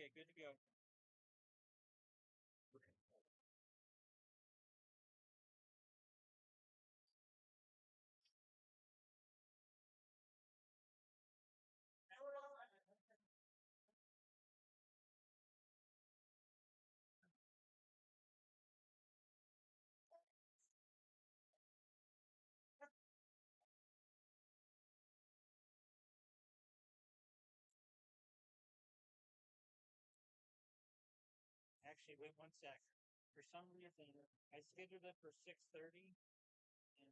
Okay, good to go. Actually, wait 1 sec. For some reason, I scheduled it for 6:30, and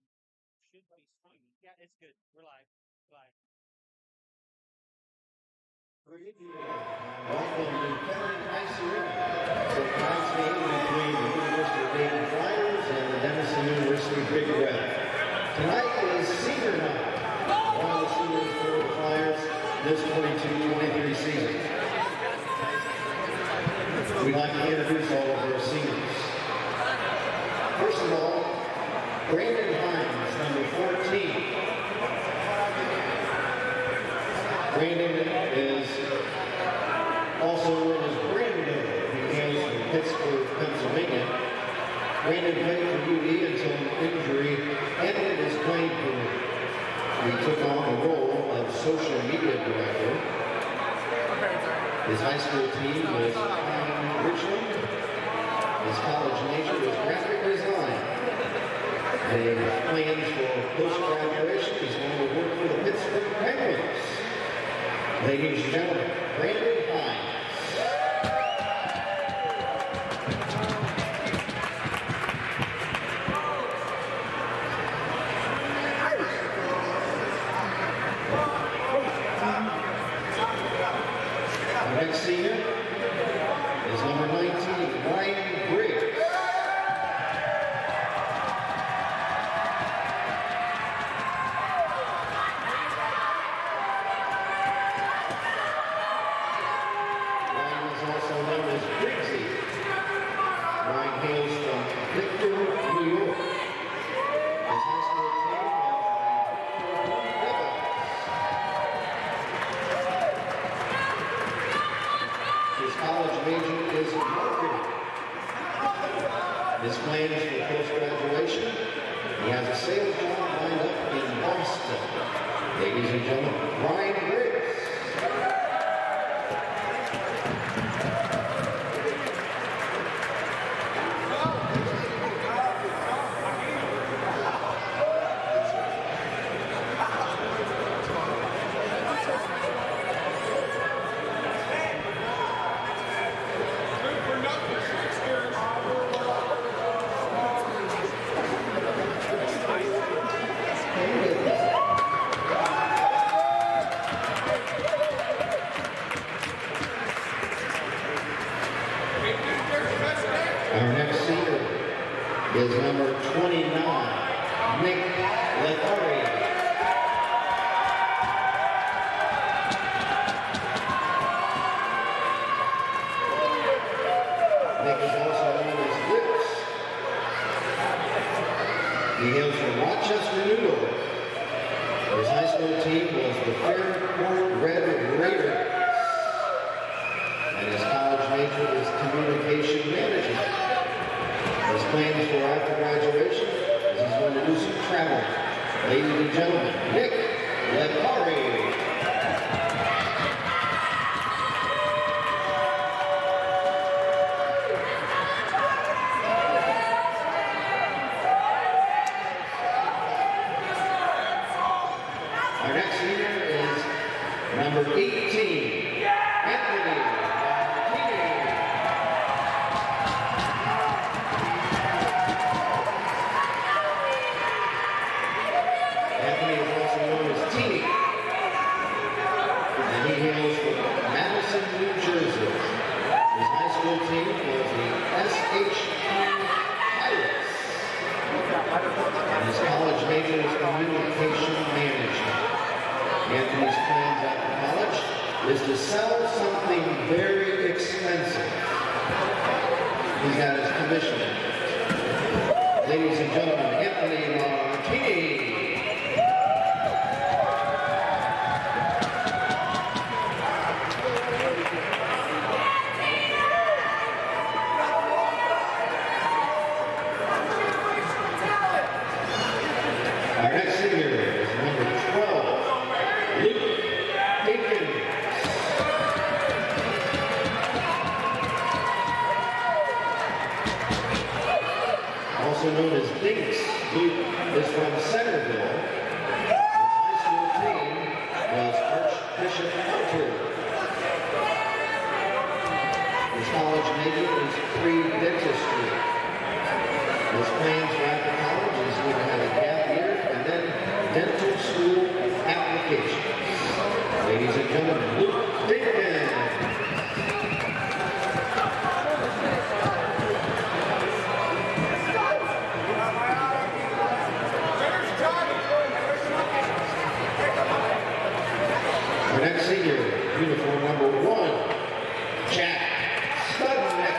should be streaming. Yeah, it's good. We're live. Live. Welcome to Kennedy Rice Arena for the tonight's game between the University of Dayton Flyers and the Denison University Big Red. Tonight is senior night. One of the seniors for the Flyers this 22-23 season. We'd like to introduce all of our seniors. First of all, Brandon Hines, number 14. Brandon is also known as Brando. He hails from Pittsburgh, Pennsylvania. Brandon played for UD until an injury ended his playing career. He took on the role of social media director. His high school team was Richland. His college major was graphic design. And he plans for post-graduation. He's going to work for the Pittsburgh Penguins. Ladies and gentlemen, Brandon Hines. Our next senior is number 19, Ryan Briggs. His plans for post-graduation, he has a sales job lined up in Boston. Ladies and gentlemen, Ryan Briggs. Our next senior is number 29, Nick Letari. Nick is also known as Lips. He hails from Rochester, New York. His high school team was the Fairport Red Raiders. And his college major is communication management. His plans for after graduation is he's going to do some traveling. Ladies and gentlemen, Nick Letari. Our next senior is number 18, Anthony. Anthony is also known as Teeny, and he hails from Madison, New Jersey. His high school team was the SHP Pirates, and his college major is communication management. Anthony's plans after college is to sell something very expensive. He's got his commission. Ladies and gentlemen, Anthony Martini. Our next senior, uniform number 1, Jack Studnick.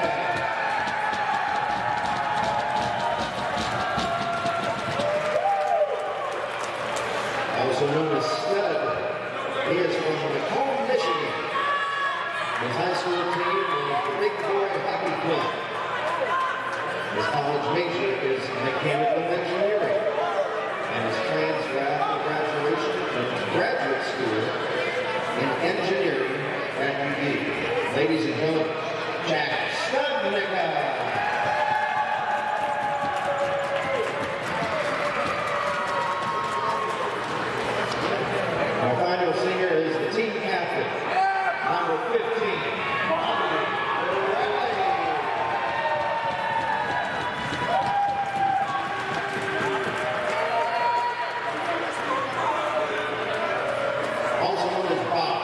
Also known as Stud, he is from Macomb, Michigan. His high school team was the Big Boy Hockey Club. His college major is mechanical engineering, and his plans for after graduation from graduate school in engineering at UD. Ladies and gentlemen, Jack Studnick. Our final singer is the team captain, number 15. Also known as Bob.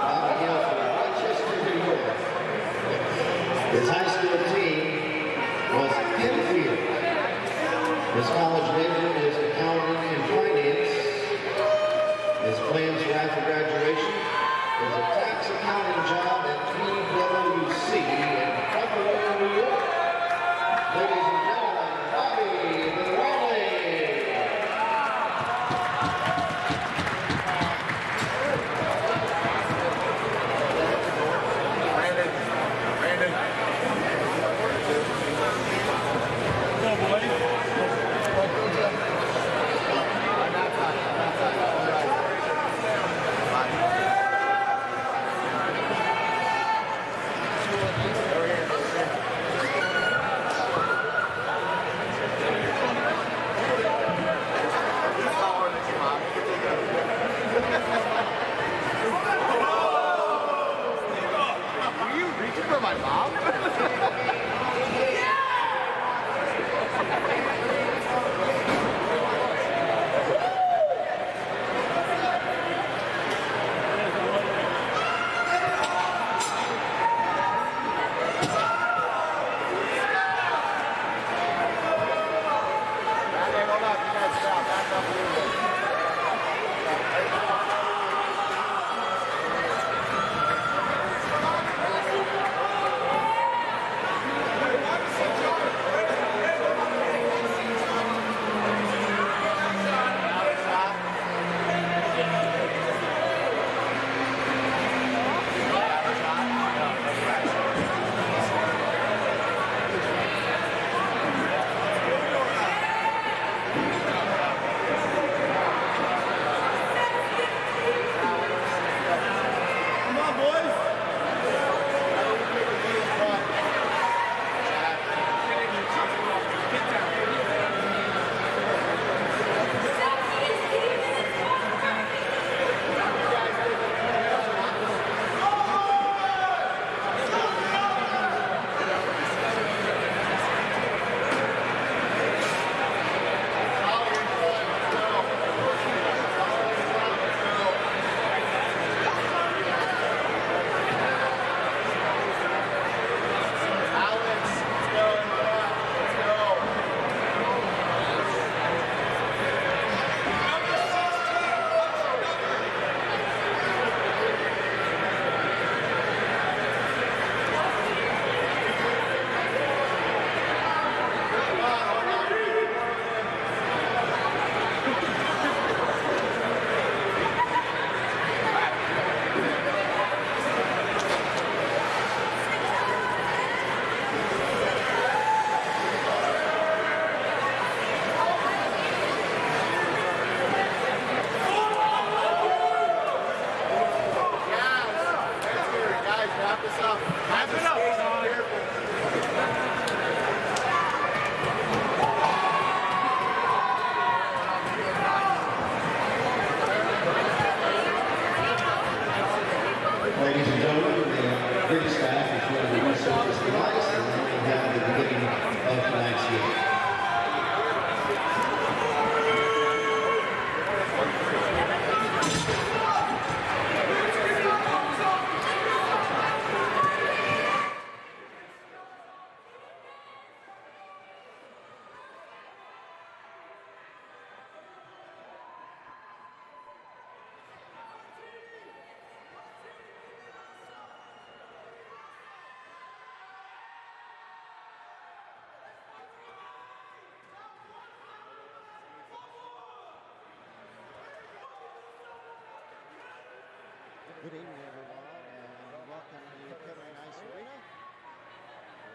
Bob hails from Rochester, New York. Good evening, everyone, and welcome to the Kettering Ice Arena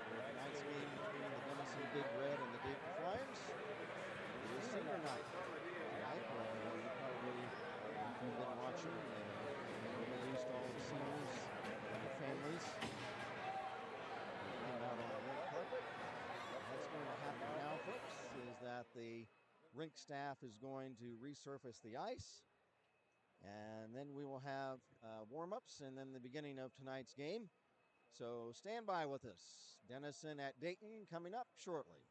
for tonight's game between the Denison Big Red and the Dayton Flyers. It is senior night tonight. You probably, if you've been watching, released all the seniors and their families. They came out on the red carpet. What's going to happen now, folks, is that the rink staff is going to resurface the ice. And then we will have warm-ups and then the beginning of tonight's game. So stand by with us. Denison at Dayton coming up shortly.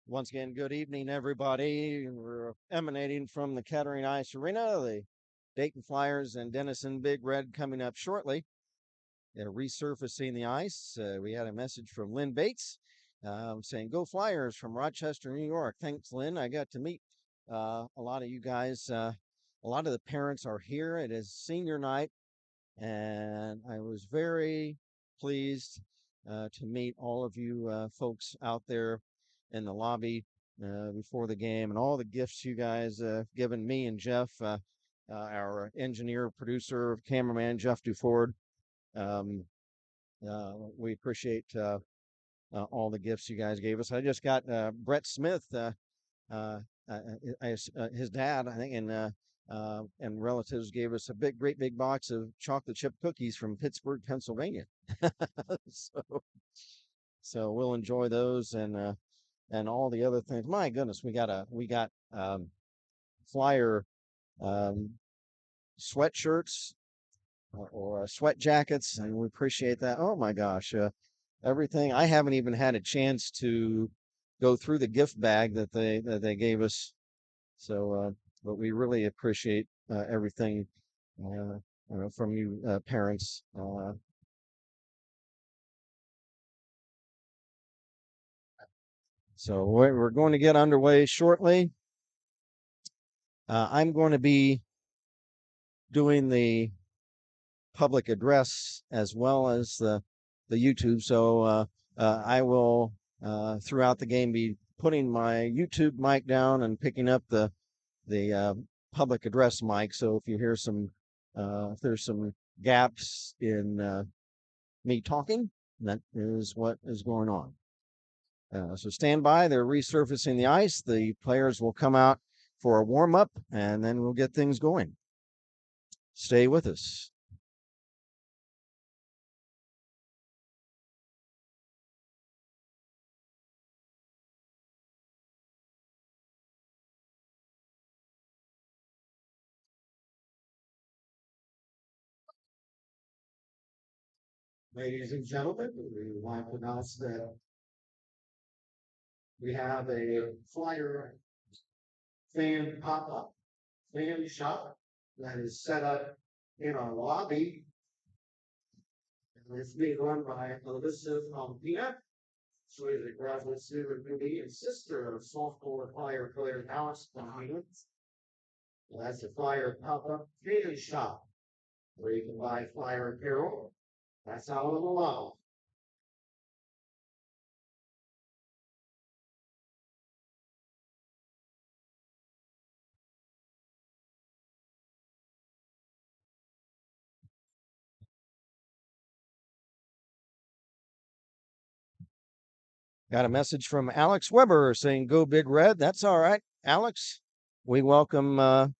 Once again, good evening, everybody. We're emanating from the Kettering Ice Arena. The Dayton Flyers and Denison Big Red coming up shortly. They're resurfacing the ice. We had a message from Lynn Bates saying, "Go Flyers" from Rochester, New York. Thanks, Lynn. I got to meet a lot of you guys. A lot of the parents are here. It is senior night, and I was very pleased to meet all of you folks out there in the lobby before the game, and all the gifts you guys given me and Jeff, our engineer, producer, cameraman, Jeff Duford. Um, we appreciate all the gifts you guys gave us. I just got Brett Smith, his dad, I think, and relatives gave us a great big box of chocolate chip cookies from Pittsburgh, Pennsylvania. so, so we'll enjoy those and all the other things. My goodness, we got Flyer sweatshirts or sweat jackets, and we appreciate that. Oh my gosh, everything. I haven't even had a chance to go through the gift bag that they gave us. So, but we really appreciate everything from you parents. So we're going to get underway shortly. I'm going to be doing the public address as well as the YouTube. So I will throughout the game be putting my YouTube mic down and picking up the public address mic. So if you hear if there's some gaps in me talking, that is what is going on. So stand by. They're resurfacing the ice. The players will come out for a warm up, and then we'll get things going. Stay with us. Ladies and gentlemen, we want to announce that we have a Flyer fan pop-up fan shop that is set up in our lobby. And it's being run by Alyssa Alpina. She is a graduate student of UB and sister of softball Flyer player Alex Alpina. That's a Flyer pop-up fan shop where you can buy Flyer apparel. That's out on the lobby. Got a message from Alex Weber saying, "Go Big Red." That's all right, Alex. We welcome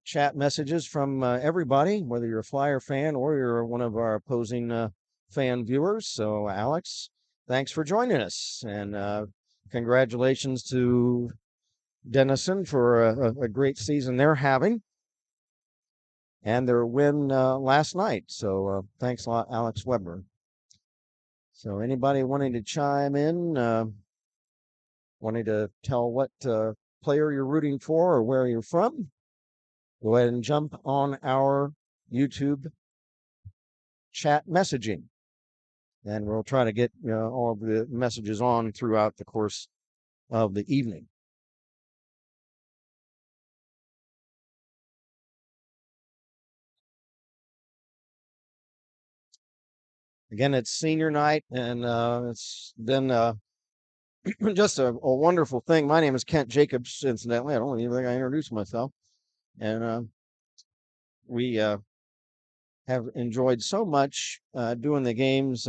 chat messages from everybody, whether you're a Flyer fan or you're one of our opposing fan viewers. So, Alex, thanks for joining us, and congratulations to Denison for a great season they're having and their win last night. So, thanks a lot, Alex Weber. So, anybody wanting to chime in, wanting to tell what player you're rooting for or where you're from, go ahead and jump on our YouTube chat messaging, and we'll try to get all of the messages on throughout the course of the evening. Again, it's senior night, and it's been just a wonderful thing. My name is Kent Jacobs, incidentally. I don't even think I introduced myself. And we have enjoyed so much doing the games.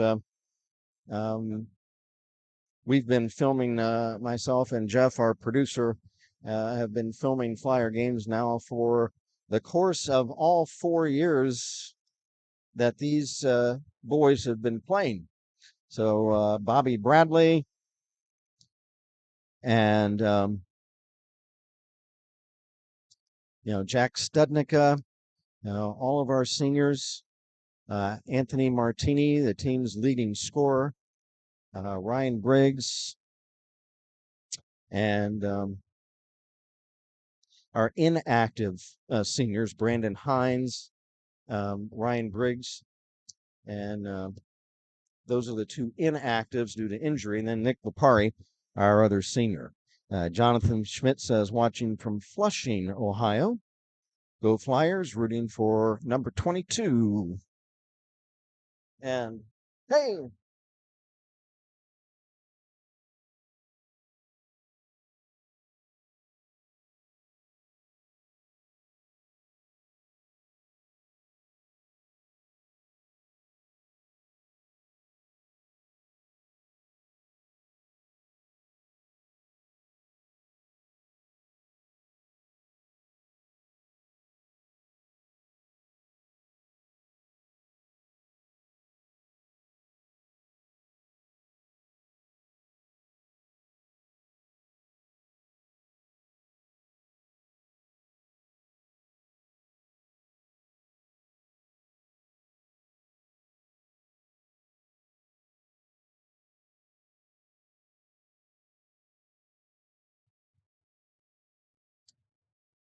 We've been filming, myself and Jeff, our producer, have been filming Flyer games now for the course of all 4 years that these boys have been playing. So Bobby Bradley and Jack Studnicka, all of our seniors, Anthony Martini, the team's leading scorer, Ryan Briggs, and our inactive seniors, Brandon Hines, Ryan Briggs, and those are the two inactives due to injury. And then Nick Lipari, our other senior. Jonathan Schmidt says, watching from Flushing, Ohio. Go Flyers, rooting for number 22. And hey,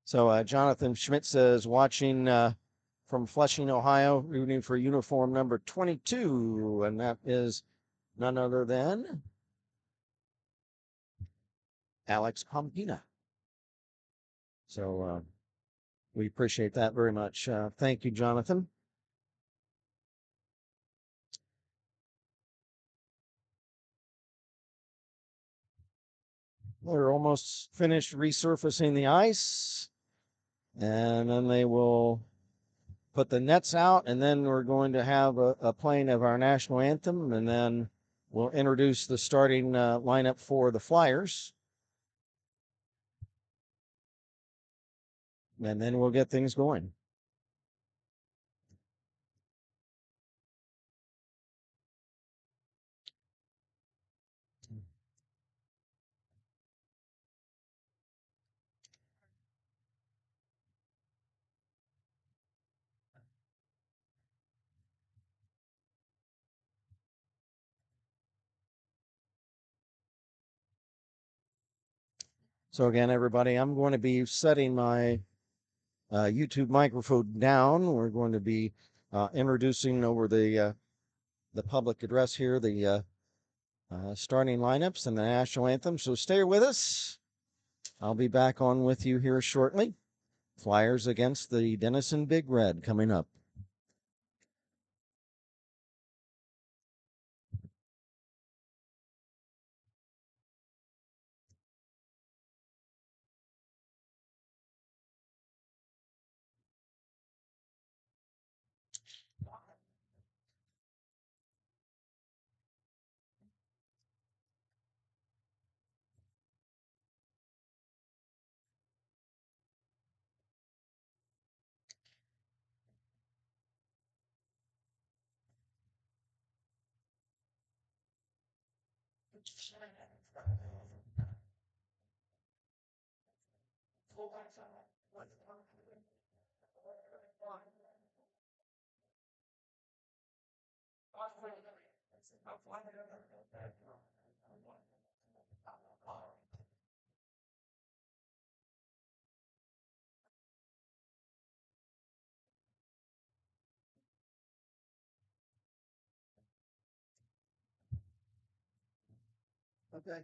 So Jonathan Schmidt says, watching from Flushing, Ohio, rooting for uniform number 22, and that is none other than Alex Pompina. So we appreciate that very much. Thank you, Jonathan. We're almost finished resurfacing the ice, and then they will put the nets out, and then we're going to have a playing of our national anthem, and then we'll introduce the starting lineup for the Flyers. And then we'll get things going. So again, everybody, I'm going to be setting my YouTube microphone down. We're going to be introducing over the public address here the starting lineups and the national anthem. So stay with us. I'll be back on with you here shortly. Flyers against the Denison Big Red coming up. Okay.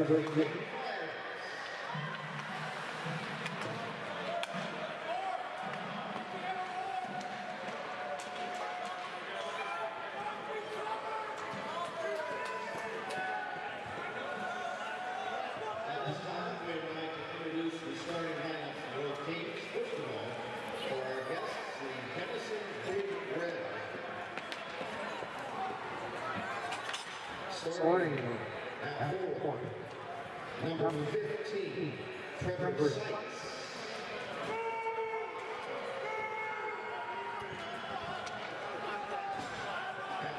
At this time, we would like to introduce the starting lineup for both teams. First of all, for our guests, the Denison Big Red. Starting at 4, number 15, Trevor Sykes.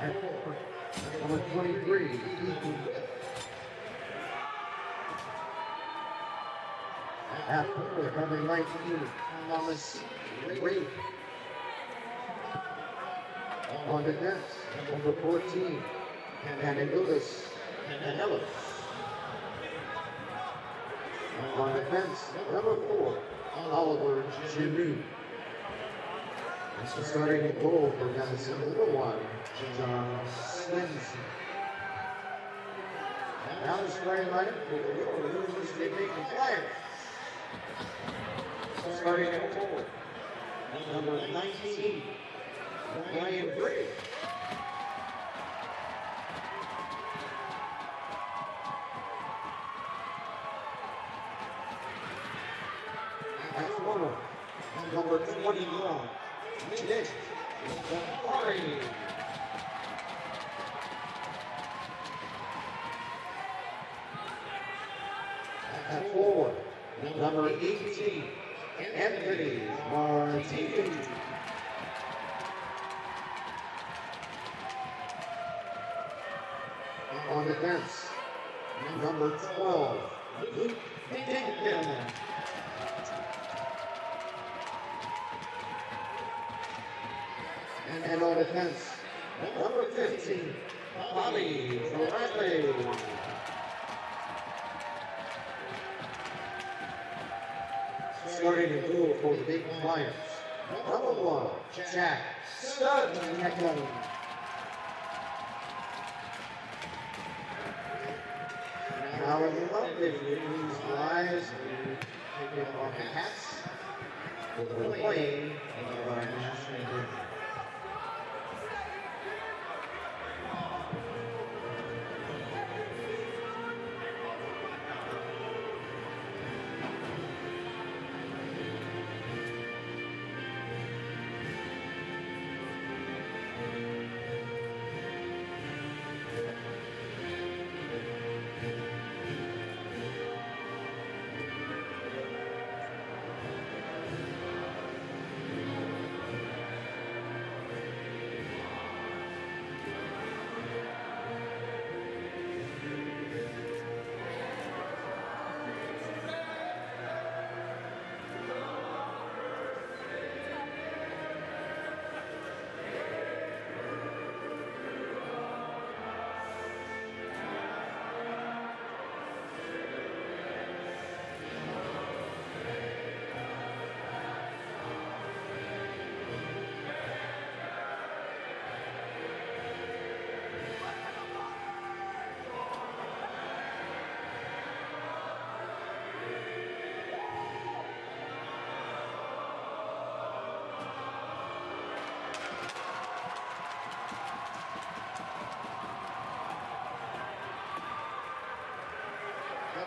At 4, number 23, Ethan Whip. At 4, number 19, Thomas Reed. On defense, number 14, Canellis. On defense, number 4, Oliver Janu. Starting at goal for Denison, number 1, John Swenson. Now the starting lineup for the Losers Dayton Flyers. Starting at goal, number 19, Brian Briggs. At forward, number 21, Nick Lombardi. At forward, number 18, Anthony Martinez. On defense, number 12, Luke Dinkman. And on defense, number 15, Bobby Bradley. Starting to goal for the Dayton Flyers, number 1, Jack Studnickel. Now in the update, these flies take off the hats for the playing of our national team.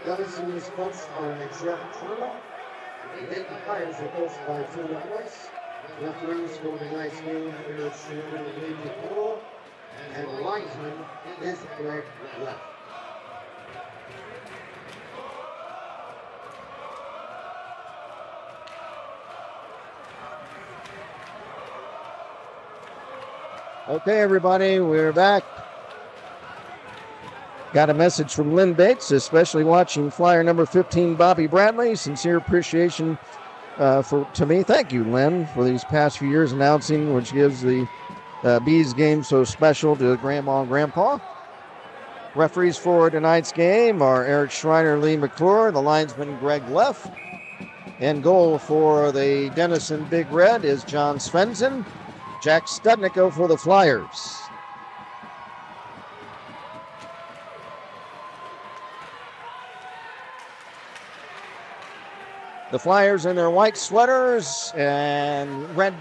Denison is coached by Jeff Turner. The Dayton Flyers are coached by Phil Rice. Referees for tonight's game are Shannon Lee, and the linesman is Greg Left. Okay, everybody, we're back. Got a message from Lynn Bates, especially watching Flyer number 15, Bobby Bradley. Sincere appreciation to me. Thank you, Lynn, for these past few years announcing, which gives the Bees game so special to Grandma and Grandpa. Referees for tonight's game are Eric Schreiner, Lee McClure, the linesman Greg Leff. And goal for the Denison Big Red is John Svensson. Jack Studnickel for the Flyers. The Flyers in their white sweaters and red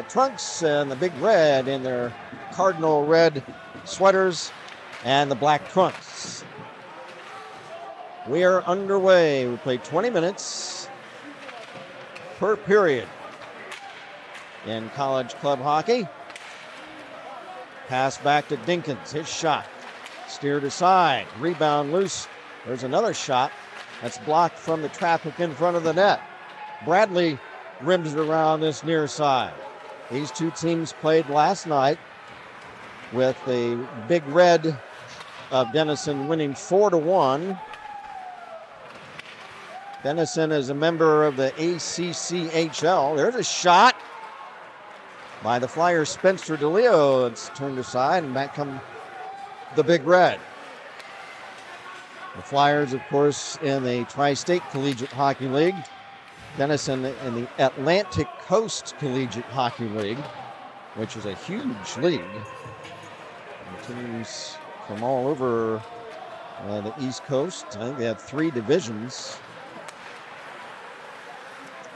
trunks, and the Big Red in their cardinal red sweaters and the black trunks. We are underway. We play 20 minutes per period in college club hockey. Pass back to Dinkins. His shot steered aside. Rebound loose. There's another shot that's blocked from the traffic in front of the net. Bradley rims it around this near side. These two teams played last night with the Big Red of Denison winning 4-1. Denison is a member of the ACCHL. There's a shot by the Flyers' Spencer DeLeo. It's turned aside, and back come the Big Red. The Flyers, of course, in the Tri-State Collegiate Hockey League. Denison in the Atlantic Coast Collegiate Hockey League, which is a huge league. And teams from all over the East Coast. I think they have 3 divisions.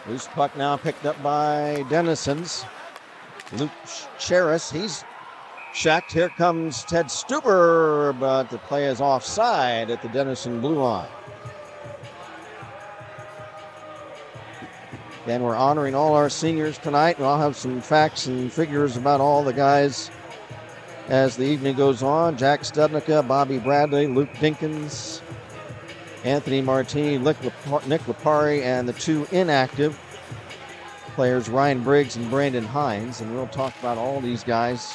Loose puck now picked up by Denison's. Luke Cheris, he's checked. Here comes Ted Stuber, but the play is offside at the Denison blue line. Again, we're honoring all our seniors tonight, and I'll have some facts and figures about all the guys as the evening goes on. Jack Studnicka, Bobby Bradley, Luke Dinkins, Anthony Martini, Nick Lipari, and the 2 inactive players, Ryan Briggs and Brandon Hines. And we'll talk about all these guys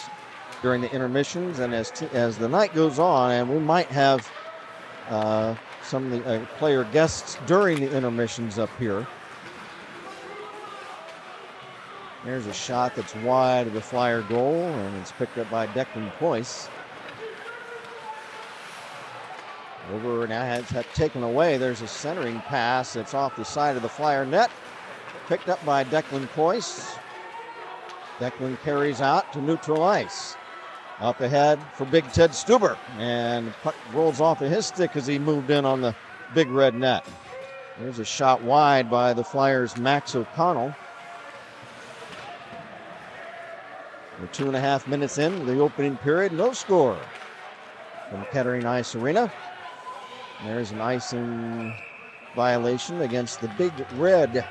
during the intermissions and as the night goes on, and we might have some of the player guests during the intermissions up here. There's a shot that's wide of the Flyer goal, and it's picked up by Declan Poyce. Over now has taken away. There's a centering pass that's off the side of the Flyer net. Picked up by Declan Poyce. Declan carries out to neutral ice. Up ahead for Big Ted Stuber. And the puck rolls off of his stick as he moved in on the Big Red net. There's a shot wide by the Flyers' Max O'Connell. We're 2.5 minutes in the opening period. No score from Kettering Ice Arena. There's an icing violation against the Big Red.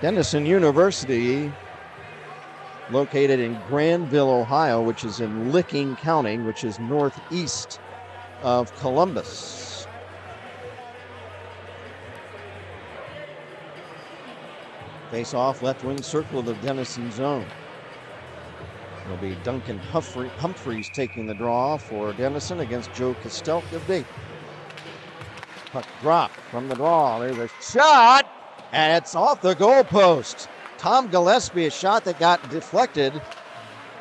Denison University, located in Granville, Ohio, which is in Licking County, which is northeast of Columbus. Face off left wing circle of the Denison zone. It'll be Duncan Humphreys taking the draw for Denison against Joe Kostelk of Dayton. Puck drop from the draw. There's a shot, and it's off the goalpost. Tom Gillespie, a shot that got deflected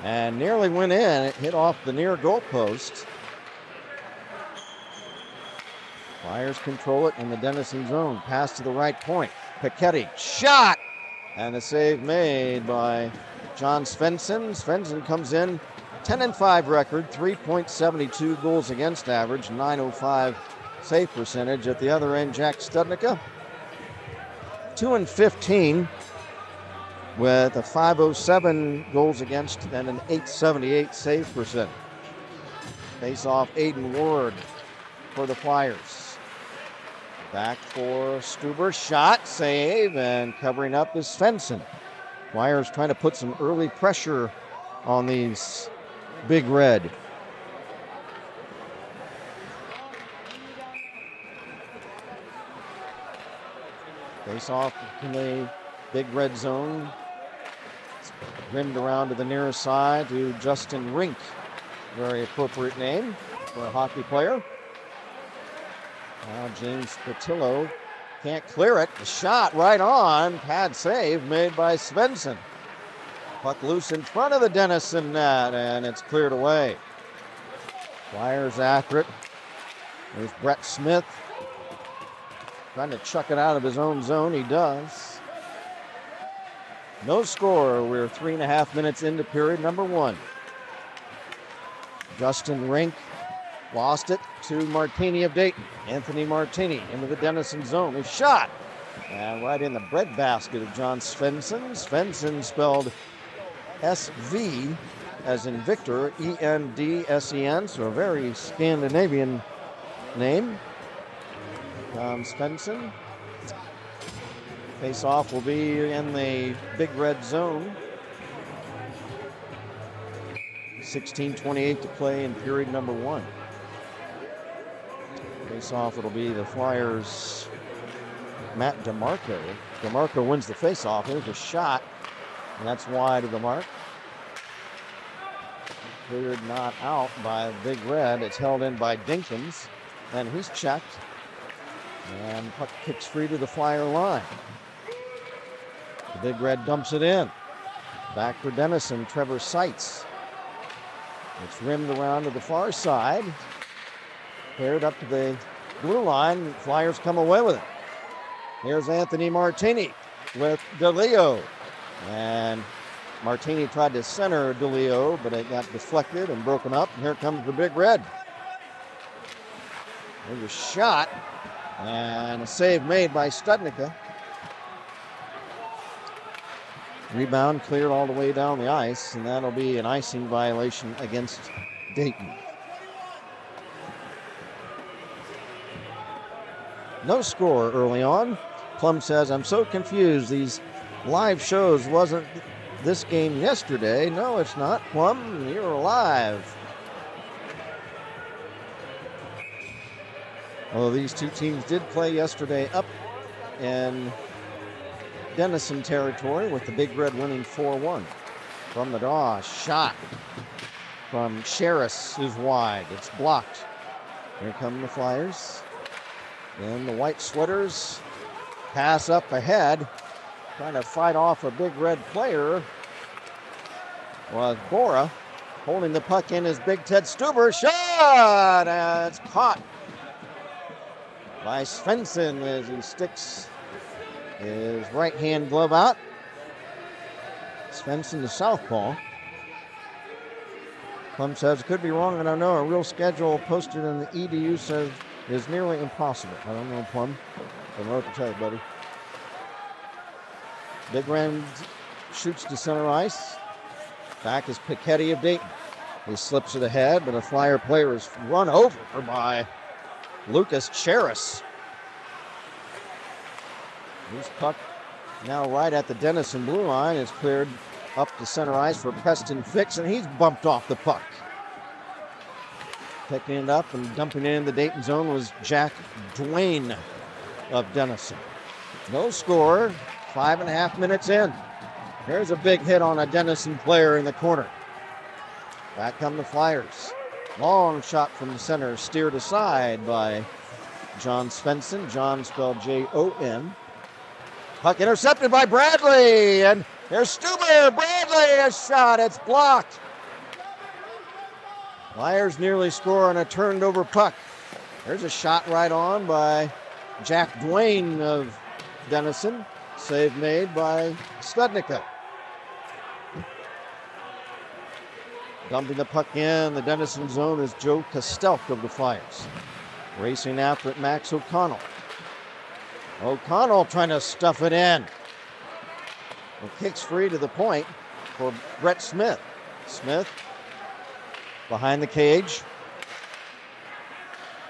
and nearly went in. It hit off the near goalpost. Flyers control it in the Denison zone. Pass to the right point. Piketty, shot, and a save made by John Svensson. Svensson comes in 10-5 record, 3.72 goals against average, 905 save percentage. At the other end, Jack Studnicka, 2-15 with a 507 goals against and an 878 save percentage. Face off Aiden Ward for the Flyers. Back for Stuber, shot, save, and covering up is Svensson. Flyers trying to put some early pressure on these Big Red. Face off in the Big Red zone. It's rimmed around to the near side to Justin Rink. Very appropriate name for a hockey player. Now James Patillo can't clear it. The shot right on. Pad save made by Svensson. Puck loose in front of the Denison net, and it's cleared away. Flyers after it. There's Brett Smith trying to chuck it out of his own zone. He does. No score. We're 3.5 minutes into period number 1. Justin Rink Lost it to Martini of Dayton. Anthony Martini into the Denison zone. His shot. And right in the breadbasket of John Svensson. Svensson spelled SV as in Victor, E-N-D-S-E-N. So a very Scandinavian name. John Svensson. Face-off will be in the Big Red zone. 16:28 to play in period number 1. Face-off, it'll be the Flyers' Matt DeMarco. DeMarco wins the face-off. Here's a shot, and that's wide of the mark. Cleared not out by Big Red. It's held in by Dinkins, and he's checked. And puck kicks free to the Flyer line. The Big Red dumps it in. Back for Denison, Trevor Seitz. It's rimmed around to the far side. Paired up to the blue line. Flyers come away with it. Here's Anthony Martini with DeLeo. And Martini tried to center DeLeo, but it got deflected and broken up. And here comes the Big Red. There's a shot. And a save made by Studnicka. Rebound cleared all the way down the ice, and that'll be an icing violation against Dayton. No score early on. Plum says, I'm so confused. These live shows wasn't this game yesterday. No, it's not. Plum, you're live. Although these two teams did play yesterday up in Denison territory with the Big Red winning 4-1. From the draw, shot from Sheris is wide. It's blocked. Here come the Flyers. Then the White Sweaters pass up ahead, trying to fight off a Big Red player. Was Bora holding the puck in is Big Ted Stuber. Shot! It's caught by Svensson as he sticks his right-hand glove out. Svensson the southpaw. Plum says, could be wrong, I don't know. A real schedule posted in the EDU says is nearly impossible. I don't know, Plum. I don't know what to tell you, buddy. Big Red shoots to center ice. Back is Piketty of Dayton. He slips it ahead, but a Flyer player is run over by Lucas Cheris. This puck now right at the Denison blue line is cleared up to center ice for Preston Fix, and he's bumped off the puck. Picking it up and dumping it in the Dayton zone was Jack Duane of Denison. No score, 5.5 minutes in. There's a big hit on a Denison player in the corner. Back come the Flyers. Long shot from the center, steered aside by John Svensson. John spelled J-O-N. Puck intercepted by Bradley, and there's Stuber. Bradley, a shot, it's blocked. Flyers nearly score on a turned over puck. There's a shot right on by Jack Duane of Denison. Save made by Studnicka. Dumping the puck in the Denison zone is Joe Kostelk of the Flyers. Racing after it, Max O'Connell. O'Connell trying to stuff it in. It kicks free to the point for Brett Smith. Smith behind the cage.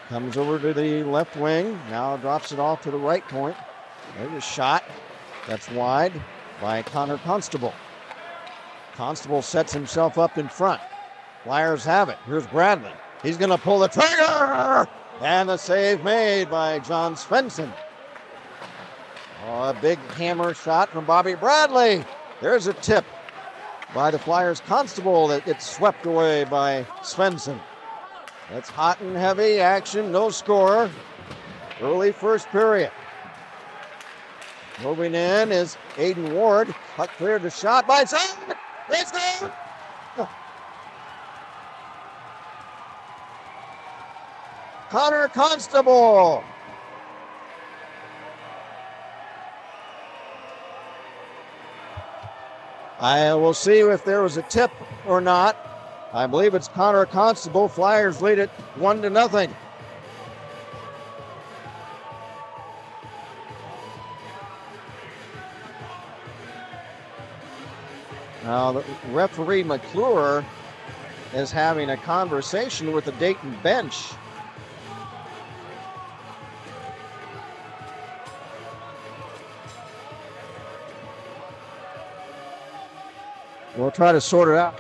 Comes over to the left wing. Now drops it off to the right point. There's a shot. That's wide by Connor Constable. Constable sets himself up in front. Flyers have it. Here's Bradley. He's going to pull the trigger! And the save made by John Svensson. Oh, a big hammer shot from Bobby Bradley. There's a tip by the Flyers Constable that gets swept away by Svensson. It's hot and heavy action, no score. Early first period. Moving in is Aiden Ward. Puck cleared the shot by Svensson. It's good. Connor Constable. I will see if there was a tip or not. I believe it's Connor Constable. Flyers lead it 1-0. Now, the referee McClure is having a conversation with the Dayton bench. We'll try to sort it out.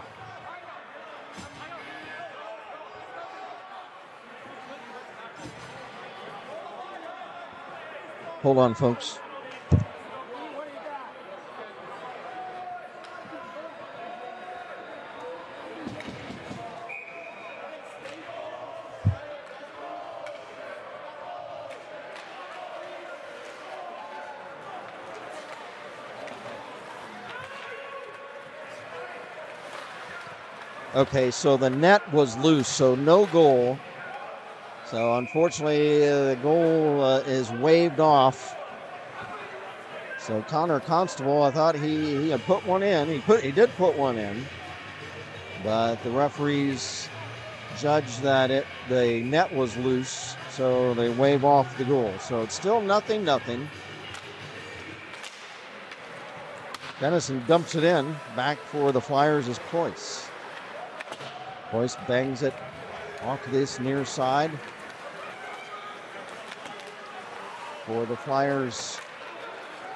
Hold on, folks. Okay, so the net was loose, so no goal. So unfortunately, the goal is waved off. So Connor Constable, I thought he had put one in. He did put one in, but the referees judged that the net was loose, so they wave off the goal. So it's still 0-0. Denison dumps it in. Back for the Flyers is Poyce. Poyce bangs it off to this near side. For the Flyers,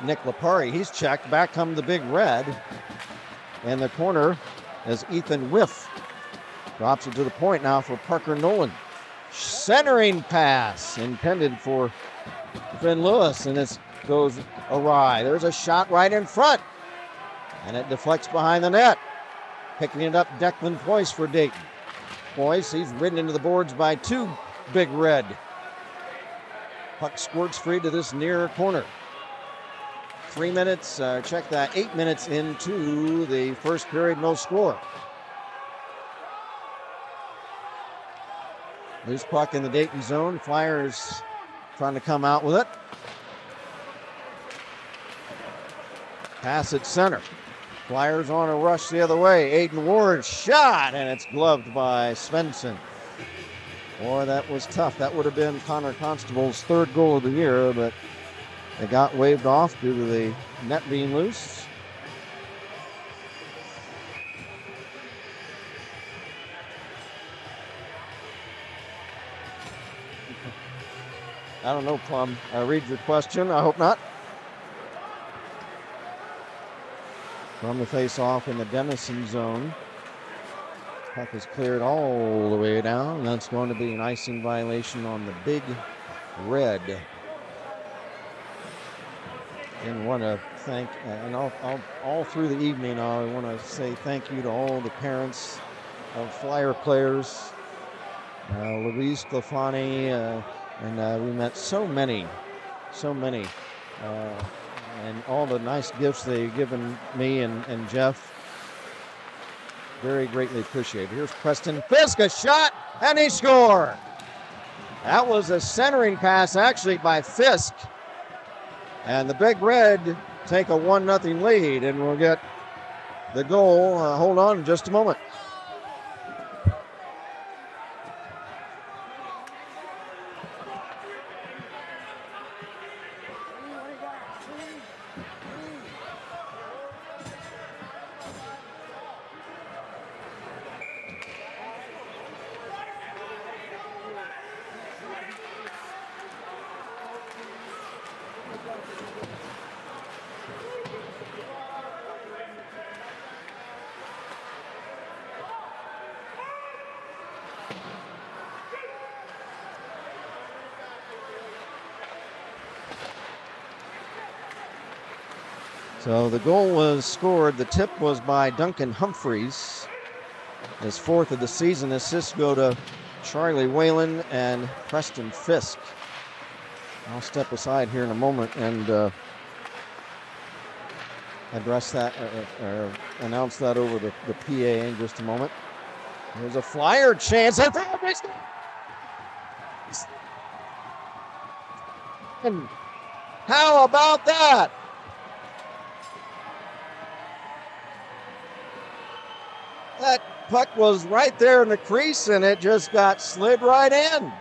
Nick Lapari, he's checked. Back come the Big Red. And the corner as Ethan Whiff drops it to the point now for Parker Nolan. Centering pass intended for Finn Lewis, and it goes awry. There's a shot right in front, and it deflects behind the net. Picking it up, Declan Poyce for Dayton. Poyce, he's ridden into the boards by two Big Red. Puck squirts free to this near corner. 3 minutes, check that, 8 minutes into the first period, no score. Loose puck in the Dayton zone. Flyers trying to come out with it. Pass at center. Flyers on a rush the other way. Aiden Ward shot, and it's gloved by Svensson. Boy, that was tough. That would have been Connor Constable's third goal of the year, but it got waved off due to the net being loose. I don't know, Plum. I read your question. I hope not. From the face-off in the Denison zone. Puck is cleared all the way down. That's going to be an icing violation on the Big Red. And want to thank, and all through the evening, I want to say thank you to all the parents of Flyer players. Louise Clefani, and we met so many, and all the nice gifts they've given me and Jeff. Very greatly appreciated. Here's Preston Fisk, a shot, and he scored. That was a centering pass actually by Fisk. And the Big Red take a 1-0 lead, and we'll get the goal. Hold on just a moment. So the goal was scored. The tip was by Duncan Humphreys. His fourth of the season. Assists go to Charlie Whalen and Preston Fisk. I'll step aside here in a moment and address that, or announce that over the PA in just a moment. There's a Flyer chance. And how about that? That puck was right there in the crease, and it just got slid right in.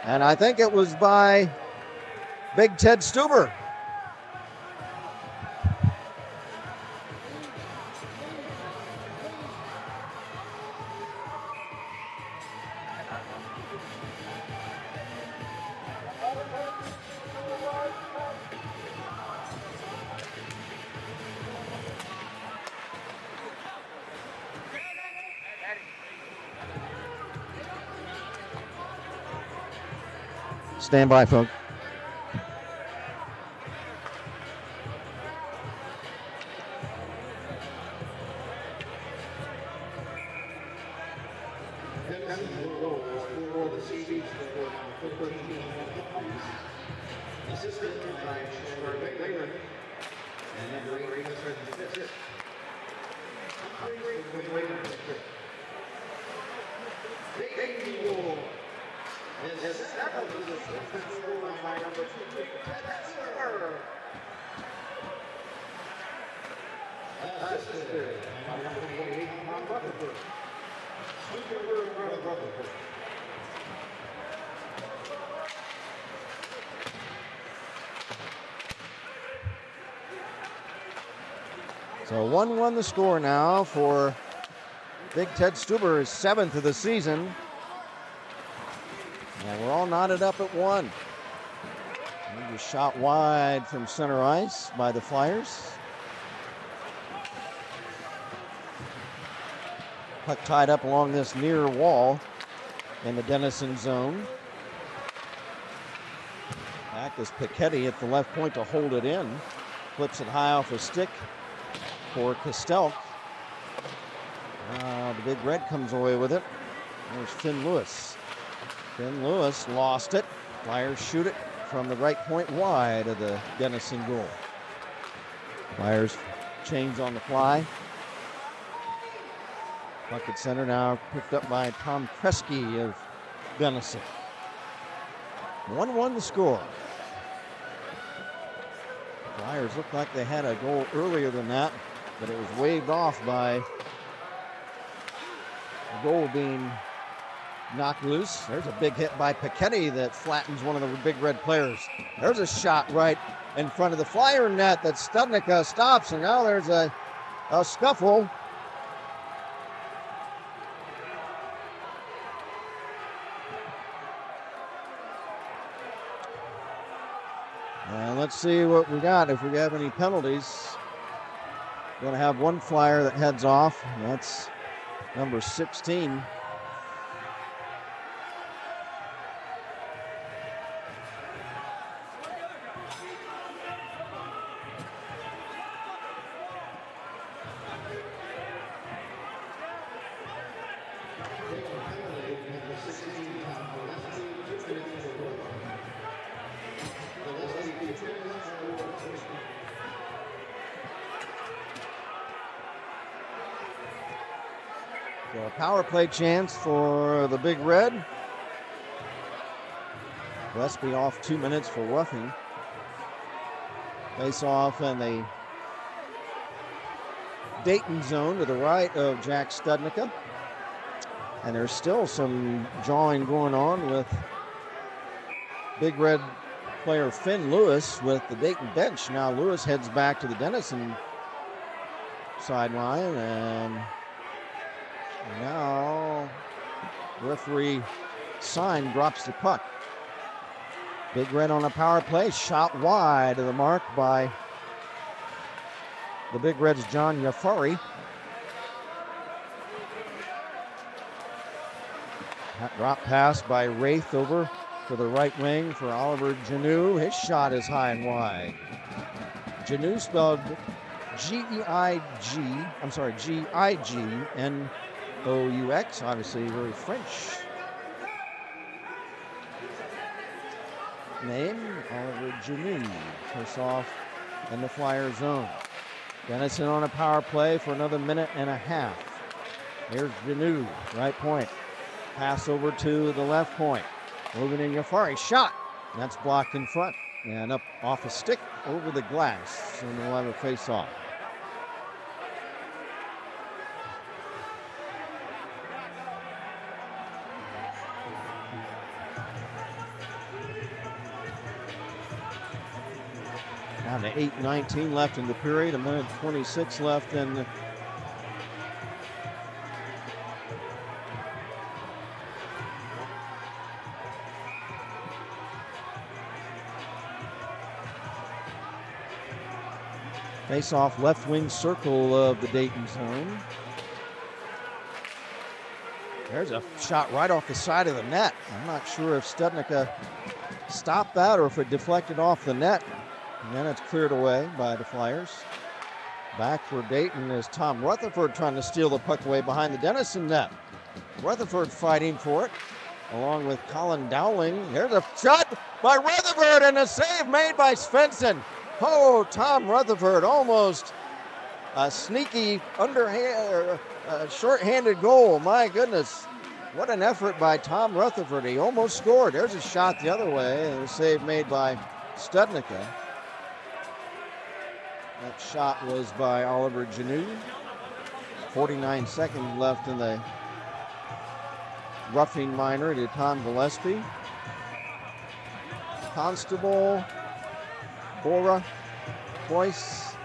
And I think it was by Big Ted Stuber. Stand by, folks. So 1-1 the score now for Big Ted Stuber, his 7th of the season. And we're all knotted up at 1. He was shot wide from center ice by the Flyers. Puck tied up along this near wall in the Denison zone. Back is Piketty at the left point to hold it in. Flips it high off his stick for Costel. The Big Red comes away with it. There's Finn Lewis. Finn Lewis lost it. Flyers shoot it from the right point wide of the Denison goal. Flyers change on the fly. Puck at center now picked up by Tom Kresge of Denison. 1-1 the score. Flyers looked like they had a goal earlier than that, but it was waved off by the goal being knocked loose. There's a big hit by Piketty that flattens one of the Big Red players. There's a shot right in front of the Flyer net that Studnicka stops, and now there's a scuffle. And let's see what we got, if we have any penalties. We're going to have one Flyer that heads off. That's number 16. So a power play chance for the Big Red. Westby off 2 minutes for roughing. Face off in the Dayton zone to the right of Jack Studnicka. And there's still some jawing going on with Big Red player Finn Lewis with the Dayton bench. Now Lewis heads back to the Denison sideline, and now referee Sign drops the puck. Big Red on a power play, shot wide of the mark by the Big Red's John Yafari. Drop pass by Wraith over to the right wing for Oliver Janou. His shot is high and wide. Janou spelled G-I-G-N-O-U-X, obviously very French name. Oliver Janou, face off in the Flyer zone. Denison on a power play for another minute and a half. Here's Janou, right point. Pass over to the left point. Moving in Yafari, shot. That's blocked in front. And up off a stick over the glass. And we'll have a face off. Down to 8:19 left in the period, 1:26 left in the face-off left wing circle of the Dayton zone. There's a shot right off the side of the net. I'm not sure if Studnicka stopped that or if it deflected off the net. And then it's cleared away by the Flyers. Back for Dayton is Tom Rutherford trying to steal the puck away behind the Denison net. Rutherford fighting for it, along with Colin Dowling. There's a shot by Rutherford and a save made by Svensson. Oh, Tom Rutherford, almost a sneaky underhand, short-handed goal. My goodness, what an effort by Tom Rutherford. He almost scored. There's a shot the other way, and a save made by Studnicka. That shot was by Oliver Janu. 49 seconds left in the roughing minor to Tom Gillespie. Constable, Bora, Boyce,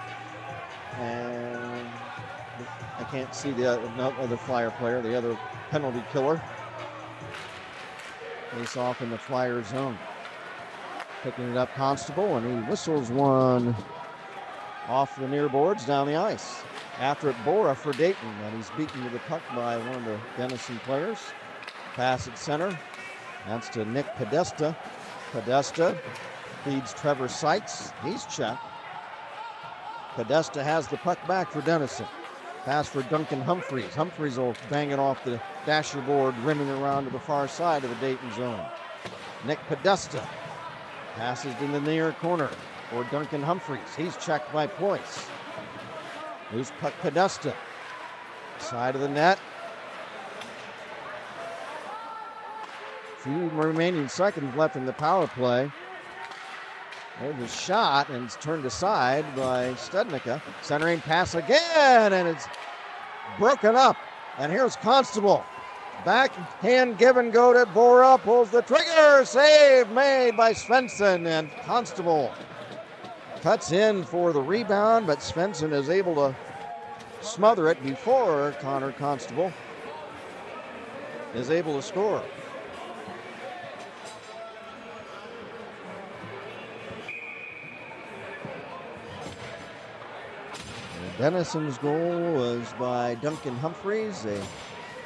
and I can't see the other Flyer player, the other penalty killer. Face off in the Flyer zone. Picking it up, Constable, and he whistles one off the near boards down the ice. After it, Bora for Dayton, and he's beaten to the puck by one of the Denison players. Pass at center. That's to Nick Podesta. Podesta feeds Trevor Sykes. He's checked. Podesta has the puck back for Denison. Pass for Duncan Humphreys. Humphreys will bang it off the dasher board, rimming around to the far side of the Dayton zone. Nick Podesta passes in the near corner for Duncan Humphreys. He's checked by Poyce. Loose puck Podesta. Side of the net. Few remaining seconds left in the power play. There's a shot, and it's turned aside by Studnicka. Centering pass again, and it's broken up. And here's Constable. Backhand give and go to Bora. Pulls the trigger. Save made by Svensson, and Constable cuts in for the rebound, but Svensson is able to smother it before Connor Constable is able to score. Denison's goal was by Duncan Humphreys, a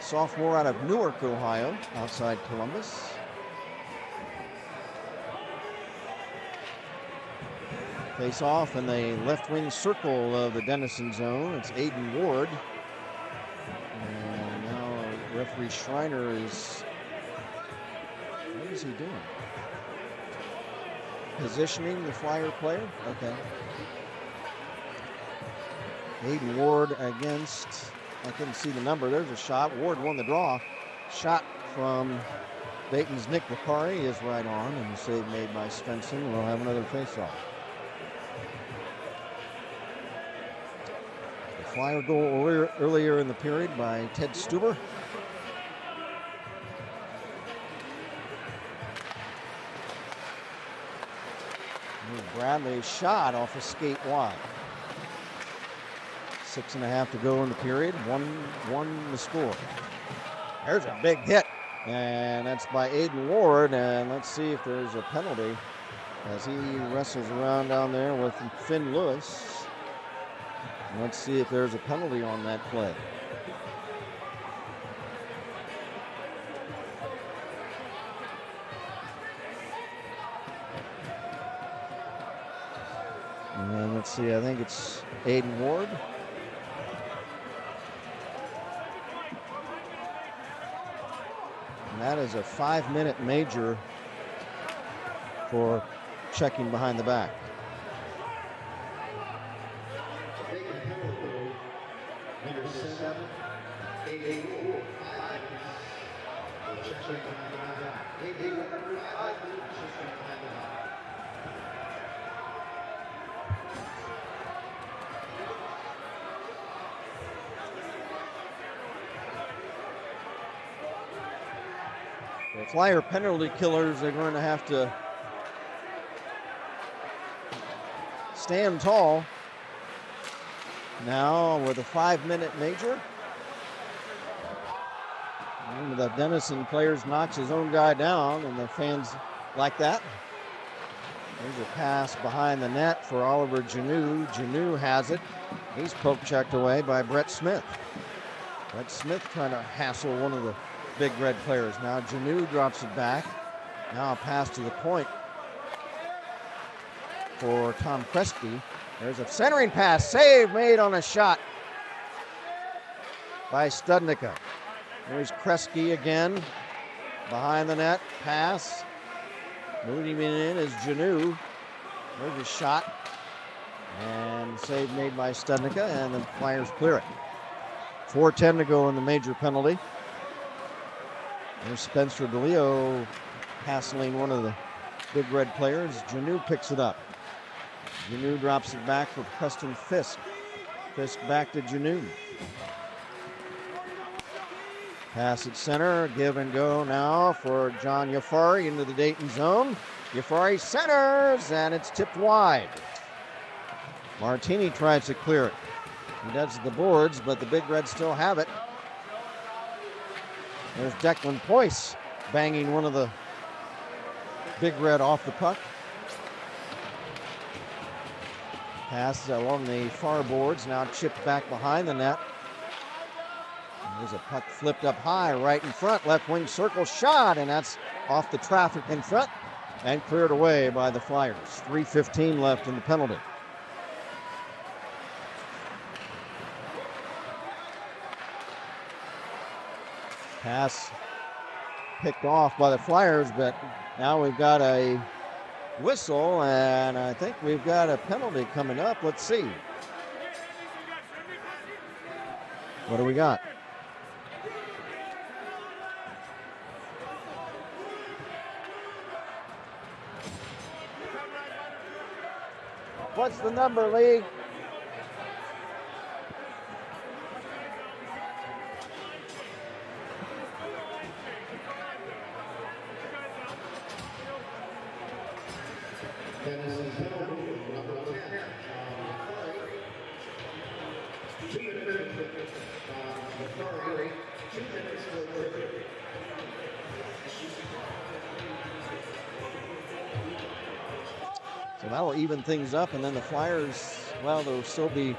sophomore out of Newark, Ohio, outside Columbus. Face off in the left wing circle of the Denison zone. It's Aiden Ward. And now referee Schreiner is, what is he doing? Positioning the Flyer player? Okay. Aiden Ward against, I couldn't see the number. There's a shot. Ward won the draw. Shot from Dayton's Nick Vakari is right on, and the save made by Svensson. We'll have another face-off. The Flyer goal earlier in the period by Ted Stuber. Bradley's shot off a skate wide. 6.5 to go in the period. 1-1 the score. There's a big hit, and that's by Aiden Ward. And let's see if there's a penalty as he wrestles around down there with Finn Lewis. And let's see if there's a penalty on that play. And let's see, I think it's Aiden Ward. And that is a 5-minute major for checking behind the back. The Flyer penalty killers are going to have to stand tall. Now with a 5-minute major. One of the Denison players knocks his own guy down, and the fans like that. There's a pass behind the net for Oliver Janeau. Janeau has it. He's poke checked away by Brett Smith. Brett Smith trying to hassle one of the big red players. Now Janeau drops it back. Now a pass to the point for Tom Kresge. There's a centering pass. Save made on a shot by Studnicka. There's Kresge again. Behind the net. Pass. Moving in is Janeau. There's a shot. And save made by Studnicka, and the Flyers clear it. 4:10 to go in the major penalty. There's Spencer DeLeo hassling one of the big red players. Janeau picks it up. Janeau drops it back for Preston Fisk. Fisk back to Janeau. Pass at center, give and go now for John Yafari into the Dayton zone. Yafari centers, and it's tipped wide. Martini tries to clear it. He does the boards, but the Big Reds still have it. There's Declan Poyce banging one of the Big Red off the puck. Pass along the far boards, now chipped back behind the net. There's a puck flipped up high, right in front, left wing circle shot, and that's off the traffic in front and cleared away by the Flyers. 3:15 left in the penalty. Pass picked off by the Flyers, but now we've got a whistle, and I think we've got a penalty coming up. Let's see. What do we got? What's the number, Lee? Denison penalty, number 10, 2 minutes, 2 minutes for 30. So that'll even things up, and then the Flyers, well, there'll still be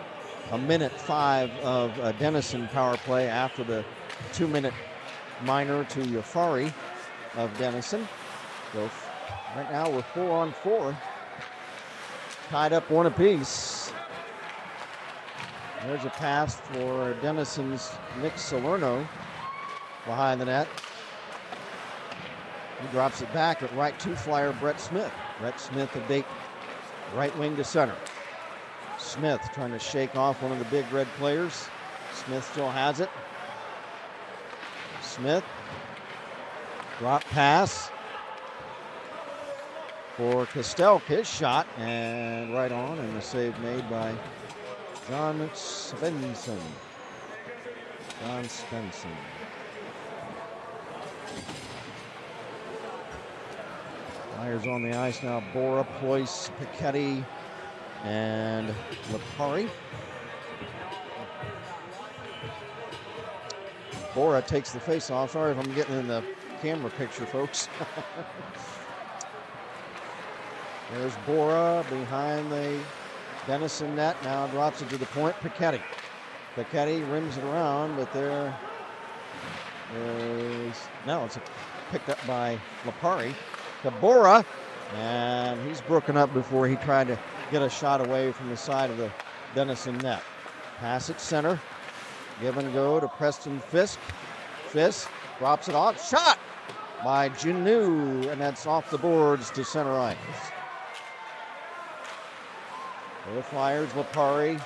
a minute 5 of a Denison power play after the 2-minute minor to Yafari of Denison. So right now we're 4-on-4, tied up 1 apiece. There's a pass for Denison's Nick Salerno behind the net. He drops it back at right to Flyer Brett Smith. Brett Smith of Dayton. Right wing to center. Smith trying to shake off one of the big red players. Smith still has it. Smith. Drop pass for Kostelk. His shot, and right on, and the save made by John Svensson. John Svensson. Flyers on the ice now. Bora, Poyce, Pichetti, and Lipari. Bora takes the face-off. Sorry if I'm getting in the camera picture, folks. There's Bora behind the Denison net. Now drops it to the point. Pichetti. Pichetti rims it around, but there is... No, it's picked up by Lipari. To Bora, and he's broken up before he tried to get a shot away from the side of the Denison net. Pass at center. Give and go to Preston Fisk. Fisk drops it off. Shot by Janeau, and that's off the boards to center ice. For the Flyers, Lipari.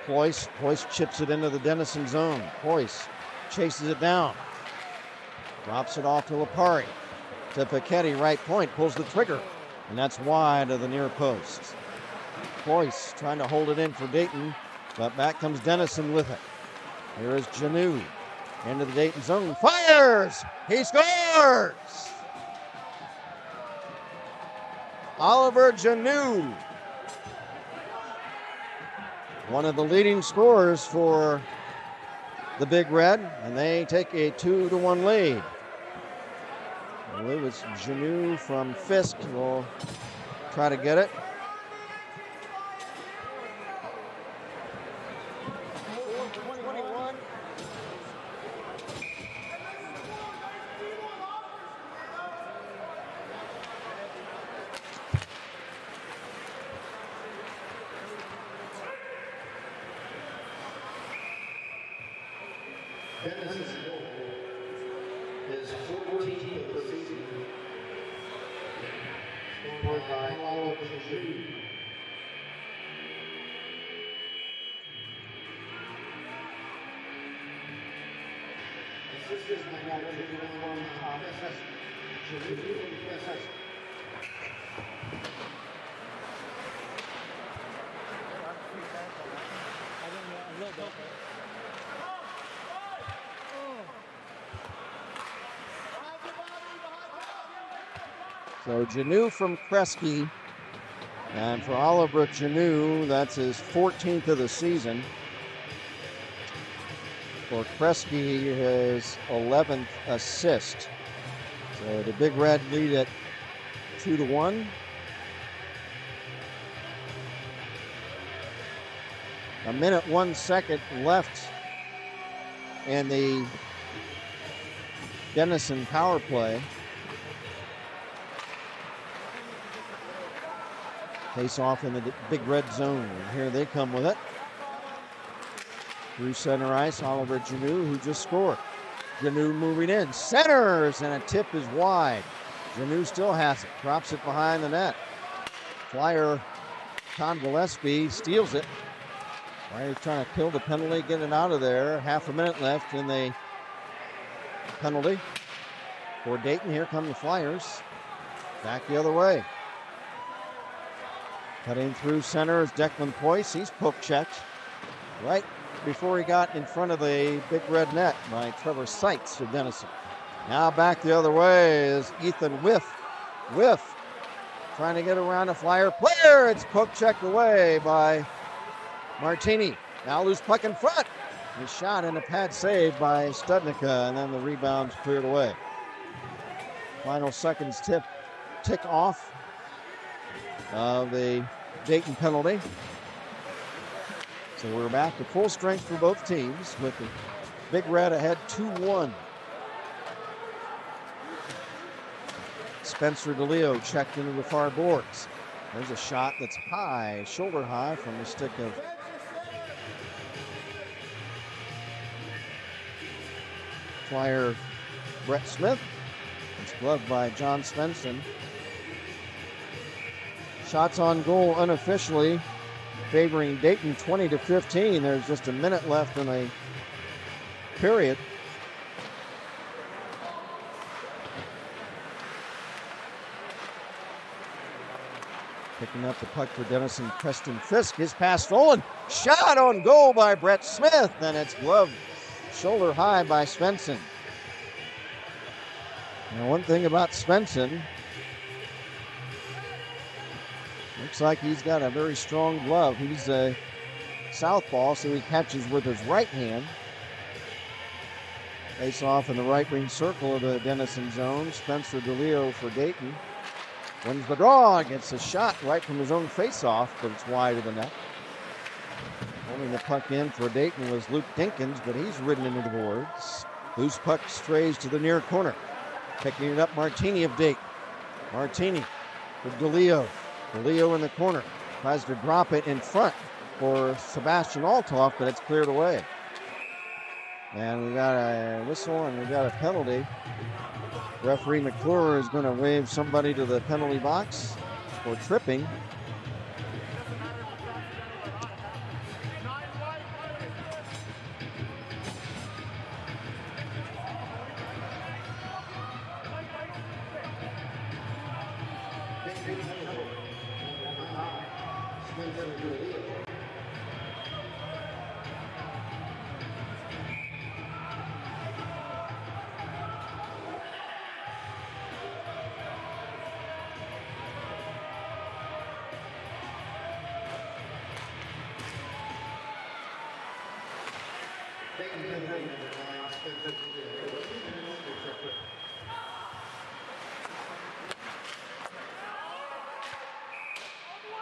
Poyce. Poyce chips it into the Denison zone. Poyce chases it down. Drops it off to Lipari. To Pichetti, right point, pulls the trigger, and that's wide of the near post. Poyce trying to hold it in for Dayton, but back comes Denison with it. Here is Janeau into the Dayton zone. Fires! He scores! Oliver Janeau one of the leading scorers for the Big Red, and they take a 2-1 lead. I believe it's Janu from Fisk will try to get it. Denison's goal is 14th of the season. Scored by Oliver Shootout. Assistance by Oliver Shootout. So Janu from Kresge, and for Oliver Janu, that's his 14th of the season. For Kresge, his 11th assist. So the Big Red lead at 2-1. A minute, 1 second left in the Denison power play. Face off in the Big Red zone. And here they come with it. Through center ice, Oliver Janu, who just scored. Janu moving in. Centers, and a tip is wide. Janu still has it. Drops it behind the net. Flyer Tom Gillespie steals it. Flyer's trying to kill the penalty, get it out of there. Half a minute left in the penalty. For Dayton, here come the Flyers. Back the other way. Cutting through center is Declan Poyce. He's poke checked right before he got in front of the Big Red net by Trevor Seitz of Denison. Now back the other way is Ethan Whiff. Whiff trying to get around a Flyer player. It's poke checked away by Martini. Now loose puck in front. His shot and a pad save by Studnicka, and then the rebound's cleared away. Final seconds tick off of the Dayton penalty. So we're back to full strength for both teams with the Big Red ahead 2-1. Spencer DeLeo checked into the far boards. There's a shot that's high, shoulder high from the stick of Flyer Brett Smith. It's gloved by John Svensson. Shots on goal unofficially favoring Dayton 20-15. There's just a minute left in a period. Picking up the puck for Denison, Preston Fisk. His pass stolen. Shot on goal by Brett Smith, and it's gloved shoulder high by Svensson. Now, one thing about Svensson, looks like he's got a very strong glove. He's a southpaw, so he catches with his right hand. Face off in the right wing circle of the Denison zone. Spencer DeLeo for Dayton. Wins the draw, gets a shot right from his own face-off, but it's wide of the net. Holding the puck in for Dayton was Luke Dinkins, but he's ridden into the boards. Loose puck strays to the near corner. Picking it up, Martini of Dayton. Martini for DeLeo. DeLeo in the corner. Tries to drop it in front for Sebastian Althoff, but it's cleared away. And we got a whistle and we got a penalty. Referee McClure is going to wave somebody to the penalty box for tripping.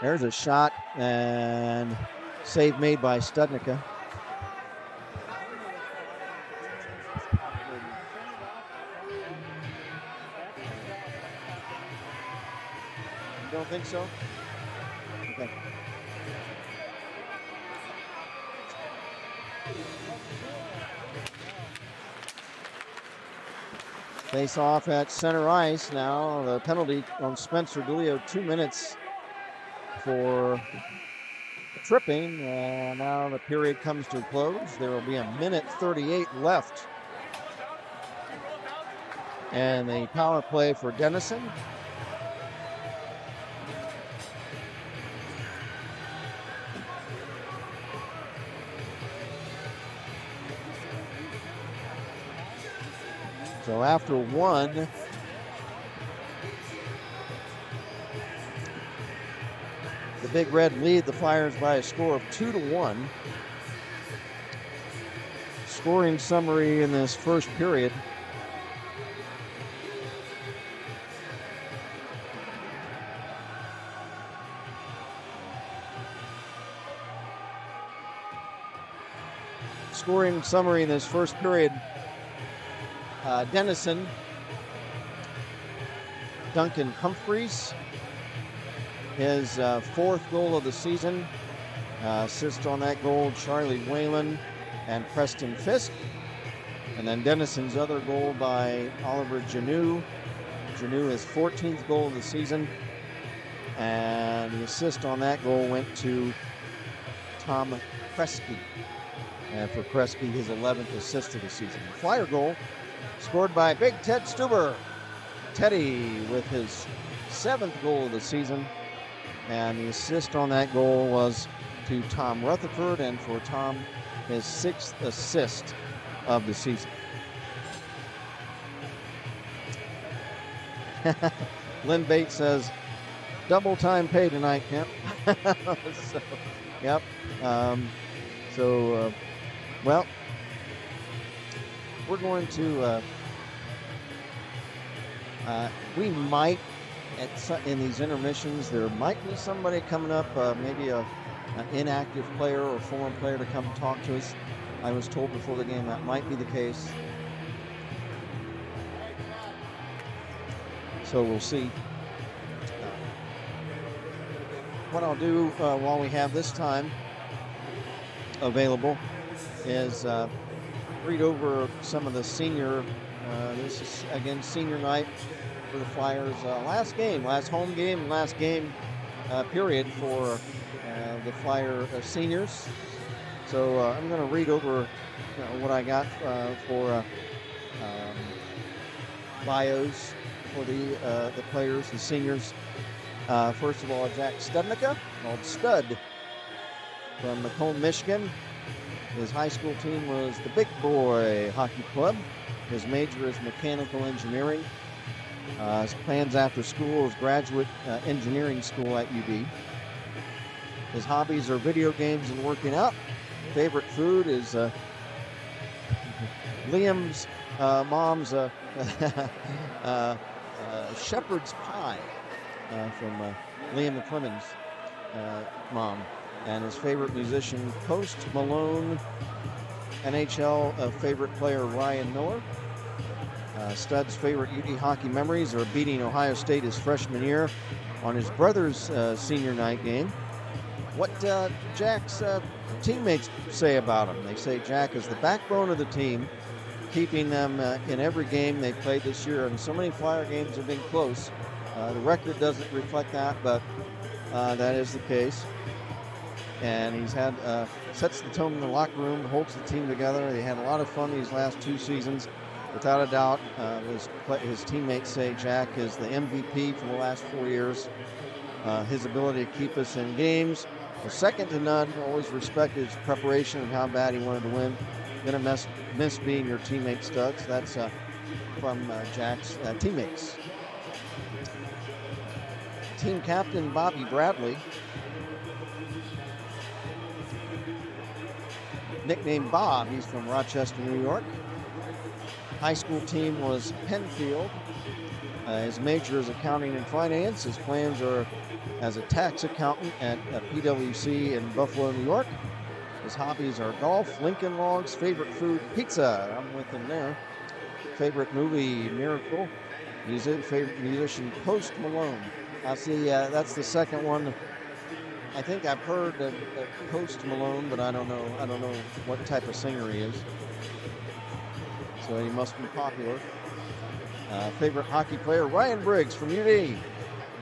There's a shot and save made by Studnicka. You don't think so? Okay. Face off at center ice now. The penalty on Spencer DeLeo, 2 minutes for tripping. And now the period comes to a close. There will be 1:38 left. And the power play for Denison. So after one, the Big Red lead the Flyers by a score of 2-1. Scoring summary in this first period. Scoring summary in this first period. Denison, Duncan Humphreys, his fourth goal of the season. Assist on that goal, Charlie Whalen and Preston Fisk. And then Denison's other goal by Oliver Janou. Janou, his 14th goal of the season. And the assist on that goal went to Tom Kresge. And for Kresge, his 11th assist of the season. The Flyer goal scored by Big Ted Stuber. Teddy with his 7th goal of the season. And the assist on that goal was to Tom Rutherford. And for Tom, his 6th assist of the season. Lynn Bates says, double time pay tonight, Kemp. So, yep. Well, we're going to, we might, in these intermissions, there might be somebody coming up, maybe an inactive player or foreign player to come talk to us. I was told before the game that might be the case. So we'll see. What I'll do while we have this time available is read over some of the senior, this is again senior night for the Flyers. Last home game, last game period for the Flyer seniors. So I'm going to read over what I got for bios for the players, the seniors. First of all, Jack Studnicka, called Stud, from Macomb, Michigan. His high school team was the Big Boy Hockey Club. His major is mechanical engineering. His plans after school is graduate engineering school at UB. His hobbies are video games and working out. Favorite food is Liam's mom's shepherd's pie from Liam McClemens' mom. And his favorite musician, Post Malone. NHL favorite player, Ryan Miller. Stud's favorite UD hockey memories are beating Ohio State his freshman year on his brother's senior night game. What Jack's teammates say about him. They say Jack is the backbone of the team, keeping them in every game they played this year. And so many Flyer games have been close. The record doesn't reflect that, but that is the case. And he's had sets the tone in the locker room, holds the team together. They had a lot of fun these last 2 seasons. Without a doubt, his teammates say Jack is the MVP for the last 4 years. His ability to keep us in games was second to none. Always respected his preparation and how bad he wanted to win. Gonna miss being your teammate, Studs. That's from Jack's teammates. Team captain Bobby Bradley nicknamed Bob. He's from Rochester, New York. High school team was Penfield. His major is accounting and finance. His plans are as a tax accountant at PwC in Buffalo, New York. His hobbies are golf, Lincoln Logs, favorite food, pizza. I'm with him there. Favorite movie, Miracle. Favorite musician, Post Malone. I see. That's the second one. I think I've heard of Post Malone, but I don't know. I don't know what type of singer he is. So he must be popular. Favorite hockey player, Ryan Briggs from UD.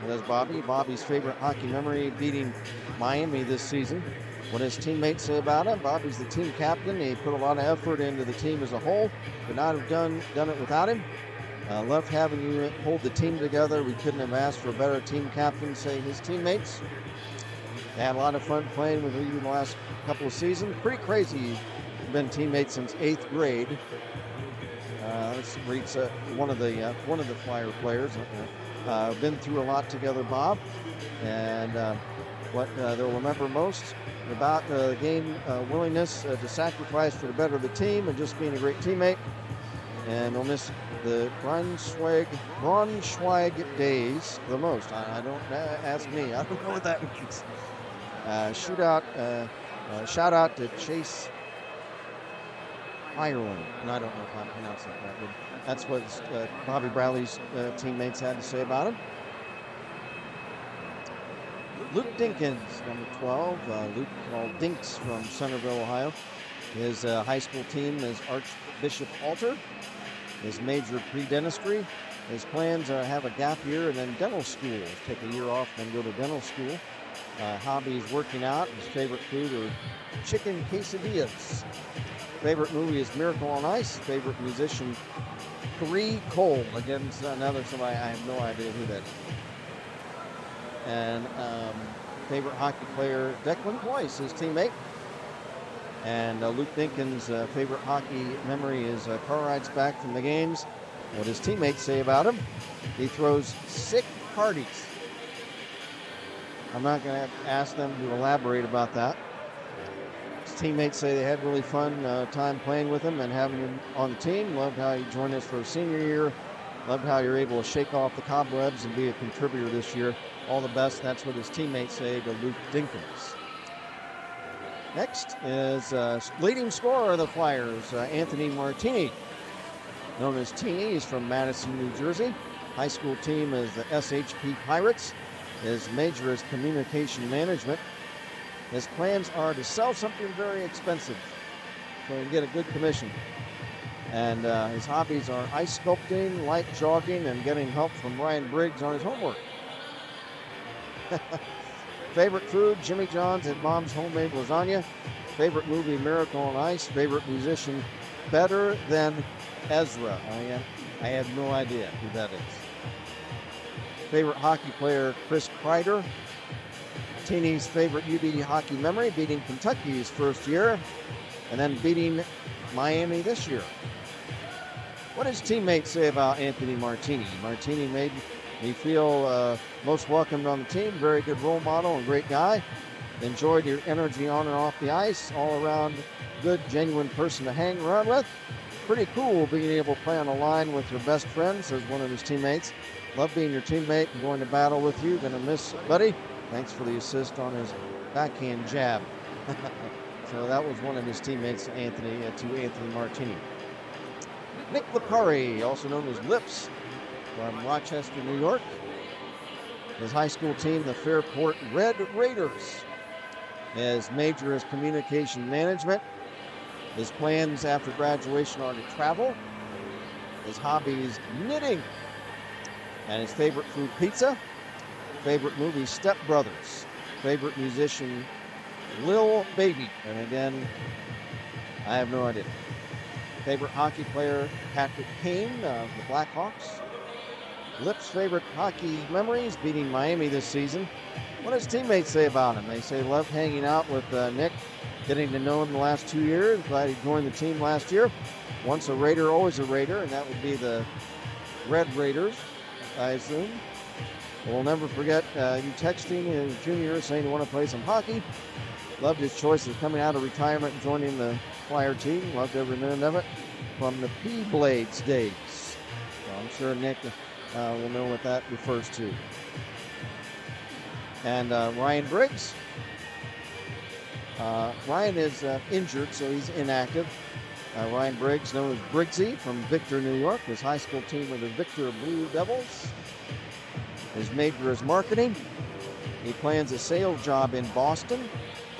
That's Bobby. Bobby's favorite hockey memory, beating Miami this season. What his teammates say about him? Bobby's the team captain. He put a lot of effort into the team as a whole. Could not have done it without him. Loved having you hold the team together. We couldn't have asked for a better team captain, say his teammates. They had a lot of fun playing with you the last couple of seasons. Pretty crazy. You've been teammates since 8th grade. This reads one of the Flyer players. Been through a lot together, Bob. And what they'll remember most about the game, willingness to sacrifice for the better of the team and just being a great teammate. And they'll miss the Braunschweig days the most. I don't ask me. I don't know what that means. Shootout. Shout out to Chase Ireland. And I don't know if I'm pronouncing that right. That's what Bobby Bradley's teammates had to say about him. Luke Dinkins, number 12. Luke called Dinks from Centerville, Ohio. His high school team is Archbishop Alter. His major pre-dentistry. His plans are have a gap year and then dental school. Take a year off, then go to dental school. Hobbies working out. His favorite food are chicken quesadillas. Favorite movie is Miracle on Ice. Favorite musician, Three Cole. Again, another somebody I have no idea who that is. And favorite hockey player, Declan Weiss, his teammate. And Luke Dinkins' favorite hockey memory is car rides back from the games. What his teammates say about him: he throws sick parties. I'm not going to ask them to elaborate about that. His teammates say they had really fun time playing with him and having him on the team. Loved how he joined us for his senior year. Loved how you're able to shake off the cobwebs and be a contributor this year. All the best. That's what his teammates say to Luke Dinkins. Next is leading scorer of the Flyers, Anthony Martini. Known as Teeny, he's from Madison, New Jersey. High school team is the SHP Pirates. His major is communication management. His plans are to sell something very expensive so he can get a good commission. And his hobbies are ice sculpting, light jogging, and getting help from Ryan Briggs on his homework. Favorite food, Jimmy John's and Mom's homemade lasagna. Favorite movie, Miracle on Ice. Favorite musician, Better Than Ezra. I have no idea who that is. Favorite hockey player, Chris Kreider. Teeny's favorite UD hockey memory, beating Kentucky his first year, and then beating Miami this year. What does teammates say about Anthony Martini? Martini made me feel most welcomed on the team. Very good role model and great guy. Enjoyed your energy on and off the ice. All around good, genuine person to hang around with. Pretty cool being able to play on a line with your best friend, says one of his teammates. Love being your teammate and going to battle with you. Gonna miss buddy. Thanks for the assist on his backhand jab. So that was one of his teammates, Anthony Martini. Nick Lipari, also known as Lips, from Rochester, New York. His high school team, the Fairport Red Raiders. His major is communication management. His plans after graduation are to travel. His hobbies, knitting. And his favorite food, pizza. Favorite movie, Step Brothers. Favorite musician, Lil Baby. And again, I have no idea. Favorite hockey player, Patrick Kane of the Blackhawks. Lips' favorite hockey memories, beating Miami this season. What does teammates say about him? They say loved hanging out with Nick, getting to know him the last 2 years. Glad he joined the team last year. Once a Raider, always a Raider, and that would be the Red Raiders, I assume. We'll never forget you texting in junior saying you want to play some hockey. Loved his choice of coming out of retirement and joining the Flyer team. Loved every minute of it from the P-Blades days. So I'm sure Nick will know what that refers to. And Ryan Briggs. Ryan is injured, so he's inactive. Ryan Briggs, known as Briggsy from Victor, New York. His high school team were the Victor Blue Devils. His major is marketing. He plans a sales job in Boston.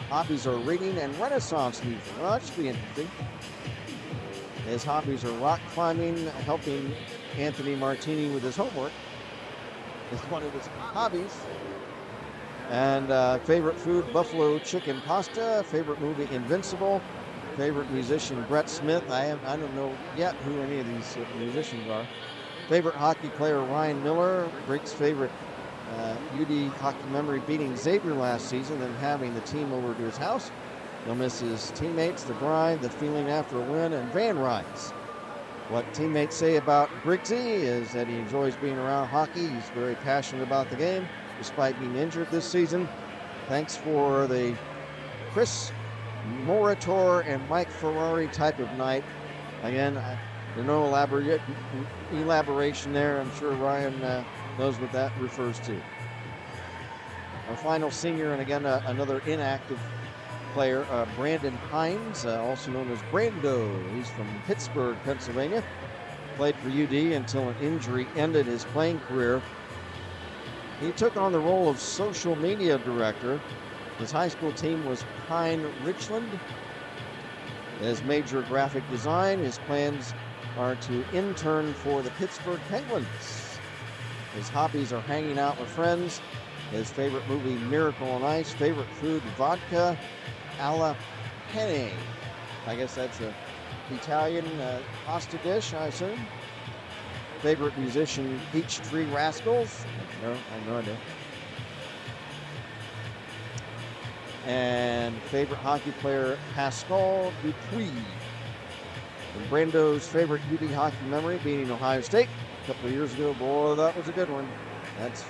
Hobbies are reading and Renaissance music. Well, that should be interesting. His hobbies are rock climbing, helping Anthony Martini with his homework. It's one of his hobbies. And favorite food, buffalo chicken pasta. Favorite movie, Invincible. Favorite musician, Brett Smith. I don't know yet who any of these musicians are. Favorite hockey player, Ryan Miller. Briggs' favorite UD hockey memory, beating Xavier last season and having the team over to his house. He'll miss his teammates, the grind, the feeling after a win, and van rides. What teammates say about Briggsy is that he enjoys being around hockey. He's very passionate about the game, despite being injured this season. Thanks for the Chris Moritor and Mike Ferrari type of night. Again, there's no elaboration there. I'm sure Ryan knows what that refers to. Our final senior, and again, another inactive player, Brandon Hines, also known as Brando. He's from Pittsburgh, Pennsylvania. Played for UD until an injury ended his playing career. He took on the role of social media director. His high school team was Pine Richland. His major, graphic design. His plans are to intern for the Pittsburgh Penguins. His hobbies are hanging out with friends. His favorite movie, Miracle on Ice. Favorite food, vodka alla penne. I guess that's a Italian pasta dish, I assume. Favorite musician, Peachtree Rascals. No, I have no idea. And favorite hockey player, Pascal Dupuis. And Brando's favorite UD hockey memory, beating Ohio State a couple of years ago. Boy, that was a good one. That's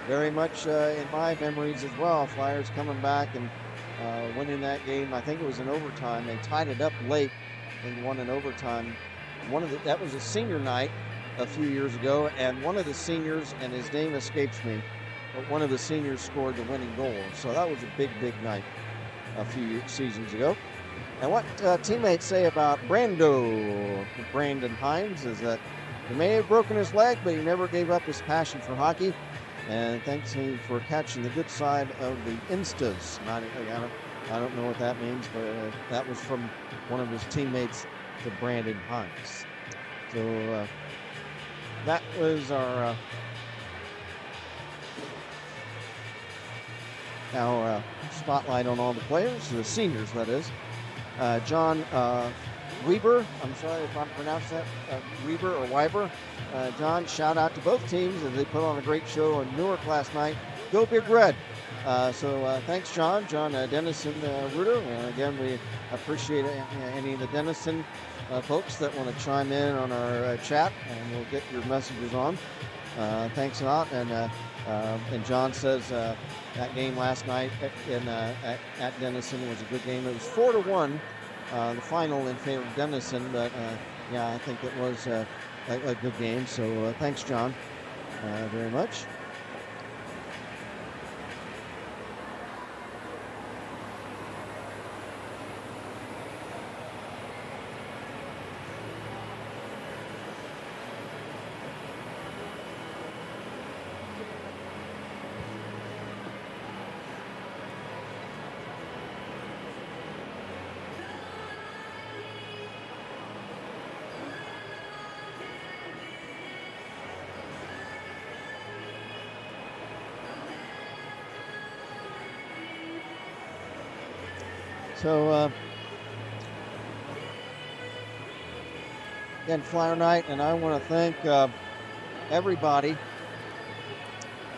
very much in my memories as well. Flyers coming back and winning that game. I think it was in overtime. They tied it up late and won in overtime. That was a senior night a few years ago, and one of the seniors, and his name escapes me, but one of the seniors scored the winning goal. So that was a big, big night a few seasons ago. And what teammates say about Brandon Hines is that he may have broken his leg, but he never gave up his passion for hockey. And thanks to him for catching the good side of the Instas. I don't know what that means, but that was from one of his teammates to Brandon Hines. So that was our spotlight on all the players, the seniors, that is. John Weber, I'm sorry if I'm pronouncing that, Weber or Weiber. John, shout out to both teams as they put on a great show in Newark last night. Go Big Red. So thanks, John. John Denison Reuter. And again, we appreciate any of the Denison folks that want to chime in on our chat, and we'll get your messages on. Thanks a lot. And John says that game last night at Denison was a good game. It was 4-1, the final in favor of Denison, but yeah, I think it was a good game. So thanks, John, very much. So, again, Flyer Night, and I want to thank everybody.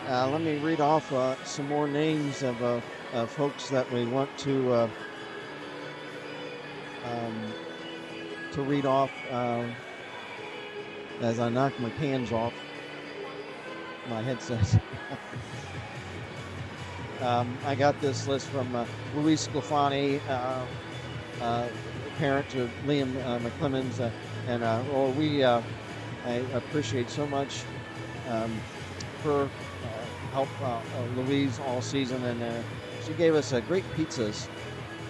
Let me read off some more names of folks that we want to read off as I knock my cans off my headset. I got this list from Luis Sclafani, parent to Liam McClemens, I appreciate so much her help Louise all season, and she gave us great pizzas,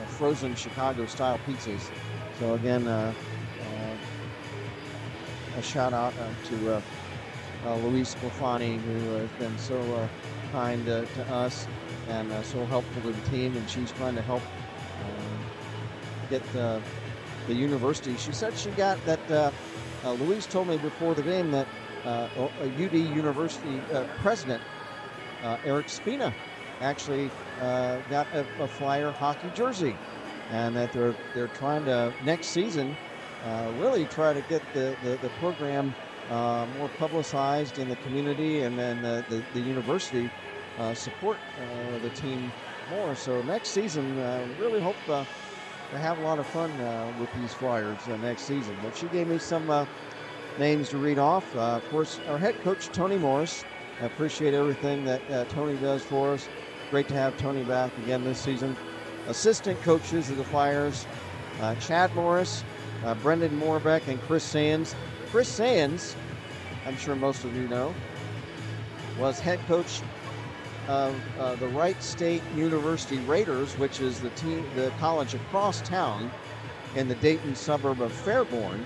frozen Chicago-style pizzas. So again, a shout out to Luis Sclafani, who has been so kind to us and so helpful to the team, and she's trying to help get the university. She said she got that. Louise told me before the game that UD University president Eric Spina actually got a Flyer hockey jersey, and that they're trying to next season really try to get the program more publicized in the community, and then the university support the team more. So next season, really hope to have a lot of fun with these Flyers next season. But she gave me some names to read off. Of course, our head coach, Tony Morris. I appreciate everything that Tony does for us. Great to have Tony back again this season. Assistant coaches of the Flyers, Chad Morris, Brendan Moorbeck, and Chris Sands. Chris Sands, I'm sure most of you know, was head coach of the Wright State University Raiders, which is the college across town in the Dayton suburb of Fairborn.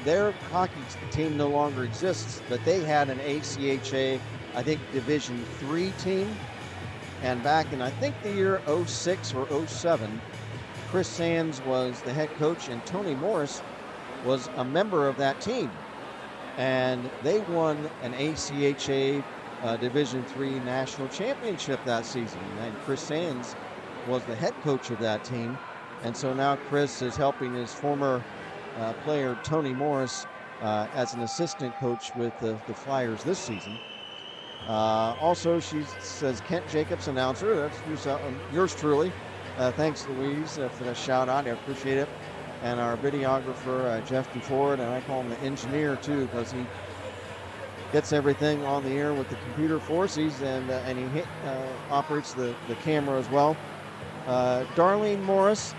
Their hockey team no longer exists, but they had an ACHA, I think, Division III team. And back in, I think, the year 06 or 07, Chris Sands was the head coach, and Tony Morris was a member of that team. And they won an ACHA Division III national championship that season. And Chris Sands was the head coach of that team. And so now Chris is helping his former player Tony Morris as an assistant coach with the Flyers this season. Also, she says Kent Jacobs, announcer. That's yours truly. Thanks, Louise, for the shout out. I appreciate it. And our videographer, Jeff DeFord, and I call him the engineer too, because he gets everything on the air with the computer forces, and he operates the camera as well. Darlene Morris,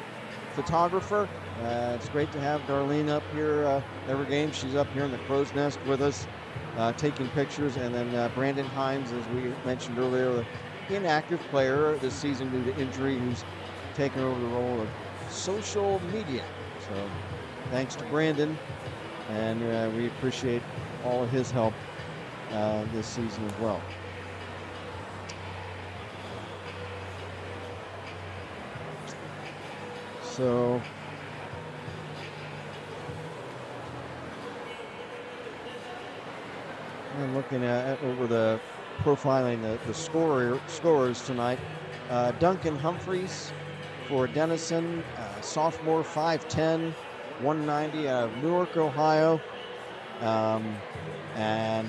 photographer. It's great to have Darlene up here every game. She's up here in the crow's nest with us, taking pictures. And then Brandon Hines, as we mentioned earlier, the inactive player this season due to injury, who's taken over the role of social media. So thanks to Brandon, and we appreciate all of his help this season as well. So I'm looking at over the profiling the scorers tonight. Duncan Humphreys for Denison, sophomore, 5'10", 190 out of Newark, Ohio. And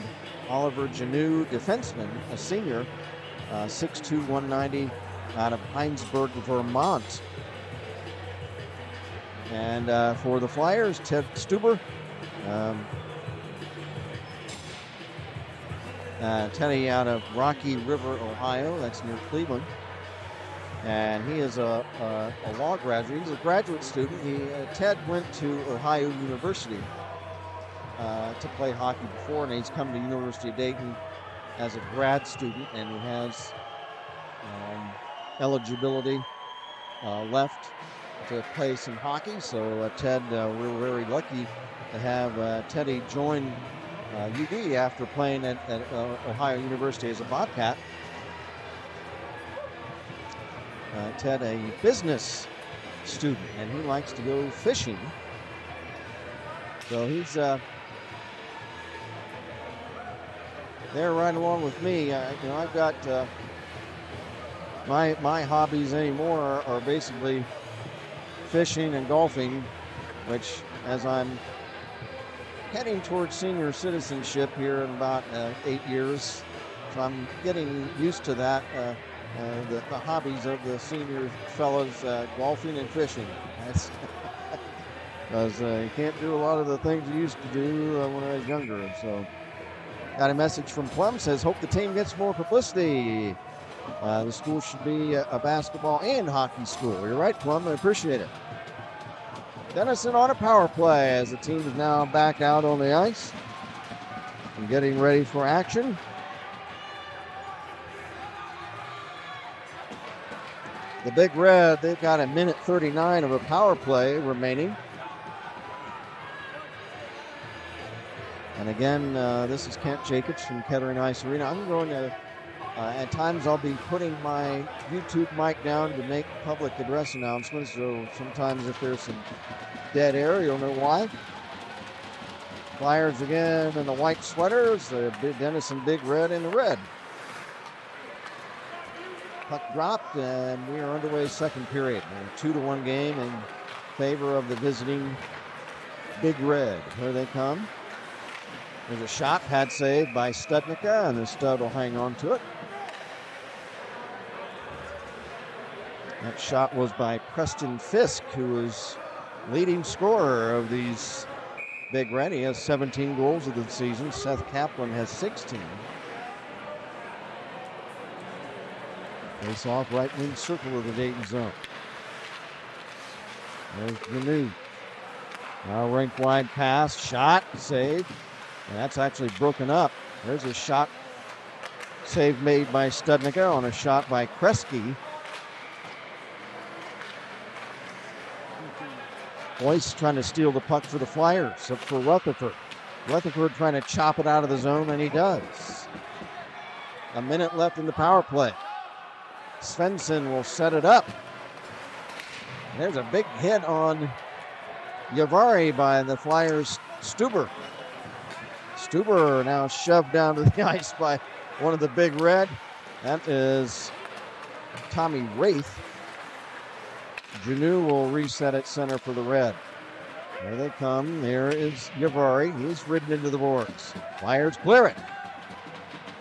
Oliver Janou, defenseman, a senior, 6'2", 190 out of Heinsberg, Vermont. And for the Flyers, Ted Stuber. Teddy out of Rocky River, Ohio. That's near Cleveland. And he is a law graduate. He's a graduate student. Ted went to Ohio University to play hockey before, and he's come to University of Dayton as a grad student, and he has eligibility left to play some hockey. So Ted, we're very lucky to have Teddy join UD after playing at Ohio University as a Bobcat. Ted, a business student, and he likes to go fishing. So he's there right along with me. I've got my hobbies anymore are basically fishing and golfing, which, as I'm heading towards senior citizenship here in about 8 years, so I'm getting used to that. The hobbies of the senior fellas, golfing and fishing. That's because you can't do a lot of the things you used to do when I was younger. So got a message from Plum, says, hope the team gets more publicity. The school should be a basketball and hockey school. You're right, Plum. I appreciate it. Denison on a power play as the team is now back out on the ice and getting ready for action. The Big Red, they've got a minute 39 of a power play remaining. And again, this is Kent Jacobs from Kettering Ice Arena. I'm going to, at times I'll be putting my YouTube mic down to make public address announcements. So sometimes if there's some dead air, you'll know why. Flyers again in the white sweaters, the Denison Big Red in the red. Puck dropped, and we are underway second period. A 2-1 game in favor of the visiting Big Red. Here they come. There's a shot, pad save by Studnicka, and the Stud will hang on to it. That shot was by Preston Fisk, who is leading scorer of these Big Red. He has 17 goals of the season. Seth Kaplan has 16. Face off right wing circle of the Dayton zone. There's Manu. Now rink wide pass, shot, save. And that's actually broken up. There's a shot save made by Studnicka on a shot by Kresge. Boyce trying to steal the puck for the Flyers, up for Rutherford. Rutherford trying to chop it out of the zone, and he does. A minute left in the power play. Svensson will set it up. There's a big hit on Yavari by the Flyers' Stuber. Stuber now shoved down to the ice by one of the Big Red. That is Tommy Wraith. Janu will reset at center for the Red. There they come. There is Yavari. He's ridden into the boards. Flyers clear it.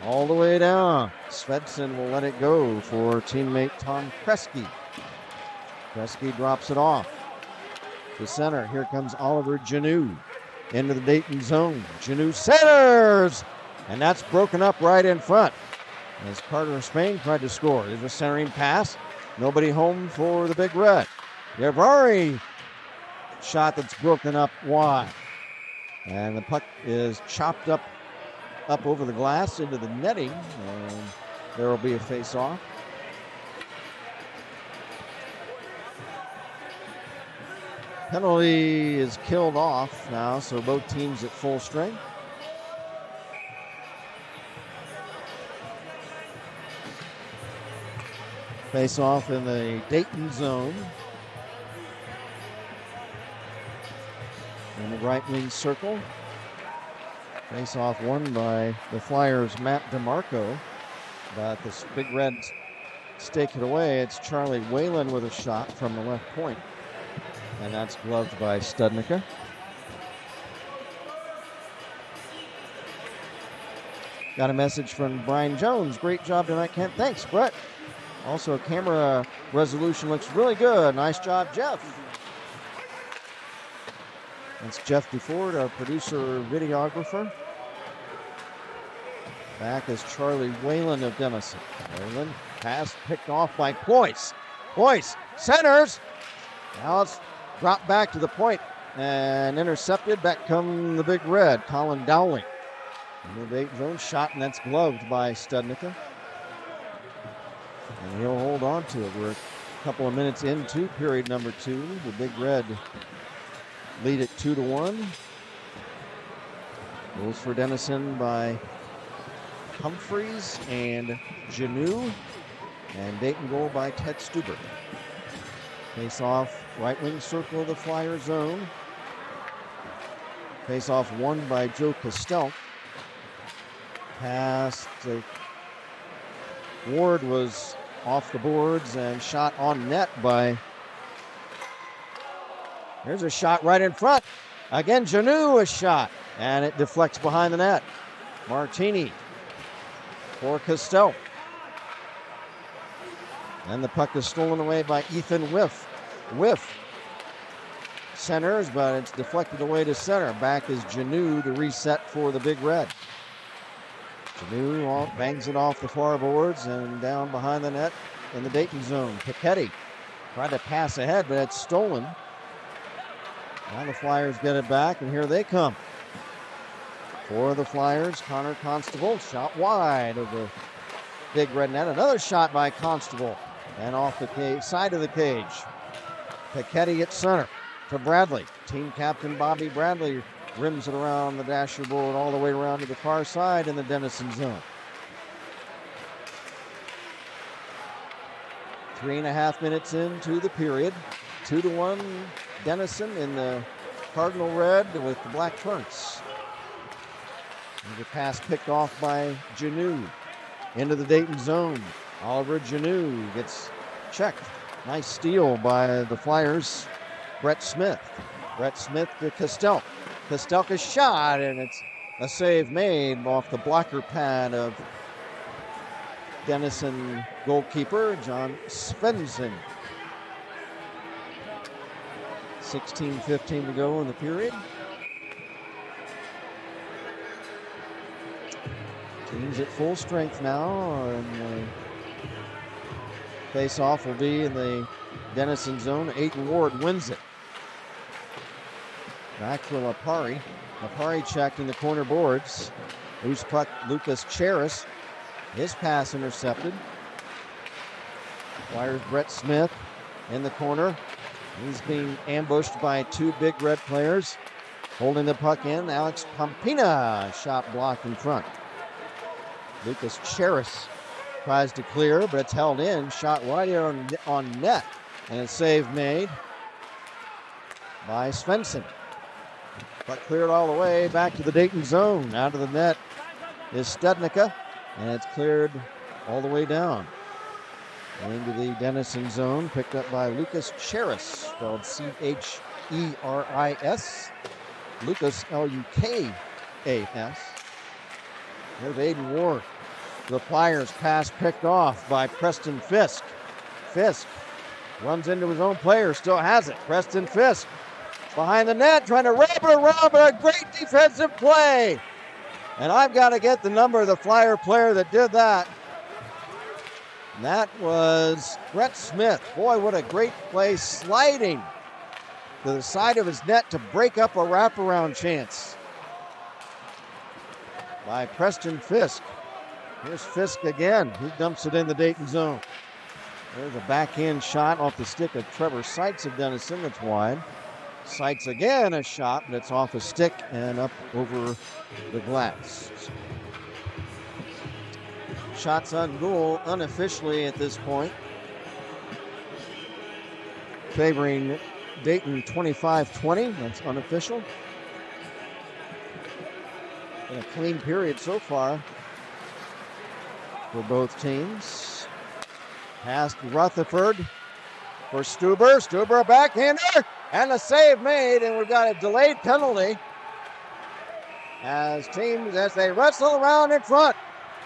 All the way down. Svensson will let it go for teammate Tom Kresge. Kresge drops it off. To center. Here comes Oliver Janu. Into the Dayton zone. Janu centers! And that's broken up right in front. As Carter Spain tried to score. There's a centering pass. Nobody home for the Big Red. Yavari. Shot that's broken up wide. And the puck is chopped up over the glass into the netting. And there will be a face-off. Penalty is killed off now, so both teams at full strength. Face off in the Dayton zone. In the right wing circle. Face off won by the Flyers' Matt DeMarco. But the Big Reds stake it away. It's Charlie Whalen with a shot from the left point. And that's gloved by Studnicka. Got a message from Brian Jones. Great job tonight, Kent. Thanks, Brett. Also, camera resolution looks really good. Nice job, Jeff. That's Jeff DeFord, our producer, videographer. Back is Charlie Whalen of Denison. Whalen, pass picked off by Ployce. Ployce centers. Now it's dropped back to the point and intercepted. Back come the Big Red, Colin Dowling. In the Dayton zone shot, and that's gloved by Studnicka. And he'll hold on to it. We're a couple of minutes into period number 2. The Big Red lead at 2-1. Goals for Denison by Humphreys and Janu. And Dayton goal by Ted Stuber. Face off right wing circle of the Flyer zone. Face off won by Joe Costell. Pass to Ward was off the boards and shot on net by. There's a shot right in front. Again, Janu a shot, and it deflects behind the net. Martini for Costell. And the puck is stolen away by Ethan Whiff. Whiff centers, but it's deflected away to center. Back is Janu to reset for the Big Red. Janu bangs it off the far boards and down behind the net in the Dayton zone. Piketty tried to pass ahead, but it's stolen. Now the Flyers get it back, and here they come. For the Flyers, Connor Constable, shot wide of the big red net. Another shot by Constable, and off the side of the cage. Piketty at center to Bradley. Team captain Bobby Bradley rims it around the dasher board all the way around to the far side in the Denison zone. 3.5 minutes into the period. 2-1 Denison in the Cardinal red with the black trunks. And the pass picked off by Janu into the Dayton zone. Oliver Janu gets checked. Nice steal by the Flyers. Brett Smith. Brett Smith to Costelk. Costelka's shot, and it's a save made off the blocker pad of Denison goalkeeper John Svensson. 16:15 to go in the period. Teams at full strength now, and face-off will be in the Denison zone. Aiton Ward wins it. Back for Lapari. Lapari checked in the corner boards. Loose puck, Lucas Charis. His pass intercepted. Flyers Brett Smith in the corner. He's being ambushed by two big red players. Holding the puck in, Alex Pampina. Shot blocked in front. Lucas Charis tries to clear, but it's held in. Shot right on net. And a save made by Svensson. But cleared all the way back to the Dayton zone. Out of the net is Studnicka. And it's cleared all the way down into the Denison zone. Picked up by Lucas Charis, spelled Cheris. Lucas, Lukas. There's Aiton Ward. The Flyers pass picked off by Preston Fisk. Fisk runs into his own player, still has it. Preston Fisk behind the net, trying to wrap it around, but a great defensive play. And I've got to get the number of the Flyer player that did that. And that was Brett Smith. Boy, what a great play, sliding to the side of his net to break up a wraparound chance by Preston Fisk. Here's Fisk again. He dumps it in the Dayton zone. There's a backhand shot off the stick of Trevor Seitz of Denison that's wide. Seitz again a shot, but it's off a stick and up over the glass. Shots on goal unofficially at this point. Favoring Dayton 25-20. That's unofficial. Been a clean period so far for both teams. Past Rutherford for Stuber. Stuber a backhander and a save made, and we've got a delayed penalty as they wrestle around in front.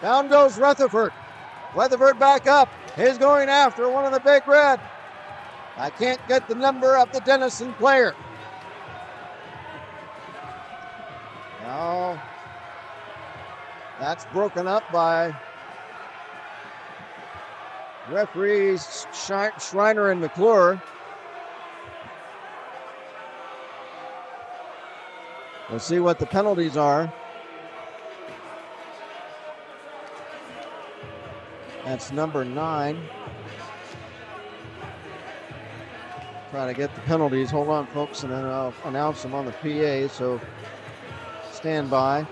Down goes Rutherford. Rutherford back up. He's going after one of the big red. I can't get the number of the Denison player. Now that's broken up by referees Schreiner and McClure. We'll see what the penalties are. That's number 9. Trying to get the penalties. Hold on, folks, and then I'll announce them on the PA, so stand by.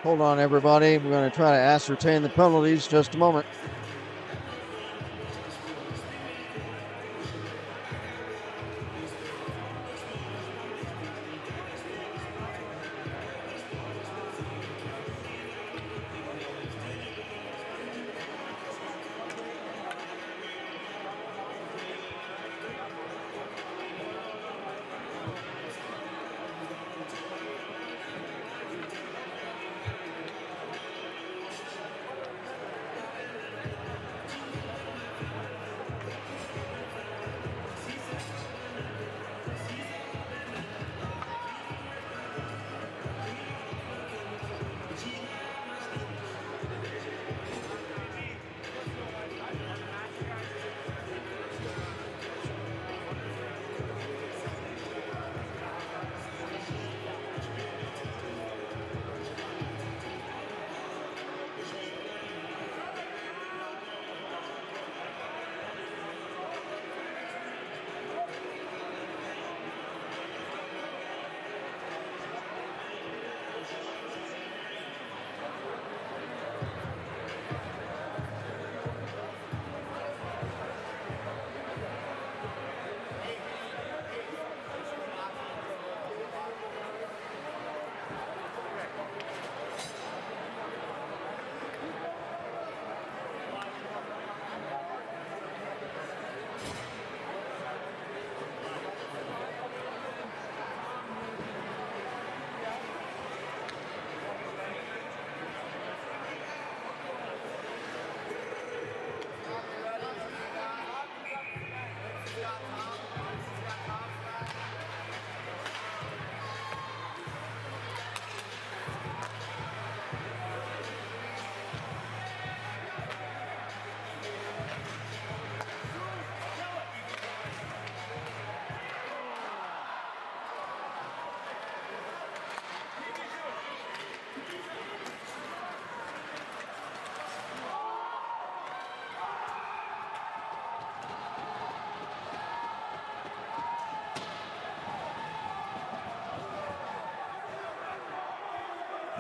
Hold on, everybody. We're going to try to ascertain the penalties just a moment.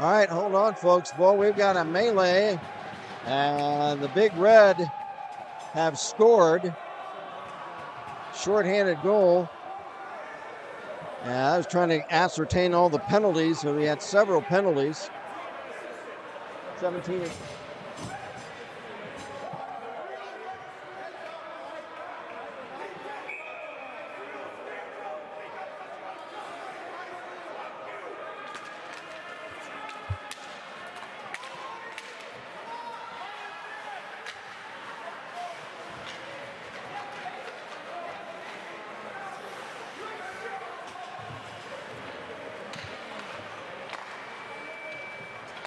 All right, hold on, folks. Boy, we've got a melee, and the Big Red have scored. Shorthanded goal. I was trying to ascertain all the penalties, so we had several penalties. 17.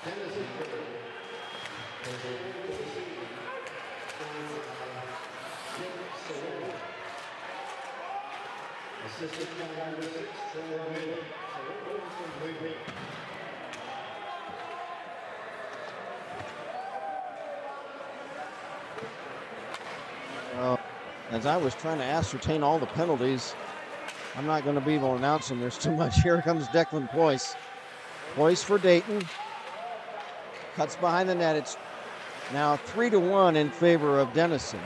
Denison. Assistant number 6, As I was trying to ascertain all the penalties, I'm not going to be able to announce them. There's too much. Here comes Declan Ployce. Ployce for Dayton. Cuts behind the net. It's now 3-1 in favor of Denison.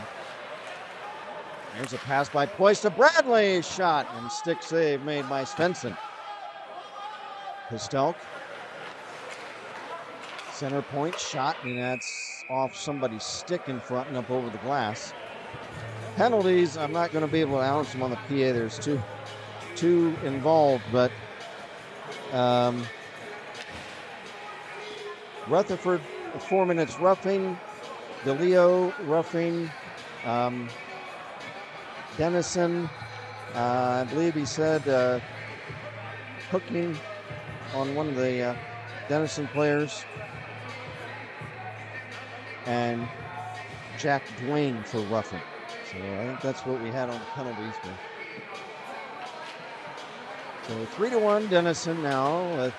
There's a pass by Ployce to Bradley. Shot and stick save made by Svensson. Pistelk. Center point shot, and that's off somebody's stick in front and up over the glass. Penalties, I'm not going to be able to announce them on the PA. There's two involved, but Rutherford, 4 minutes roughing. DeLeo roughing. Denison, I believe he said hooking on one of the Denison players. And Jack Dwayne for roughing. So I think that's what we had on the penalties. So 3-1 Denison now with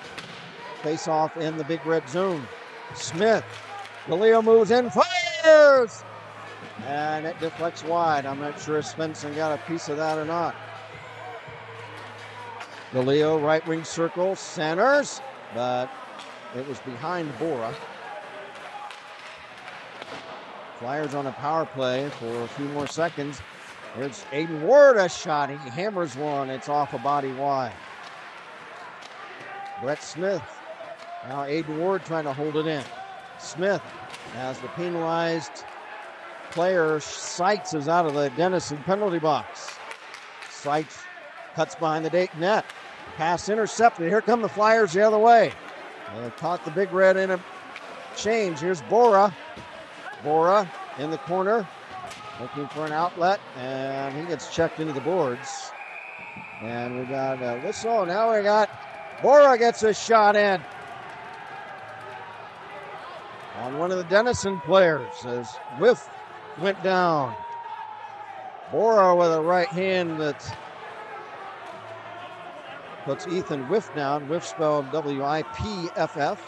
face-off in the Big Red zone. Smith, DeLeo moves in, fires! And it deflects wide. I'm not sure if Svensson got a piece of that or not. DeLeo, right wing circle, centers, but it was behind Bora. Flyers on a power play for a few more seconds. There's Aiden Ward, a shot. He hammers one. It's off a body wide. Brett Smith. Now Aiden Ward trying to hold it in. Smith, as the penalized player, Seitz, is out of the Denison penalty box. Seitz cuts behind the Dayton net. Pass intercepted. Here come the Flyers the other way. They caught the Big Red in a change. Here's Bora. Bora in the corner, looking for an outlet, and he gets checked into the boards. And we got a whistle. Now we got Bora gets a shot in on one of the Denison players as Whiff went down. Bora with a right hand that puts Ethan Whiff down. Whiff spelled W-I-P-F-F.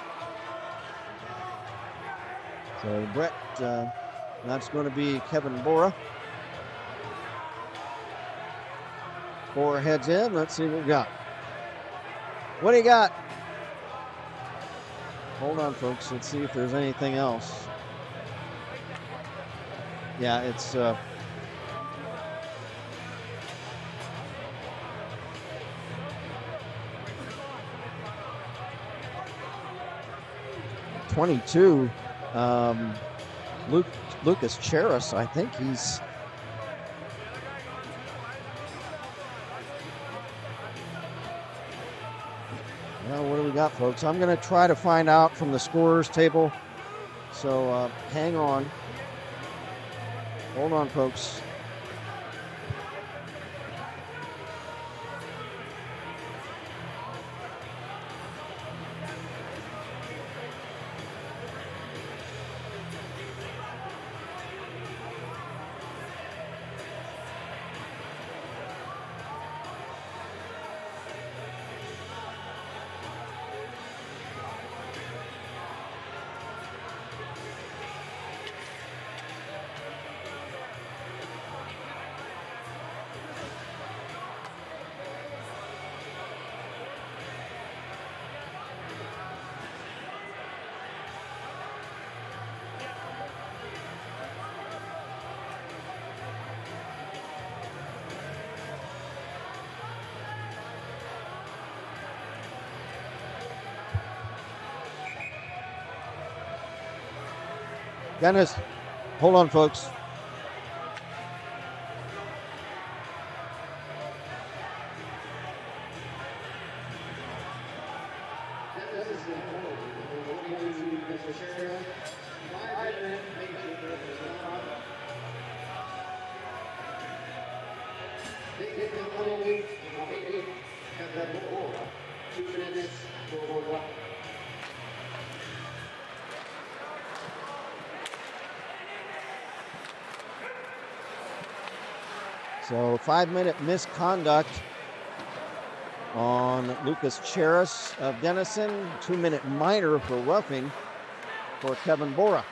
So Brett, that's going to be Kevin Bora. Bora heads in. Let's see what we got. What do you got? Hold on, folks. Let's see if there's anything else. Yeah, it's... 22. Lucas Cheris, I think he's... Well, what do we got, folks? I'm going to try to find out from the scorers table. So hang on. Hold on, folks. Dennis, hold on, folks. So 5-minute misconduct on Lucas Cheris of Denison. 2-minute minor for roughing for Kevin Bora.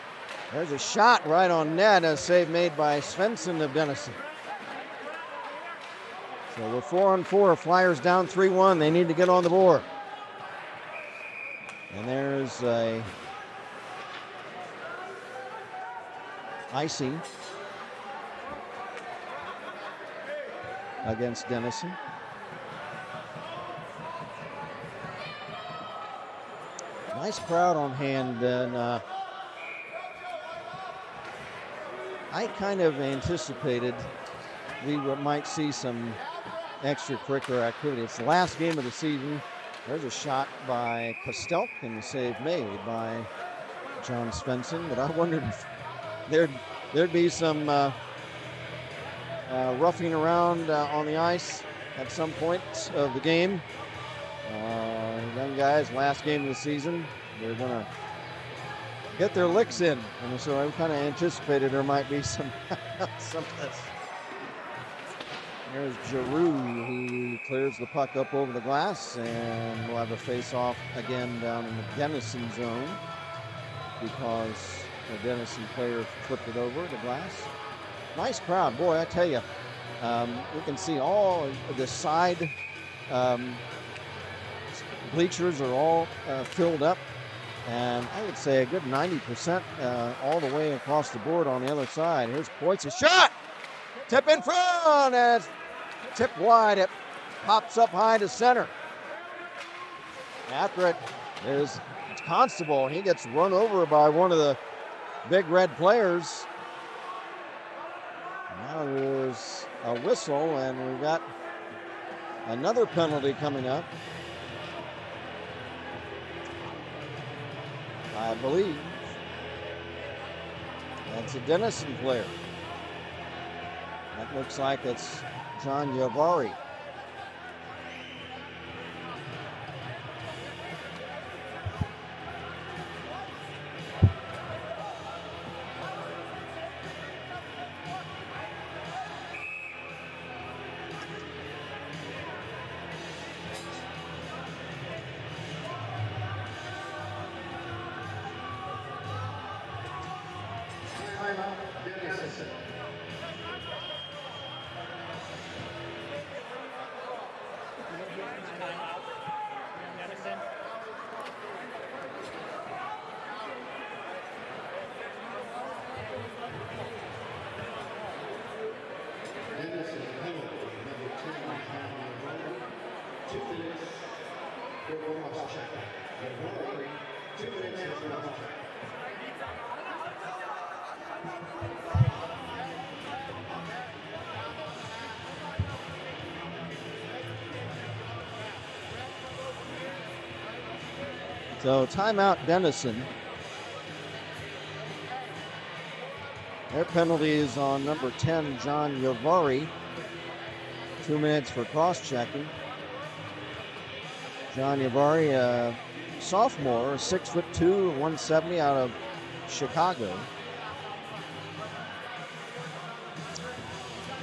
There's a shot right on net, a save made by Svensson of Denison. So we're 4-on-4, Flyers down 3-1. They need to get on the board. And there's a icing against Denison. Nice crowd on hand, and I kind of anticipated we might see some extracurricular activity. It's the last game of the season. There's a shot by Kostelk and the save made by John Svensson, but I wondered if there'd be some roughing around on the ice at some point of the game. Young guys, last game of the season, they're going to get their licks in. And so I kind of anticipated there might be some of this. There's Giroux, who clears the puck up over the glass, and we'll have a face-off again down in the Denison zone because the Denison player flipped it over the glass. Nice crowd. Boy, I tell you, you can see all the side bleachers are all filled up, and I would say a good 90% all the way across the board on the other side. Here's Poit's shot! Tip in front, and it's tipped wide. It pops up high to center. After it is Constable. He gets run over by one of the big red players. Now there's a whistle, and we've got another penalty coming up. I believe that's a Denison player. That looks like it's John Yavari. So timeout Denison. Their penalty is on number 10, John Yavari. 2 minutes for cross-checking. John Yavari, a sophomore, 6'2", 170 out of Chicago.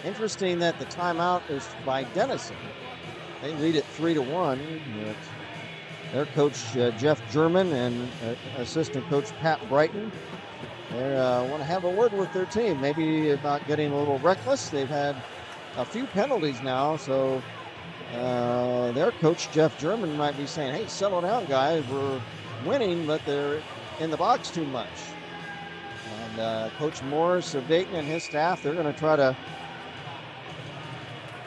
Interesting that the timeout is by Denison. They lead it 3-1. Their coach, Jeff German, and assistant coach, Pat Brighton, they want to have a word with their team, maybe about getting a little reckless. They've had a few penalties now, so their coach, Jeff German, might be saying, hey, settle down, guys. We're winning, but they're in the box too much. And Coach Morris of Dayton and his staff, they're going to try to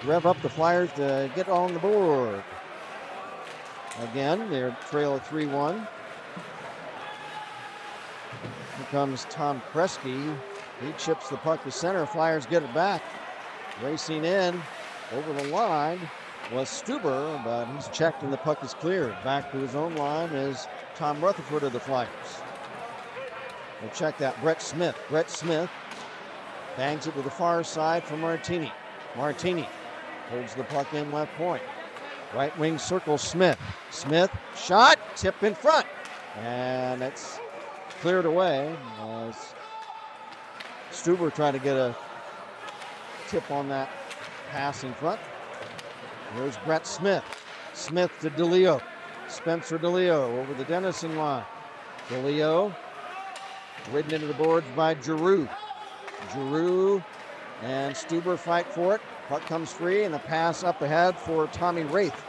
rev up the Flyers to get on the board. Again, they're trail of 3-1. Here comes Tom Kresge. He chips the puck to center. Flyers get it back. Racing in over the line was Stuber, but he's checked and the puck is cleared. Back to his own line is Tom Rutherford of the Flyers. We'll check that. Brett Smith. Brett Smith bangs it to the far side for Martini. Martini holds the puck in left point. Right wing circle Smith. Smith shot, tip in front. And it's cleared away as Stuber tried to get a tip on that pass in front. Here's Brett Smith. Smith to DeLeo. Spencer DeLeo over the Denison line. DeLeo ridden into the boards by Giroux. Giroux and Stuber fight for it. Puck comes free and the pass up ahead for Tommy Wraith.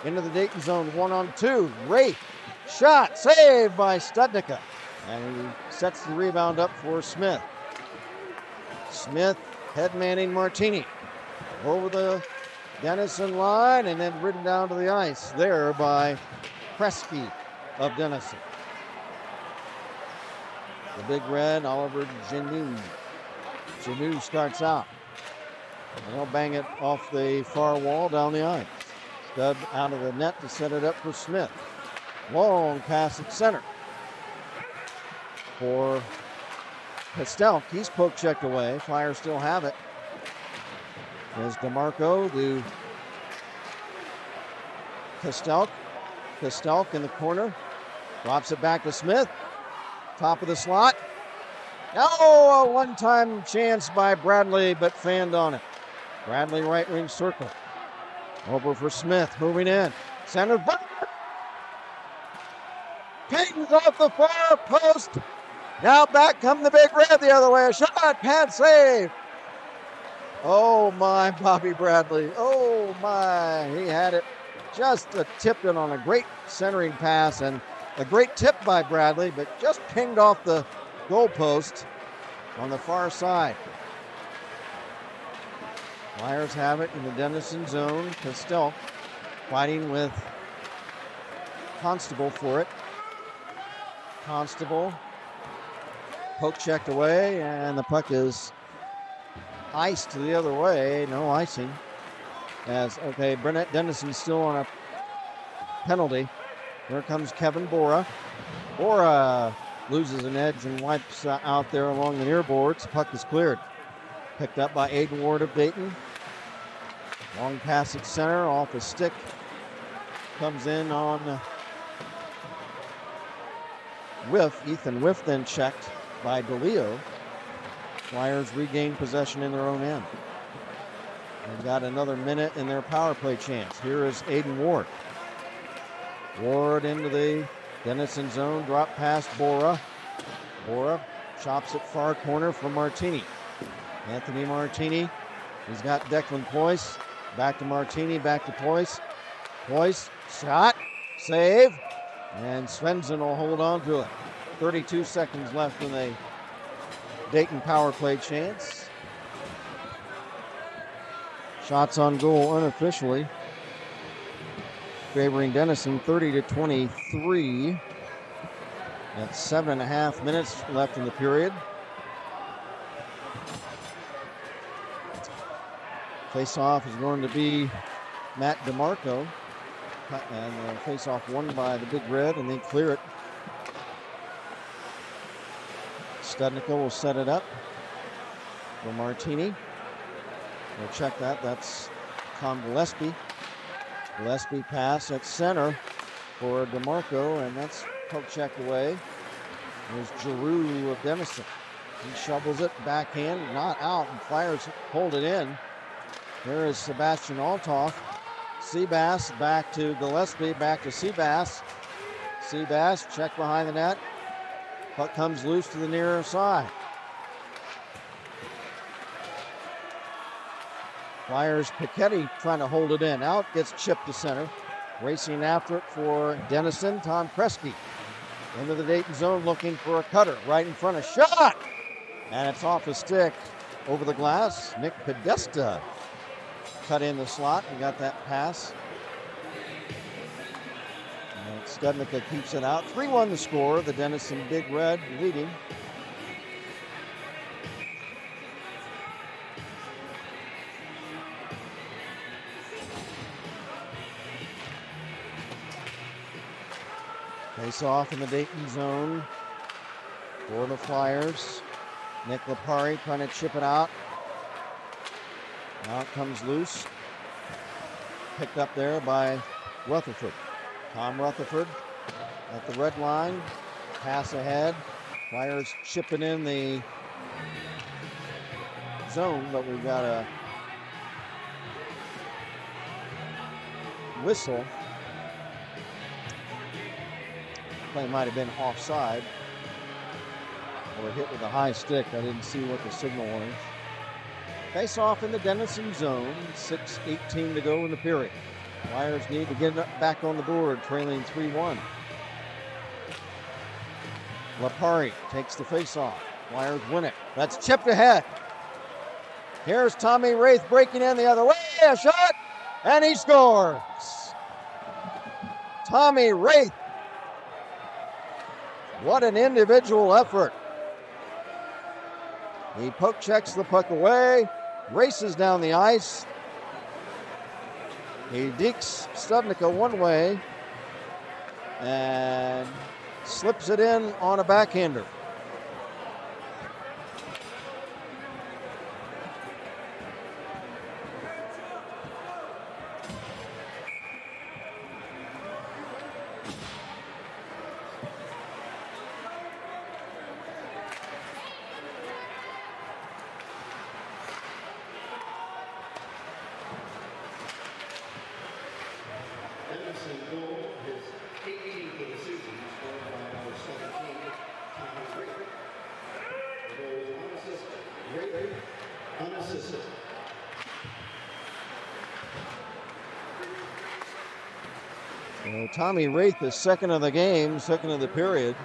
Into the Dayton zone, 1-on-2. Wraith, shot, saved by Studnicka. And he sets the rebound up for Smith. Smith head-manning Martini. Over the Denison line and then ridden down to the ice there by Kresge of Denison. The Big Red, Oliver Janou. Janou starts out. And he'll bang it off the far wall down the ice. Stud out of the net to set it up for Smith. Long pass at center for Pastel. He's poke checked away. Flyers still have it. There's DeMarco to Pastel. Pastel in the corner. Drops it back to Smith. Top of the slot. Oh, a one-time chance by Bradley, but fanned on it. Bradley right wing circle. Over for Smith, moving in. Center. Pings off the far post. Now back come the Big Red the other way. A shot, pad save. Oh my, Bobby Bradley. Oh my, he had it. Just tipped it on a great centering pass and a great tip by Bradley, but just pinged off the goalpost on the far side. Flyers have it in the Denison zone. Pastel fighting with Constable for it. Constable poke checked away, and the puck is iced the other way. No icing. Burnett Denison's still on a penalty. Here comes Kevin Bora. Bora loses an edge and wipes out there along the near boards. Puck is cleared. Picked up by Aiden Ward of Dayton. Long pass at center, off a stick. Comes in on Whiff. Ethan Whiff then checked by DeLeo. Flyers regain possession in their own end. They've got another minute in their power play chance. Here is Aiden Ward. Ward into the Denison zone, drop past Bora. Bora chops it far corner for Martini. Anthony Martini. He's got Declan Poyce. Back to Martini, back to Poyce. Poyce, shot, save, and Svensson will hold on to it. 32 seconds left in the Dayton power play chance. Shots on goal unofficially, favoring Denison 30-23. That's 7.5 minutes left in the period. Face-off is going to be Matt DeMarco. And face-off won by the Big Red, and they clear it. Studnicka will set it up for Martini. We'll check that. That's Tom Gillespie. Gillespie pass at center for DeMarco, and that's poke checked away. There's Giroux of Denison. He shovels it backhand, not out, and Flyers hold it in. There is Sebastian Altoff. Seabass back to Gillespie, back to Seabass. Seabass check behind the net. Puck comes loose to the near side. Flyers Piketty trying to hold it in. Out, gets chipped to center. Racing after it for Denison, Tom Kresge. Into the Dayton zone looking for a cutter. Right in front of shot! And it's off the stick over the glass. Nick Podesta cut in the slot and got that pass. And Studnicka keeps it out. 3-1 the score. The Denison Big Red leading. Face off in the Dayton zone for the Flyers. Nick Lapari trying to chip it out. Now it comes loose. Picked up there by Rutherford. Tom Rutherford at the red line. Pass ahead. Flyers chipping in the zone, but we've got a whistle. Play might have been offside or hit with a high stick. I didn't see what the signal was. Face off in the Denison zone. 6:18 to go in the period. Flyers need to get back on the board, trailing 3-1. Lapari takes the face-off. Flyers win it. That's chipped ahead. Here's Tommy Wraith breaking in the other way. A shot, and he scores. Tommy Wraith. What an individual effort. He poke checks the puck away, races down the ice. He dekes Studnicka one way and slips it in on a backhander. Denison goal, his 18th of the season, scored by number 17, Tommy Wraith. Goes unassisted. Wraith, unassisted. So Tommy Wraith is second of the game, second of the period.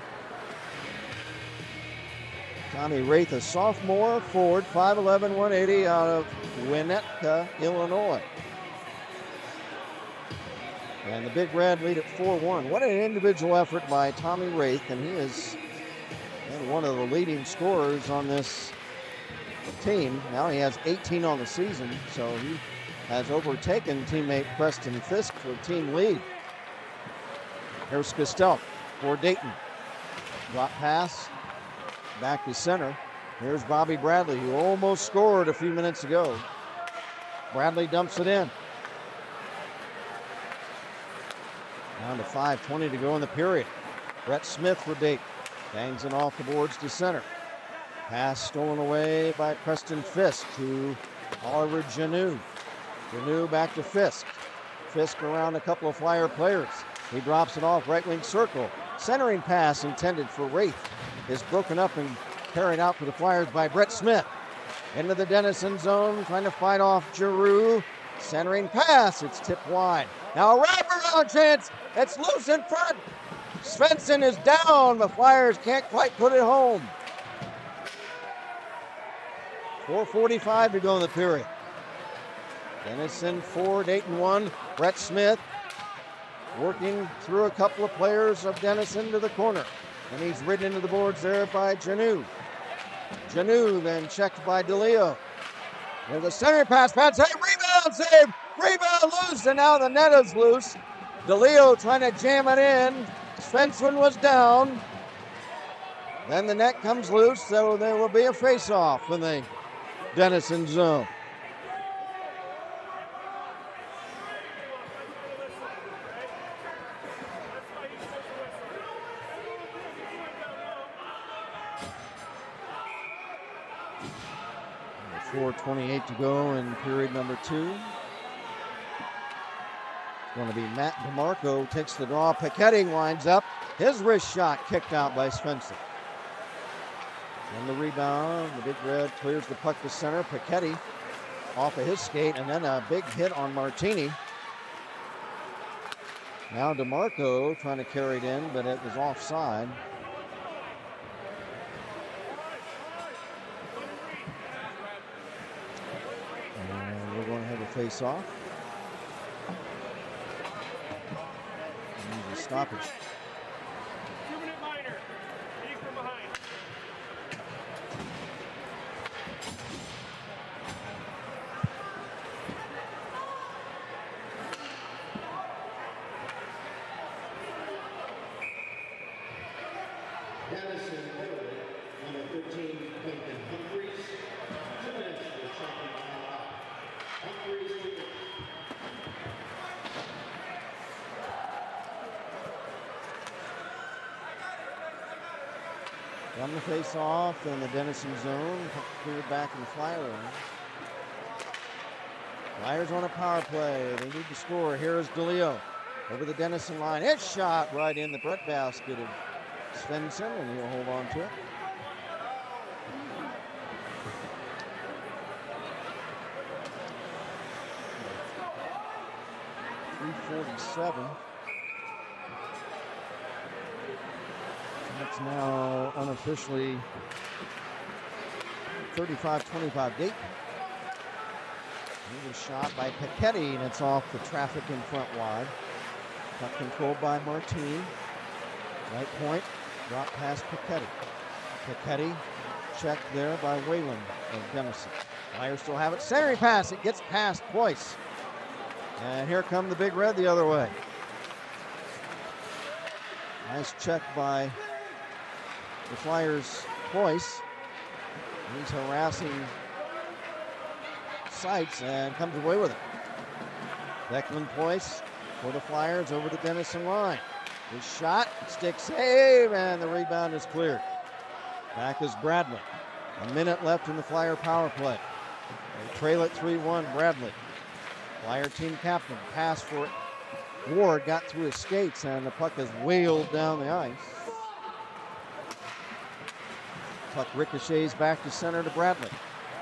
Tommy Wraith, a sophomore forward, 5'11", 180 out of Winnetka, Illinois. And the Big Red lead at 4-1. What an individual effort by Tommy Wraith, and he is one of the leading scorers on this team. Now he has 18 on the season, so he has overtaken teammate Preston Fisk for team lead. Here's Costell for Dayton. Drop pass, back to center. Here's Bobby Bradley, who almost scored a few minutes ago. Bradley dumps it in. Down to 5:20 to go in the period. Brett Smith for Dayton. Bangs it off the boards to center. Pass stolen away by Preston Fisk to Oliver Janeau. Janeau back to Fisk. Fisk around a couple of Flyer players. He drops it off right wing circle. Centering pass intended for Wraith is broken up and carried out for the Flyers by Brett Smith. Into the Denison zone, trying to fight off Giroux. Centering pass, it's tipped wide. Now a wraparound chance, it's loose in front. Svensson is down, the Flyers can't quite put it home. 4:45 to go in the period. Denison 4, Dayton 1. Brett Smith working through a couple of players of Denison to the corner. And he's ridden into the boards there by Janeau. Janeau then checked by DeLeo. There's a center pass, rebound, rebound loose, and now the net is loose. DeLeo trying to jam it in. Svensson was down. Then the net comes loose, so there will be a face-off in the Denison zone. .4:28 to go in period number 2. It's going to be Matt DeMarco takes the draw. Piketty winds up. His wrist shot kicked out by Svensson. And the rebound, the Big Red clears the puck to center. Piketty off of his skate, and then a big hit on Martini. Now DeMarco trying to carry it in, but it was offside. And we're going to have a face-off. He's a stoppage. 2-minute minor. Lead from behind. Denison, number 13, Quentin Humphreys. 2 minutes for second timeout. Humphreys leading. On the face-off in the Denison zone, cleared back in the Flyer line. Flyers on a power play. They need to score. Here is DeLeo over the Denison line. It's shot right in the Brett basket of Svensson, and he'll hold on to it. .347. That's now unofficially 35-25 Dayton. Here's a shot by Pichetti, and it's off the traffic in front wide. Puck controlled by Martine. Right point, drop past Pichetti. Pichetti checked there by Whalen of Denison. Flyers still have it. Centering pass, it gets past Boyce. And here come the Big Red the other way. Nice check by the Flyers' Boyce. He's harassing Seitz and comes away with it. Declan Boyce for the Flyers over the Denison line. His shot, stick save, and the rebound is cleared. Back is Bradley. A minute left in the Flyer power play. They trail it 3-1, Bradley. Flyer team captain, pass for it. Ward got through his skates, and the puck is wheeled down the ice. Puck ricochets back to center to Bradley.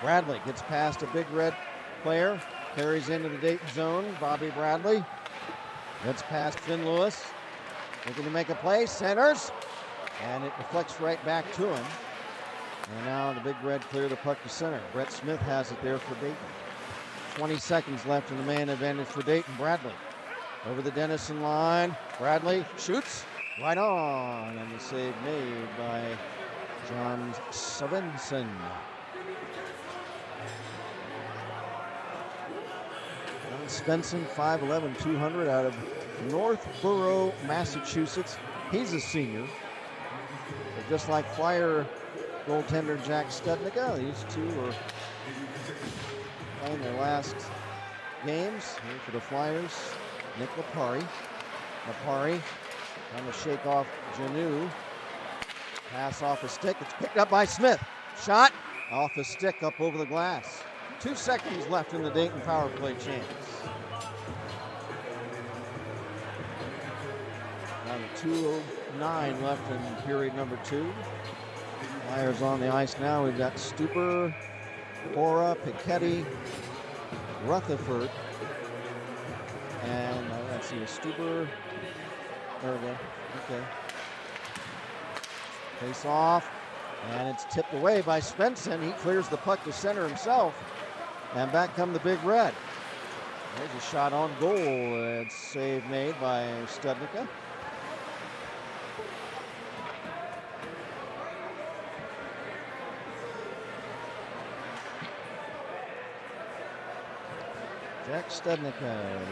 Bradley gets past a Big Red player, carries into the Dayton zone. Bobby Bradley gets past Finn Lewis, looking to make a play, centers, and it deflects right back to him. And now the Big Red clear the puck to center. Brett Smith has it there for Dayton. 20 seconds left in the man advantage for Dayton. Bradley over the Denison line. Bradley shoots right on, and the save made by John Svensson. John Svensson, 5'11", 200, out of Northborough, Massachusetts. He's a senior. But just like Flyer goaltender Jack Studnicka, these two are playing their last games. Here for the Flyers, Nick Lapari. Lapari trying to shake off Janu. Pass off a stick. It's picked up by Smith. Shot off a stick up over the glass. 2 seconds left in the Dayton power play chance. Now the 2:09 left in period number 2. Flyers on the ice now. We've got Stuper, Bora, Pichetti, Rutherford, and let's see, Stuper. There we go. Okay. Face off, and it's tipped away by Svensson. He clears the puck to center himself, and back come the Big Red. There's a shot on goal. It's save made by Studnicka. Jack Studnicka,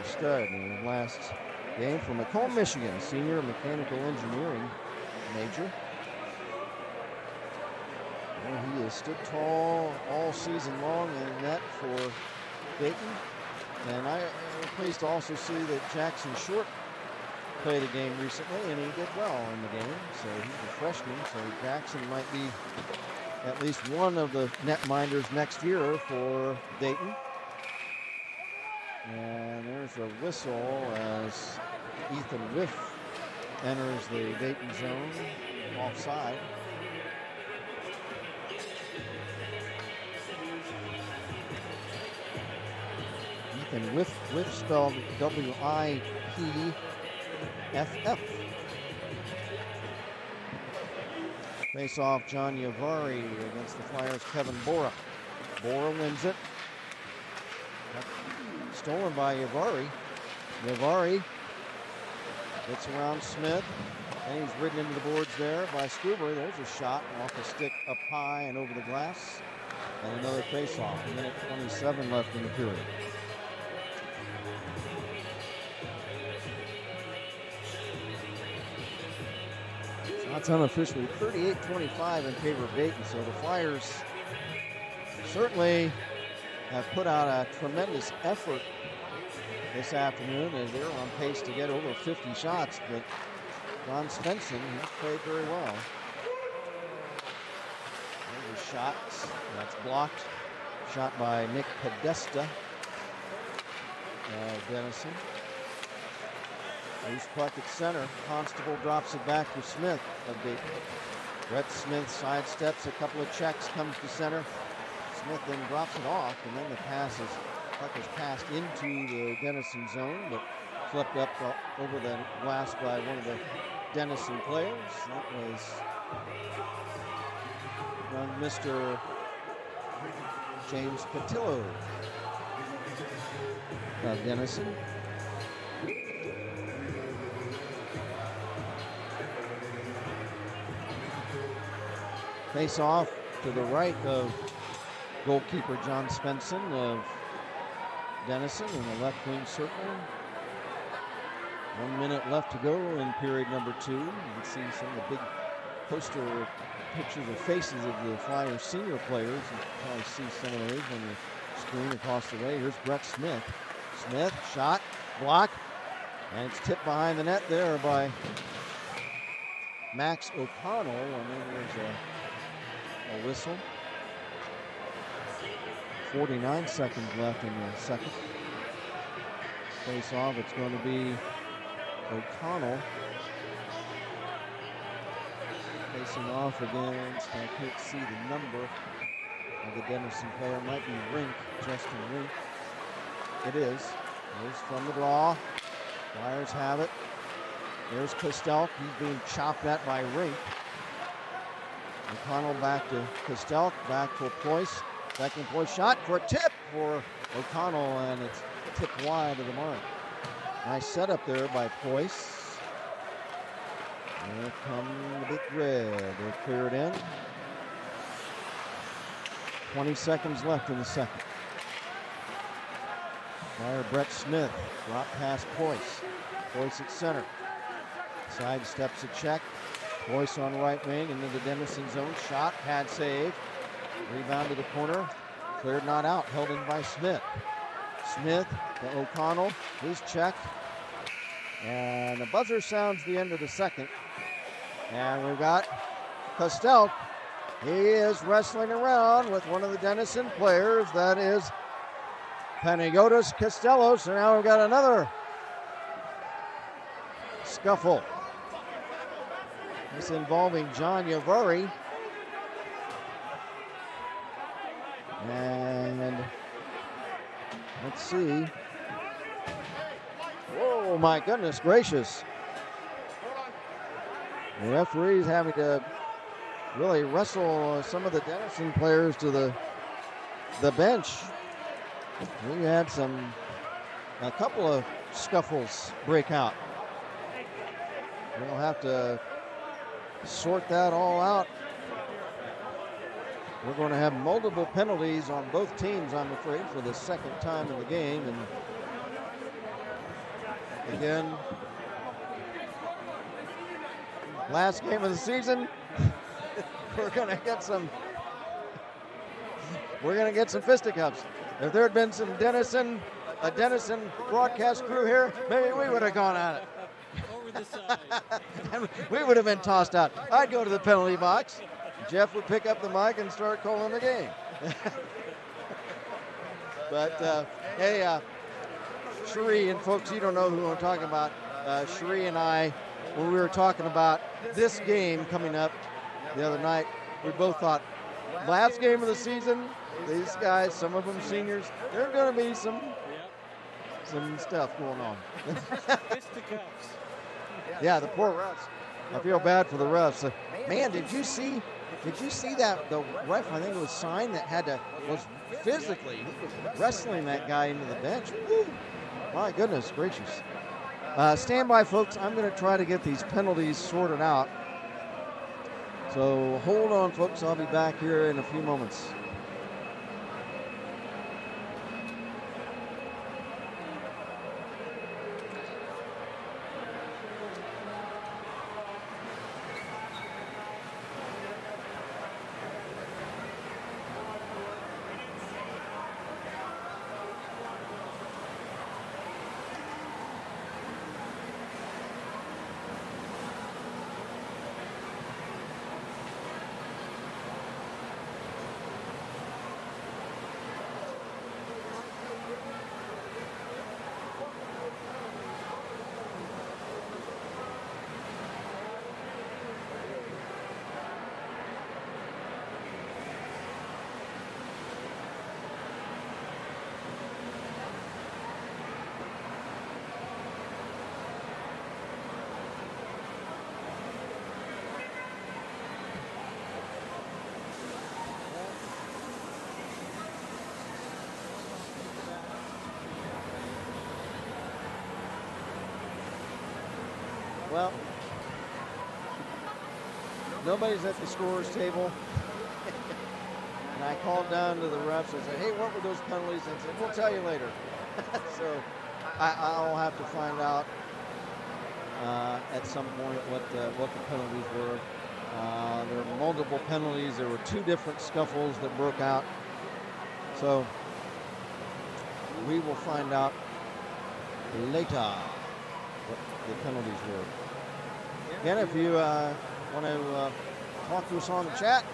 the stud in his last game from Macomb, Michigan, senior mechanical engineering major. And he has stood tall all season long in net for Dayton. And I'm pleased to also see that Jackson Short played a game recently, and he did well in the game. So he's a freshman, so Jackson might be at least one of the netminders next year for Dayton. And there's a whistle as Ethan Whiff enters the Dayton zone, offside. Ethan Whiff spelled W-I-P-F-F. Face off John Yavari against the Flyers' Kevin Bora. Bora wins it. Stolen by Yavari. Yavari Gets around Smith, and he's ridden into the boards there by Scuba. There's a shot off the stick up high and over the glass. And another face-off. 1:27 left in the period. Shots unofficially 38-25 in favor of Dayton. So the Flyers certainly have put out a tremendous effort this afternoon, as they're on pace to get over 50 shots. But John Svensson has played very well. There's a shot that's blocked. Shot by Nick Podesta of Denison. Loose puck at center. Constable drops it back to Smith of Dayton. Brett Smith sidesteps a couple of checks, comes to center. Smith then drops it off, and then the puck is passed into the Denison zone, but flipped up over the glass by one of the Denison players. That was Mr. James Patillo of Denison. Face off to the right of goalkeeper John Svensson of Denison in the left wing circle. 1 minute left to go in period number 2. You can see some of the big poster pictures of faces of the Flyers senior players. You can probably see some of those on the screen across the way. Here's Brett Smith. Smith, shot, block, and it's tipped behind the net there by Max O'Connell, and then there's a whistle. 49 seconds left in the second. Face off, it's going to be O'Connell facing off against, I can't see the number of the Denison player. It might be Rink, Justin Rink. It is. There's from the draw. Flyers have it. There's Kostelk. He's being chopped at by Rink. O'Connell back to Kostelk, back for Ployce. Second Ployce shot for a tip for O'Connell, and it's tipped wide of the mark. Nice setup there by Ployce. Here come the Big Red. They clear it in. 20 seconds left in the second. Flyer Brett Smith, drop past Ployce. Ployce at center. Side steps a check. Ployce on right wing into the Denison zone. Shot, pad save. Rebound to the corner. Cleared, not out. Held in by Smith. Smith to O'Connell. His check. And the buzzer sounds the end of the second. And we've got Kostelk. He is wrestling around with one of the Denison players. That is Panayotis Costello. So now we've got another scuffle. This involving John Yavari. And let's see. Whoa, my goodness gracious. The referee's having to really wrestle some of the Denison players to the bench. We had a couple of scuffles break out. We'll have to sort that all out. We're going to have multiple penalties on both teams, I'm afraid, for the second time in the game. And again, last game of the season, we're going to get some fisticuffs. If there had been a Denison broadcast crew here, maybe we would have gone at it. Over the side. We would have been tossed out. I'd go to the penalty box. Jeff would pick up the mic and start calling the game. But, hey, Cherie, and folks, you don't know who I'm talking about. Cherie and I, when we were talking about this game coming up the other night, we both thought, last game of the season, these guys, some of them seniors, there's going to be some stuff going on. Fisticuffs. Yeah, the poor refs. I feel bad for the refs. Man, did you see that the ref, I think it was Sign, that was physically wrestling that guy into the bench? Woo. My goodness gracious. Stand by, folks. I'm going to try to get these penalties sorted out. So hold on, folks. I'll be back here in a few moments. Well, nobody's at the scorer's table. And I called down to the refs and said, hey, what were those penalties? And said, we'll tell you later. So I'll have to find out at some point what the penalties were. There were multiple penalties. There were 2 different scuffles that broke out. So we will find out later what the penalties were. Again, if you want to talk to us on the chat,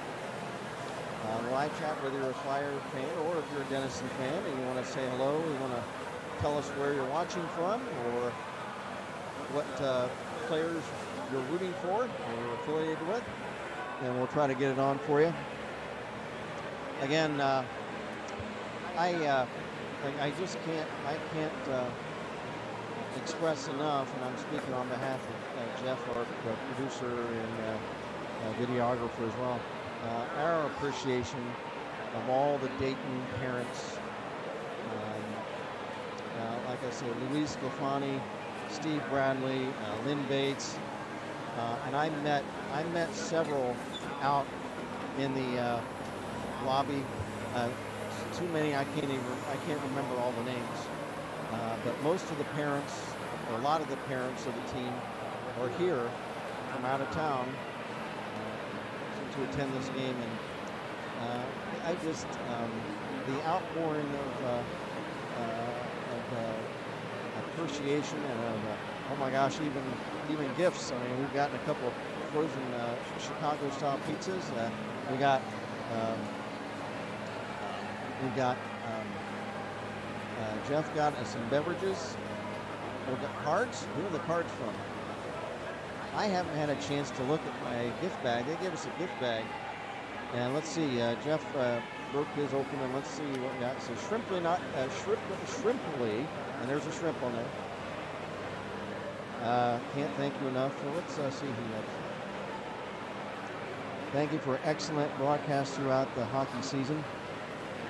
live chat, whether you're a Flyer fan or if you're a Denison fan and you want to say hello, you want to tell us where you're watching from or what players you're rooting for or affiliated with, and we'll try to get it on for you. Again, I just can't express enough, and I'm speaking on behalf of Jeff, our producer and videographer as well, our appreciation of all the Dayton parents. Like I said, Luis Sclafani, Steve Bradley, Lynn Bates, and I met several out in the lobby. Too many, I can't remember all the names. But most of the parents, or a lot of the parents of the team, are here from out of town to attend this game, and I just the outpouring of appreciation and of oh my gosh, even gifts. I mean, we've gotten a couple of frozen Chicago-style pizzas. We got Jeff got us some beverages. We got cards. Who are the cards from? I haven't had a chance to look at my gift bag. They gave us a gift bag. And let's see, Jeff broke his open, and let's see what we got. So shrimply, shrimply, and there's a shrimp on there. Can't thank you enough. So let's see who next. Thank you for excellent broadcast throughout the hockey season.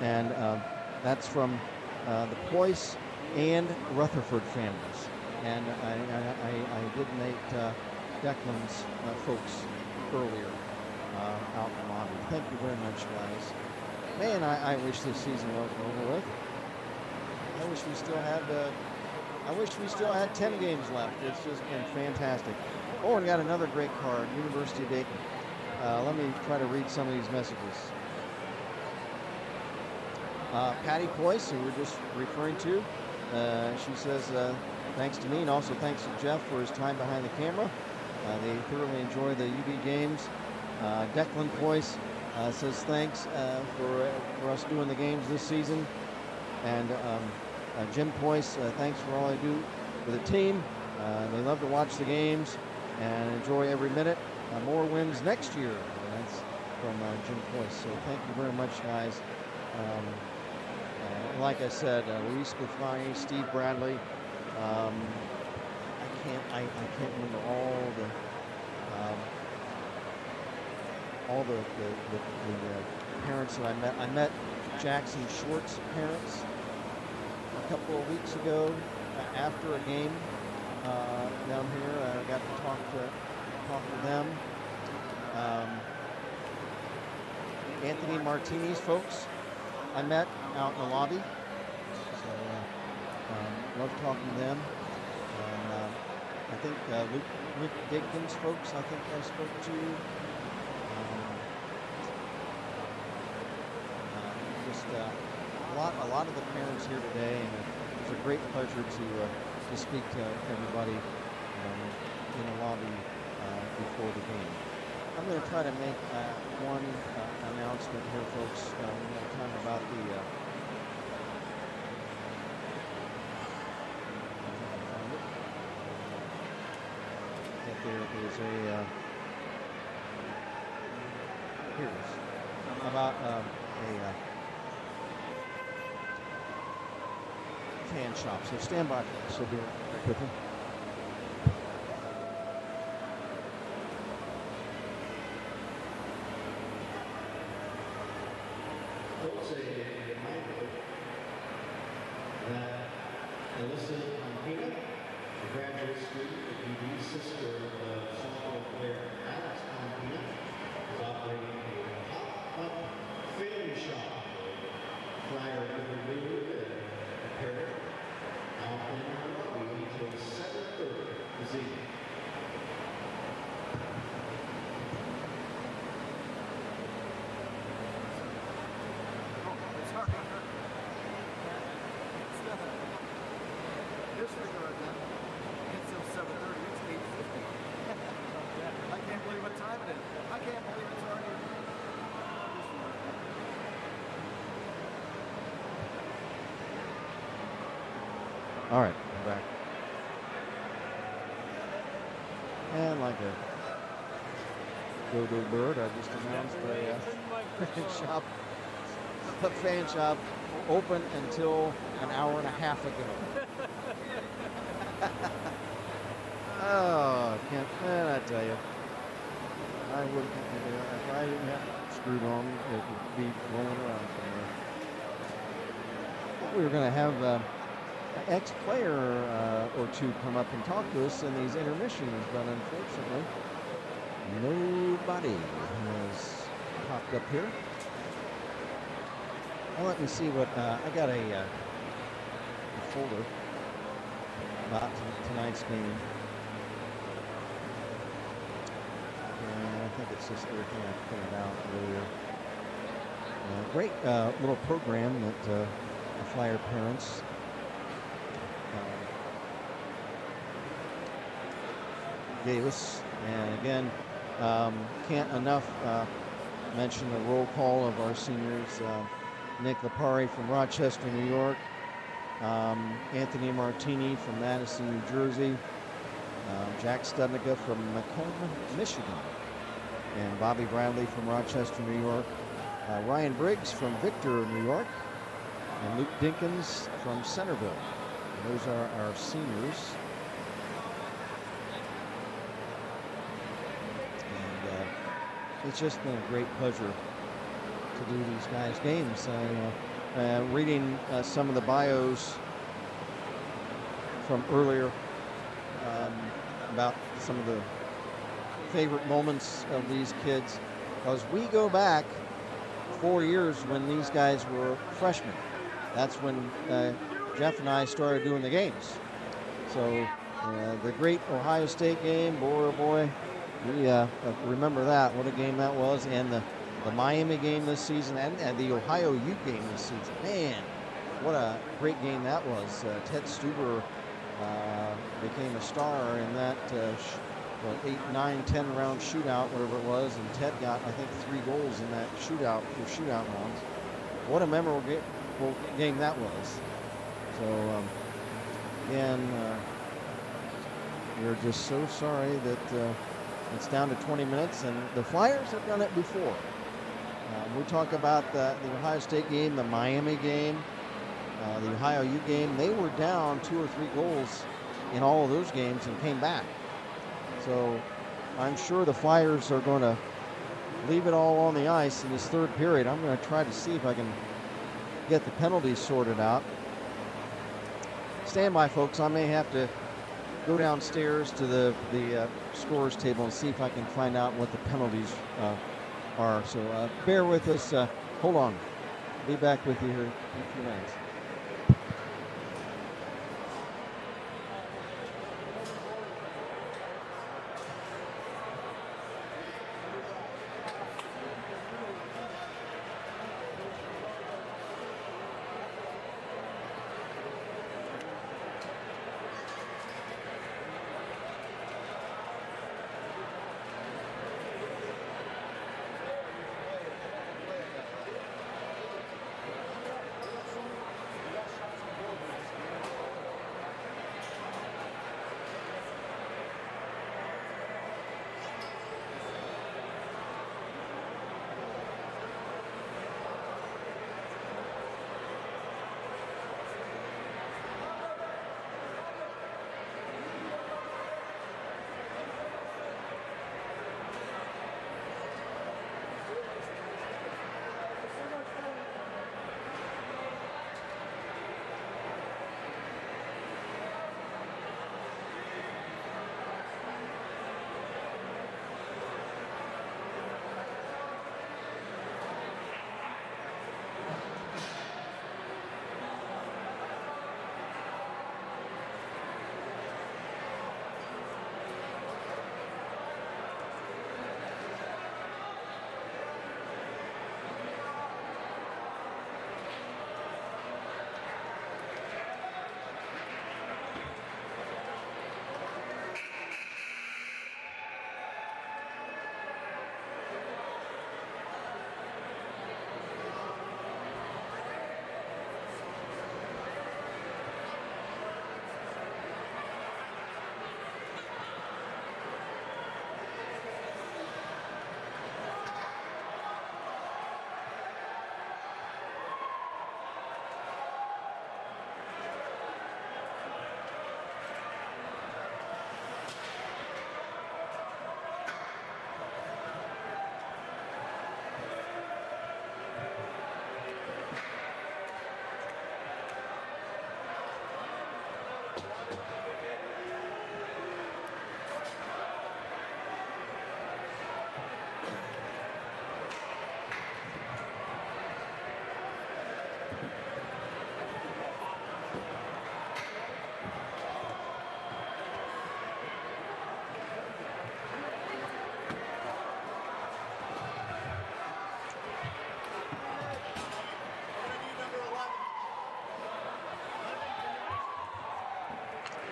And that's from the Poyce and Rutherford families. And I did meet Declan's folks earlier out in the lobby. Thank you very much, guys. Man, I wish this season wasn't over with. I wish we still had 10 games left. It's just been fantastic. Oh, and got another great card, University of Dayton. Let me try to read some of these messages. Patty Poyce, who we're just referring to, she says thanks to me and also thanks to Jeff for his time behind the camera. They thoroughly enjoy the UB games. Declan Poyce says thanks for us doing the games this season. And Jim Poyce, thanks for all I do for the team. They love to watch the games and enjoy every minute. More wins next year. And that's from Jim Poyce. So thank you very much, guys. Like I said, Luis Sclafani, Steve Bradley. I can't remember all the parents that I met. I met Jackson Short's parents a couple of weeks ago after a game, down here. I got to talk to them. Anthony Martini's folks I met out in the lobby. So love talking to them. I think Luke Dickens folks I think I spoke to. Just a lot of the parents here today, and it's a great pleasure to speak to everybody in the lobby before the game. I'm going to try to make one announcement here, folks. We're going to talk about that there is a here it is about a fan shop. So stand by, folks. So be right with me. Folks, a reminder that Denison, the graduate student, the ED sister of softball player Alex Pompina, is operating a pop-up fan shop. Flyer number new and apparel. Now open until 7:30 this evening. Disregard that. It's still 7:30. It's 8:50. I can't believe what time it is. I can't believe it's already. All right, I'm back. And like a dodo bird, I just announced a fan shop open until an hour and a half ago. Oh, can't, man, I tell you, I wouldn't, if I didn't have screwed on, it would be rolling around somewhere. We were going to have an ex-player or two come up and talk to us in these intermissions, but unfortunately, nobody has popped up here. Well, let me see what, I got a folder about tonight's game. And I think it's just everything I printed out earlier. Great little program that the Flyer parents gave us. And again, can't enough mention the roll call of our seniors. Nick Lapari from Rochester, New York. Anthony Martini from Madison, New Jersey. Jack Studnicka from Macomb, Michigan. And Bobby Bradley from Rochester, New York. Ryan Briggs from Victor, New York. And Luke Dinkins from Centerville. And those are our seniors. And it's just been a great pleasure to do these guys' games. Reading some of the bios from earlier about some of the favorite moments of these kids, because we go back 4 years when these guys were freshmen. That's when Jeff and I started doing the games. So the great Ohio State game, boy oh boy, we remember that. What a game that was. And the Miami game this season, and the Ohio U game this season. Man, what a great game that was. Ted Stuber became a star in that 8, 9, 10 round shootout, whatever it was, and Ted got, I think, 3 goals in that shootout for shootout rounds. What a memorable game that was. So, again, we're just so sorry that it's down to 20 minutes, and the Flyers have done it before. We talk about the Ohio State game, the Miami game, the Ohio U game. They were down 2 or 3 goals in all of those games and came back. So I'm sure the Flyers are going to leave it all on the ice in this third period. I'm going to try to see if I can get the penalties sorted out. Stand by, folks. I may have to go downstairs to the scorers table and see if I can find out what the penalties are. So bear with us. Hold on. Be back with you here in a few minutes.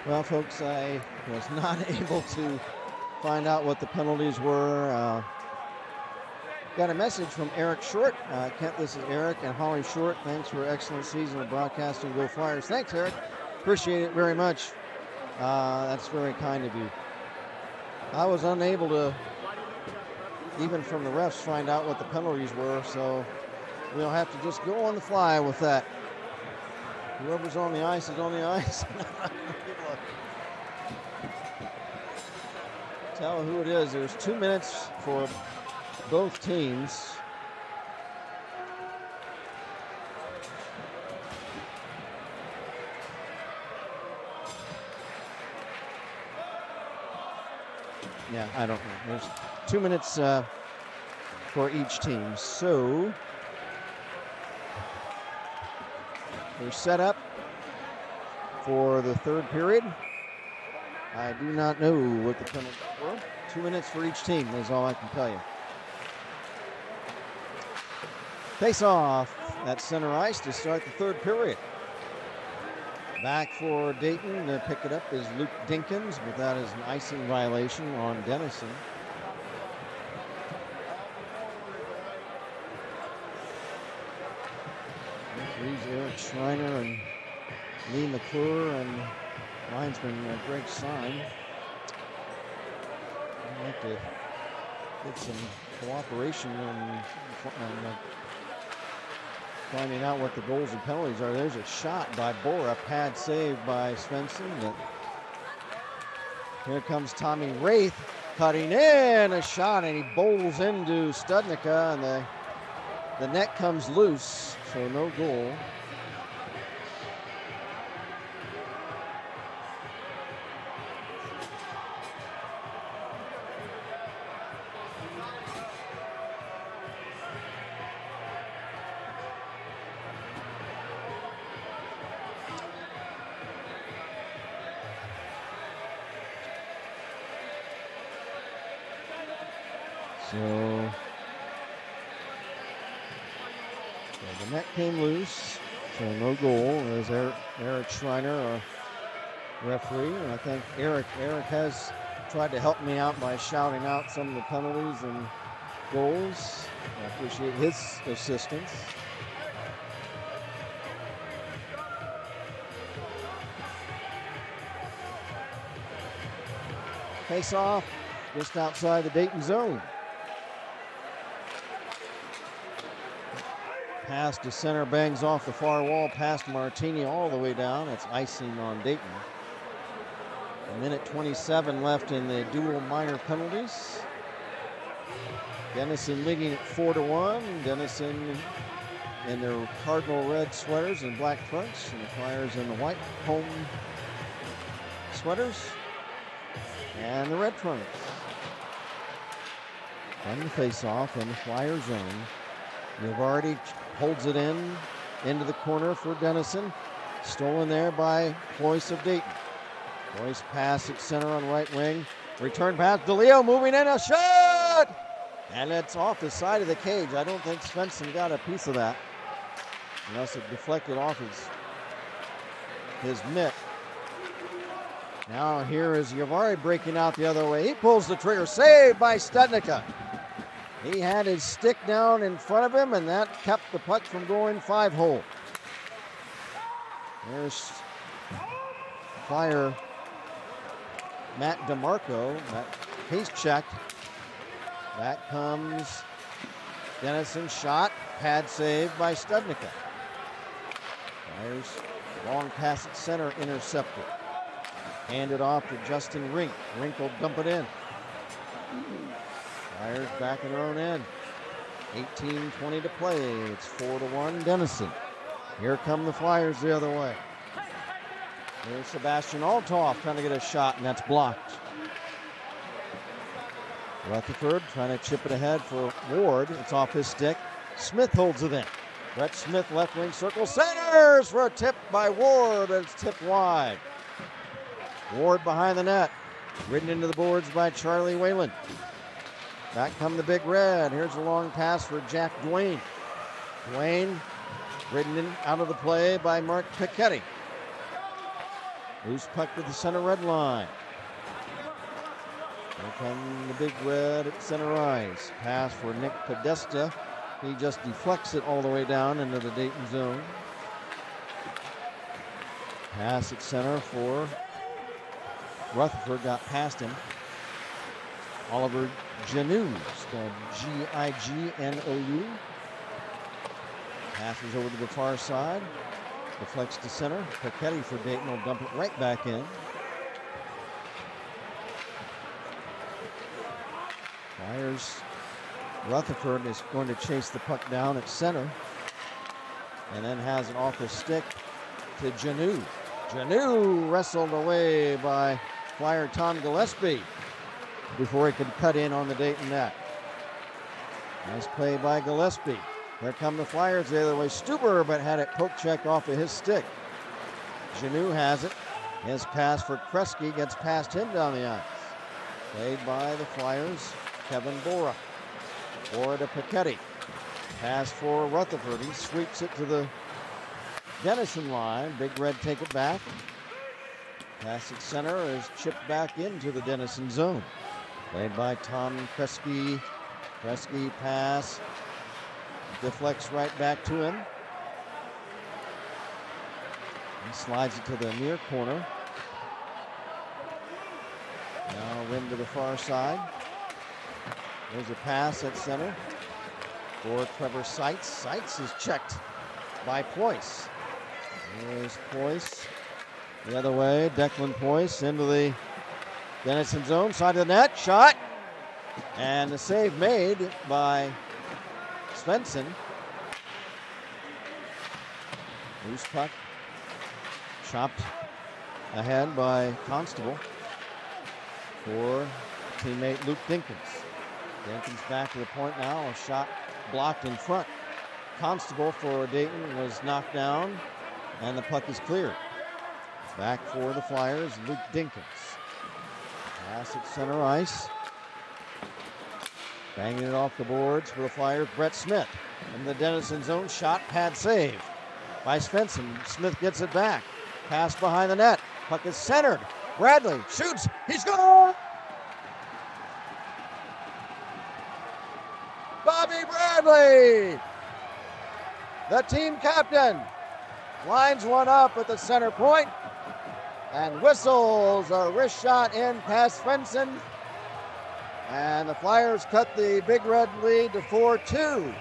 Well, folks, I was not able to find out what the penalties were. Got a message from Eric Short. Kent, this is Eric and Holly Short. Thanks for excellent season of broadcasting. Go Flyers. Thanks, Eric. Appreciate it very much. That's very kind of you. I was unable to, even from the refs, find out what the penalties were, so we'll have to just go on the fly with that. Whoever's on the ice is on the ice. Tell who it is. There's 2 minutes for both teams. Yeah, I don't know. There's 2 minutes for each team. So they're set up for the third period. I do not know what the penalties were. 2 minutes for each team is all I can tell you. Face off at center ice to start the third period. Back for Dayton to pick it up is Luke Dinkins, but that is an icing violation on Denison. Referees Eric Schreiner and Lee McClure and linesman Greg Stein. I'd like to get some cooperation on finding out what the goals and penalties are. There's a shot by Bora, pad save by Svensson. Here comes Tommy Wraith cutting in a shot, and he bowls into Studnicka, and the net comes loose, so no goal. So the net came loose, so no goal. There's Eric Schreiner, our referee. And I think Eric has tried to help me out by shouting out some of the penalties and goals. I appreciate his assistance. Face off just outside the Dayton zone. Pass to center, bangs off the far wall, past Martini all the way down. That's icing on Dayton. A minute 27 left in the dual minor penalties. Denison leading at 4-1. Denison in their cardinal red sweaters and black fronts, and the Flyers in the white home sweaters and the red fronts. From the face-off in the Flyer zone. Navarrete holds it into the corner for Denison. Stolen there by Cloyce of Dayton. Cloyce pass at center on right wing. Return pass, DeLeo moving in, a shot! And it's off the side of the cage. I don't think Svensson got a piece of that, unless it deflected off his mitt. Now here is Yavari breaking out the other way. He pulls the trigger, saved by Studnicka. He had his stick down in front of him, and that kept the puck from going 5-hole. There's Flyer Matt DeMarco. That case checked. Back comes Denison, shot, pad saved by Studnicka. Flyers long pass at center, intercepted. Handed off to Justin Rink. Rink will dump it in. Flyers back in their own end. 18:20 to play. It's 4-1 Denison. Here come the Flyers the other way. Here's Sebastian Althoff trying to get a shot, and that's blocked. Rutherford trying to chip it ahead for Ward. It's off his stick. Smith holds it in. Brett Smith, left wing circle, centers for a tip by Ward, but it's tipped wide. Ward behind the net. Ridden into the boards by Charlie Whalen. Back come the Big Red. Here's a long pass for Jack Duane. Duane ridden in out of the play by Mark Pichetti. Loose puck to the center red line. Here come the Big Red at center ice. Pass for Nick Podesta. He just deflects it all the way down into the Dayton zone. Pass at center for Rutherford, got past him. Oliver Ginou, spelled Gignou. Passes over to the far side. Deflects to center. Pichetti for Dayton will dump it right back in. Flyers. Rutherford is going to chase the puck down at center. And then has it off his stick to Ginou. Ginou wrestled away by Flyer Tom Gillespie before he could cut in on the Dayton net. Nice play by Gillespie. There come the Flyers the other way. Stuber, but had it poke checked off of his stick. Ginou has it. His pass for Kresge gets past him down the ice. Played by the Flyers, Kevin Bora. Bora to Pichetti. Pass for Rutherford. He sweeps it to the Denison line. Big Red take it back. Pass at center is chipped back into the Denison zone. Played by Tom Kresge. Kresge pass. Deflects right back to him. He slides it to the near corner. Now wind to the far side. There's a pass at center for Trevor Seitz. Seitz is checked by Poyce. There's Poyce the other way. Declan Poyce into the Denison zone. Side of the net. Shot. And the save made by Svensson. Loose puck. Chopped ahead by Constable for teammate Luke Dinkins. Dinkins back to the point now. A shot blocked in front. Constable for Dayton was knocked down, and the puck is cleared. Back for the Flyers, Luke Dinkins. Pass at center ice. Banging it off the boards for the Flyers, Brett Smith. In the Denison zone, shot, pad save by Svensson. Smith gets it back. Pass behind the net. Puck is centered. Bradley shoots. He's gone! Bobby Bradley, the team captain, lines one up at the center point and whistles a wrist shot in past Svensson. And the Flyers cut the Big Red lead to 4-2.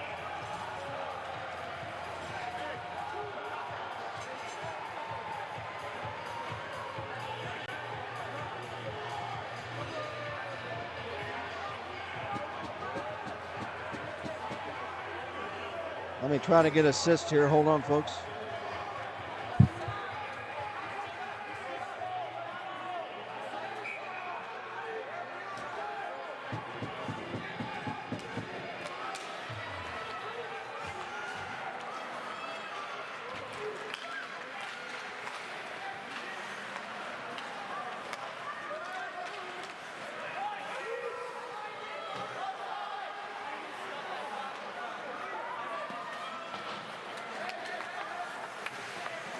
Let me try to get assist here. Hold on, folks.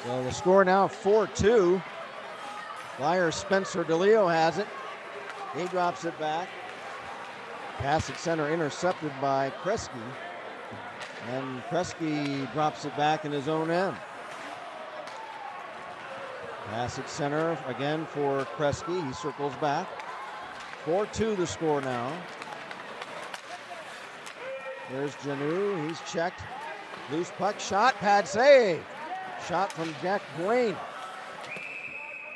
So the score now 4-2. Flyers Spencer DeLeo has it. He drops it back. Pass at center intercepted by Kresge. And Kresge drops it back in his own end. Pass at center again for Kresge. He circles back. 4-2 the score now. There's Janu. He's checked. Loose puck shot. Pad save. Shot from Jack Duane.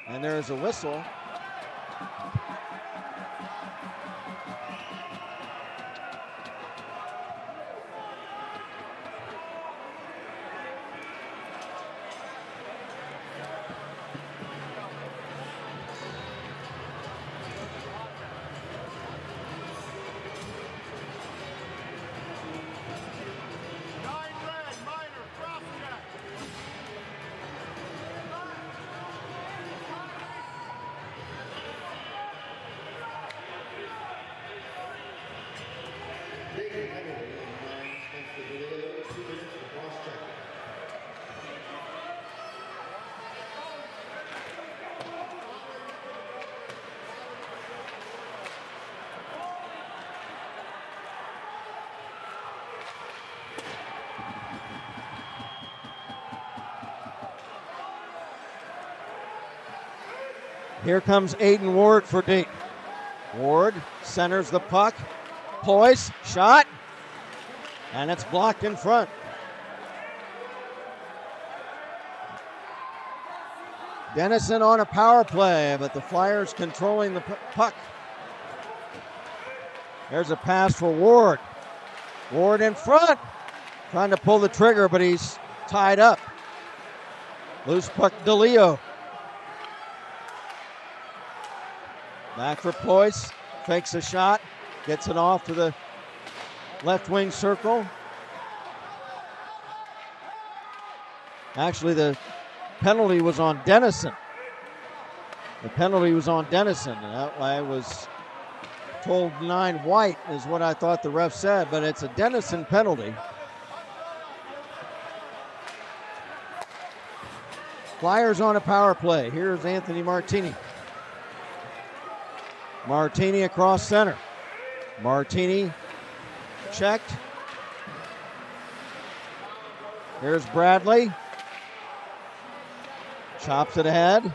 And there's a whistle. Here comes Aiden Ward for Dayton. Ward centers the puck. Poise, shot, and it's blocked in front. Denison on a power play, but the Flyers controlling the puck. There's a pass for Ward. Ward in front, trying to pull the trigger, but he's tied up. Loose puck, DeLeo. Back for Poise, fakes a shot, gets it off to the left wing circle. Actually, the penalty was on Denison. The penalty was on Denison. I was told 9 white is what I thought the ref said, but it's a Denison penalty. Flyers on a power play. Here's Anthony Martini. Martini across center. Martini checked. Here's Bradley. Chops it ahead.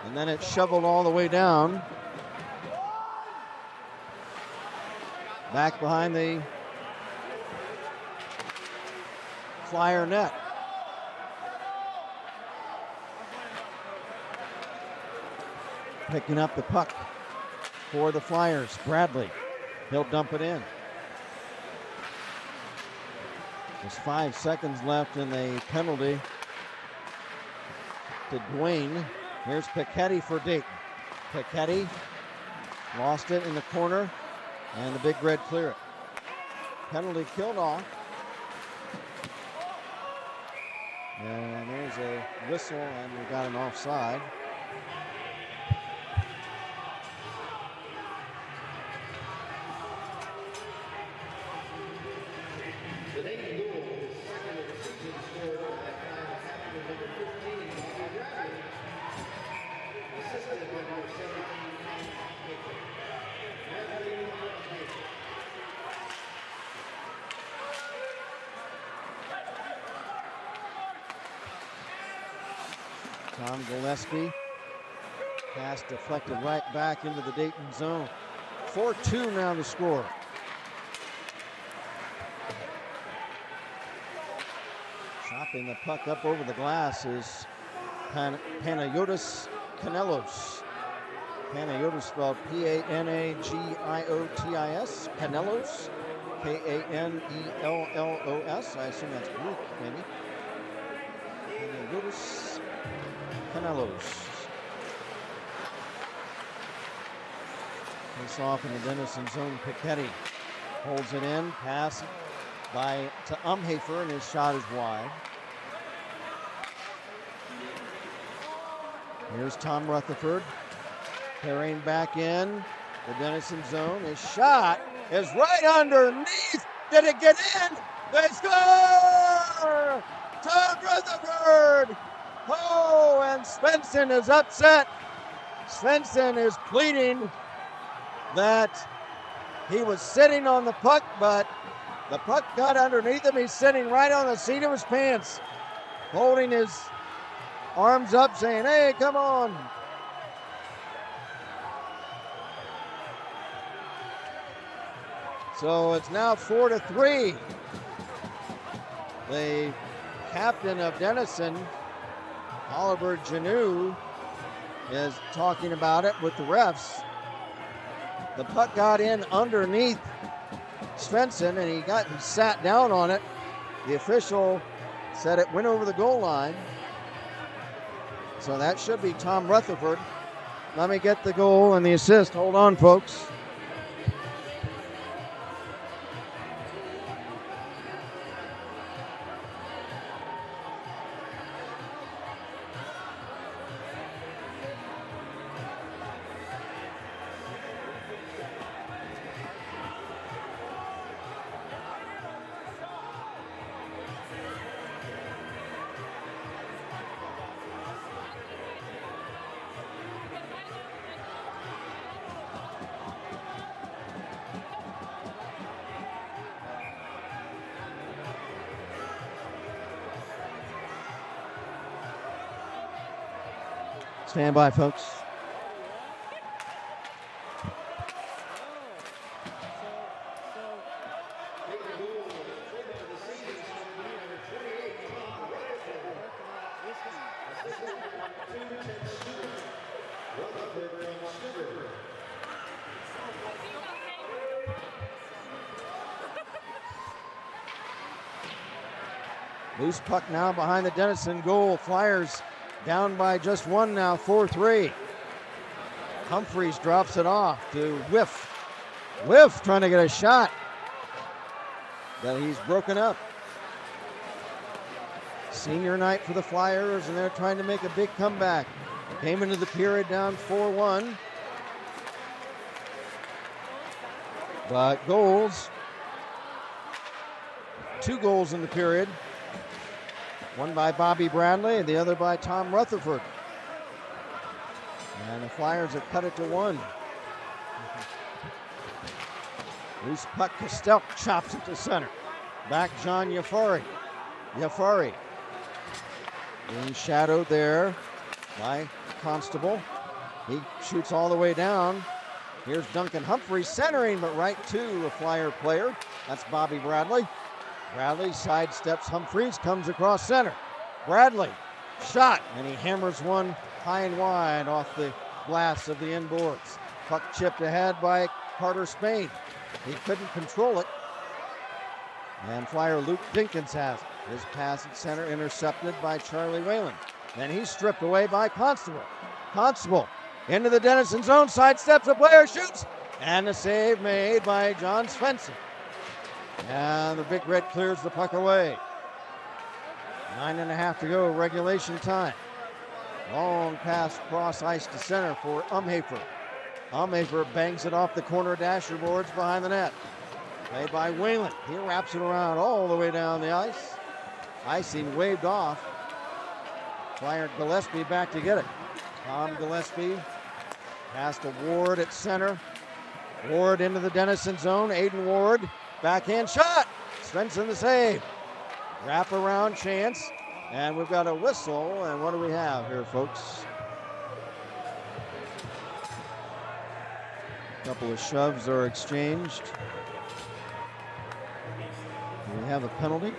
And then it's shoveled all the way down. Back behind the Flyer net. Picking up the puck for the Flyers. Bradley. He'll dump it in. There's 5 seconds left in the penalty to Duane. Here's Piketty for Dayton. Piketty lost it in the corner, and the Big Red clear it. Penalty killed off. And there's a whistle, and we got an offside. Tom Gillespie. Pass deflected right back into the Dayton zone. 4-2 now the score. Chopping the puck up over the glass is Panayotis Kanelos. Panayotis spelled P-A-N-A-G-I-O-T-I-S. Kanelos. K-A-N-E-L-L-O-S. I assume that's Greek, maybe. Panayotis Kanelos. Face off in the Denison zone. Piketty holds it in. Pass to Umhafer, and his shot is wide. Here's Tom Rutherford carrying back in the Denison zone. His shot is right underneath. Did it get in? They score! Tom Rutherford! Oh, and Svensson is upset. Svensson is pleading that he was sitting on the puck, but the puck got underneath him. He's sitting right on the seat of his pants, holding his arms up, saying, hey, come on. So it's now 4-3. The captain of Denison, Oliver Janou, is talking about it with the refs. The puck got in underneath Svensson, and he sat down on it. The official said it went over the goal line. So that should be Tom Rutherford. Let me get the goal and the assist. Hold on, folks. Stand by, folks. Loose puck now behind the Denison goal. Flyers down by just one now, 4-3. Humphreys drops it off to Whiff. Whiff trying to get a shot, but he's broken up. Senior night for the Flyers, and they're trying to make a big comeback. Came into the period down 4-1. But goals. 2 goals in the period. One by Bobby Bradley, and the other by Tom Rutherford. And the Flyers have cut it to 1. Loose puck, Costel chops it to center. Back John Yafari. Being shadowed there by Constable. He shoots all the way down. Here's Duncan Humphreys centering, but right to a Flyer player. That's Bobby Bradley. Bradley sidesteps Humphreys, comes across center. Bradley, shot, and he hammers one high and wide off the glass of the inboards. Puck chipped ahead by Carter Spain. He couldn't control it. And Flyer Luke Dinkins has it. His pass at center intercepted by Charlie Whalen. Then he's stripped away by Constable. Constable into the Denison zone, sidesteps a player, shoots, and a save made by John Svensson. And the Big Red clears the puck away. 9.5 to go, regulation time. Long pass cross ice to center for Umhafer. Umhafer bangs it off the corner dasher boards behind the net. Played by Whalen. He wraps it around all the way down the ice. Icing waved off. Flyer Gillespie back to get it. Tom Gillespie pass to Ward at center. Ward into the Denison zone. Aiden Ward. Backhand shot. Svensson the save. Wrap around chance. And we've got a whistle, and what do we have here, folks? A couple of shoves are exchanged. We have a penalty.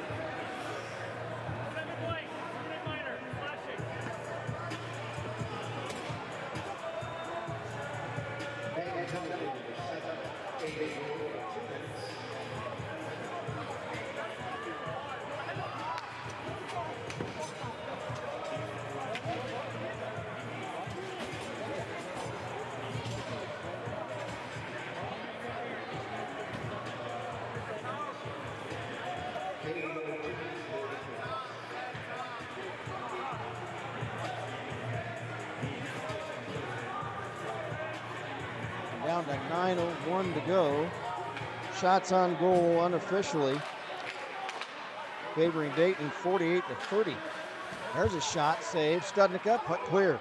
Down to 9:01 to go. Shots on goal unofficially, favoring Dayton 48-30. There's a shot, save. Studnicka, putt clear.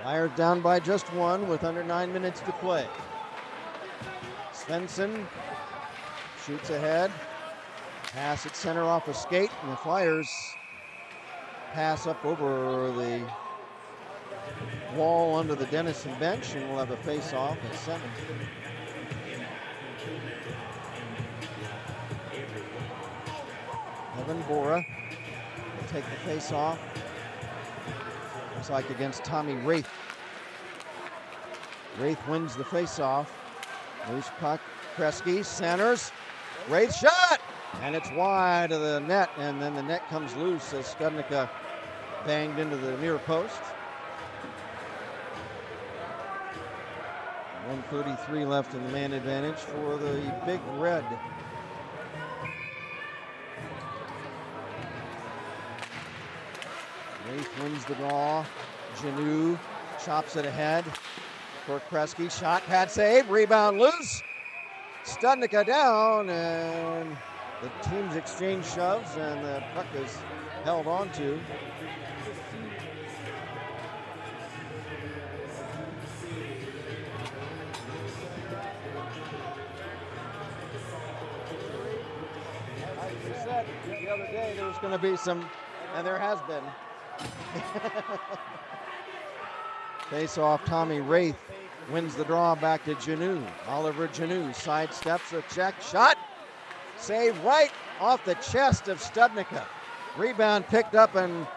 Flyers down by just one with under 9 minutes to play. Svensson shoots ahead. Pass at center off a skate, and the Flyers pass up over the wall under the Denison bench, and we'll have a face-off at center. Evan Bora will take the face-off. Looks like against Tommy Wraith. Wraith wins the face-off. Loose puck, Kresge centers. Wraith shot! And it's wide of the net, and then the net comes loose as Studnicka banged into the near post. 1:33 left in the man advantage for the Big Red. Wraith wins the draw. Janu chops it ahead for Kresge. Shot, pad save, rebound loose. Studnicka down, and the teams exchange shoves, and the puck is held on to. As we said the other day, there was going to be some, and there has been. Face off, Tommy Wraith wins the draw back to Janu. Oliver Janu sidesteps a check shot. Save right off the chest of Studnicka. Rebound picked up and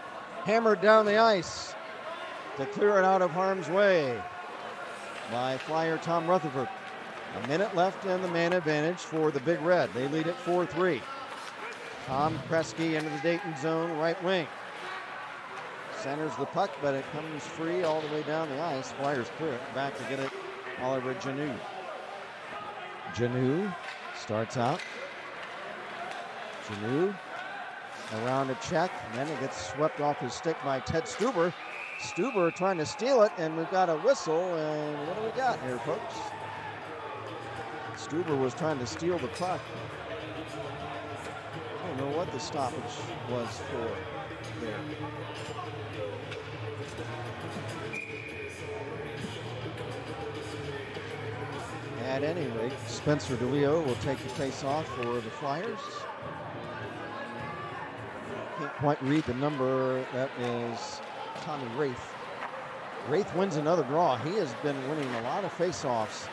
hammered down the ice to clear it out of harm's way by Flyer Tom Rutherford. A minute left in the man advantage for the Big Red. They lead at 4-3. Tom Kresge into the Dayton zone, right wing. Centers the puck, but it comes free all the way down the ice. Flyers clear it. Back to get it, Oliver Janu. Janu starts out. Janu around a check, and then it gets swept off his stick by Ted Stuber. Stuber trying to steal it, and we've got a whistle, and what do we got here, folks? Stuber was trying to steal the puck. I don't know what the stoppage was for there. At any rate, Spencer DeLeo will take the face-off for the Flyers. Can't quite read the number. That is Tommy Wraith. Wraith wins another draw. He has been winning a lot of face-offs.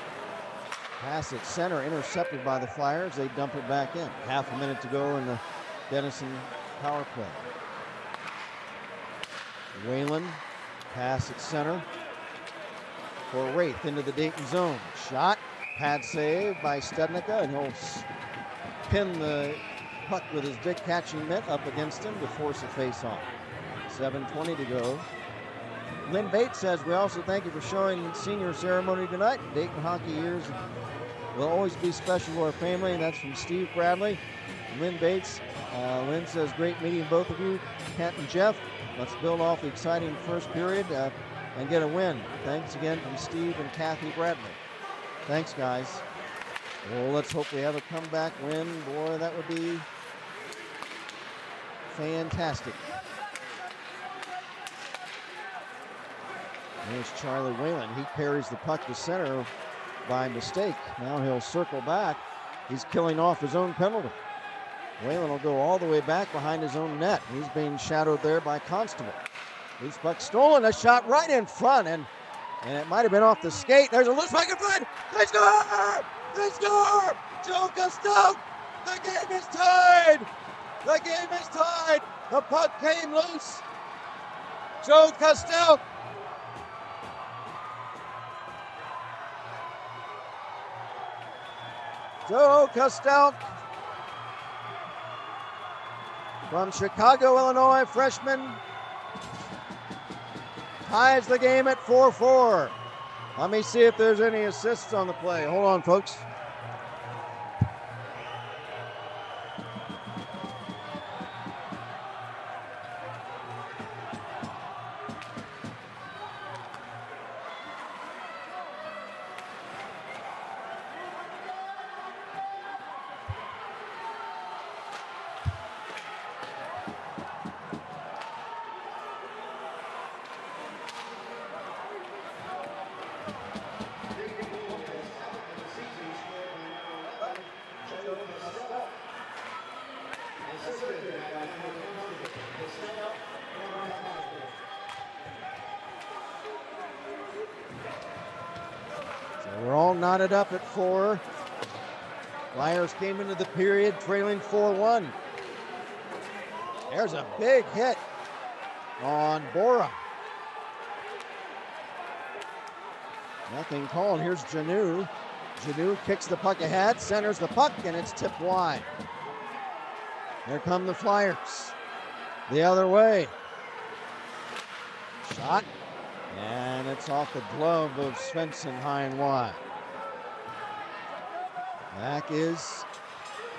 Pass at center, intercepted by the Flyers. They dump it back in. Half a minute to go in the Denison power play. Whalen, pass at center for Wraith into the Dayton zone. Shot, pad save by Studnicka, and he'll pin the puck with his big catching mitt up against him to force a face-off. 7:20 to go. Lynn Bates says, we also thank you for showing senior ceremony tonight. Dayton hockey years will always be special to our family, and that's from Steve Bradley. Lynn Bates. Lynn says, great meeting both of you, Kent and Jeff. Let's build off the exciting first period and get a win. Thanks again from Steve and Kathy Bradley. Thanks, guys. Well, let's hope we have a comeback win. Boy, that would be fantastic. There's Charlie Whalen. He carries the puck to center by mistake. Now he'll circle back. He's killing off his own penalty. Whalen will go all the way back behind his own net. He's being shadowed there by Constable. Loose puck stolen, a shot right in front, and it might have been off the skate. There's a loose puck in front. They score! They score! Joe Costello! The game is tied! The game is tied! The puck came loose. Joe Costello. Joe Costello from Chicago, Illinois, freshman, ties the game at 4-4. Let me see if there's any assists on the play. Hold on, folks. We're all knotted up at 4. Flyers came into the period trailing 4-1. There's a big hit on Bora. Nothing called. Here's Janu. Janu kicks the puck ahead, centers the puck, and it's tipped wide. Here come the Flyers. The other way. Shot. And it's off the glove of Svensson, high and wide. Back is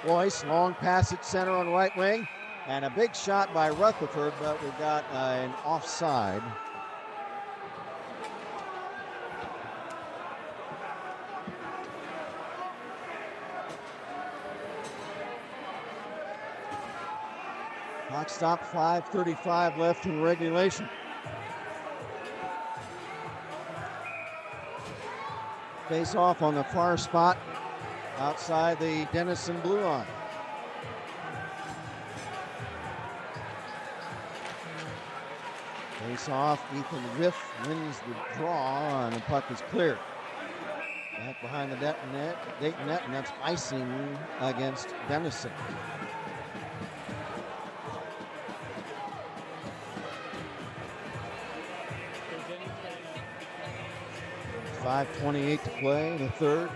Royce, long pass at center on right wing. And a big shot by Rutherford, but we've got an offside. Clock stop, 5:35 left in regulation. Face off on the far spot outside the Denison blue line. Face off, Ethan Riff wins the draw, and the puck is cleared. Back behind the Dayton net, and that's icing against Denison. .5:28 to play in the third.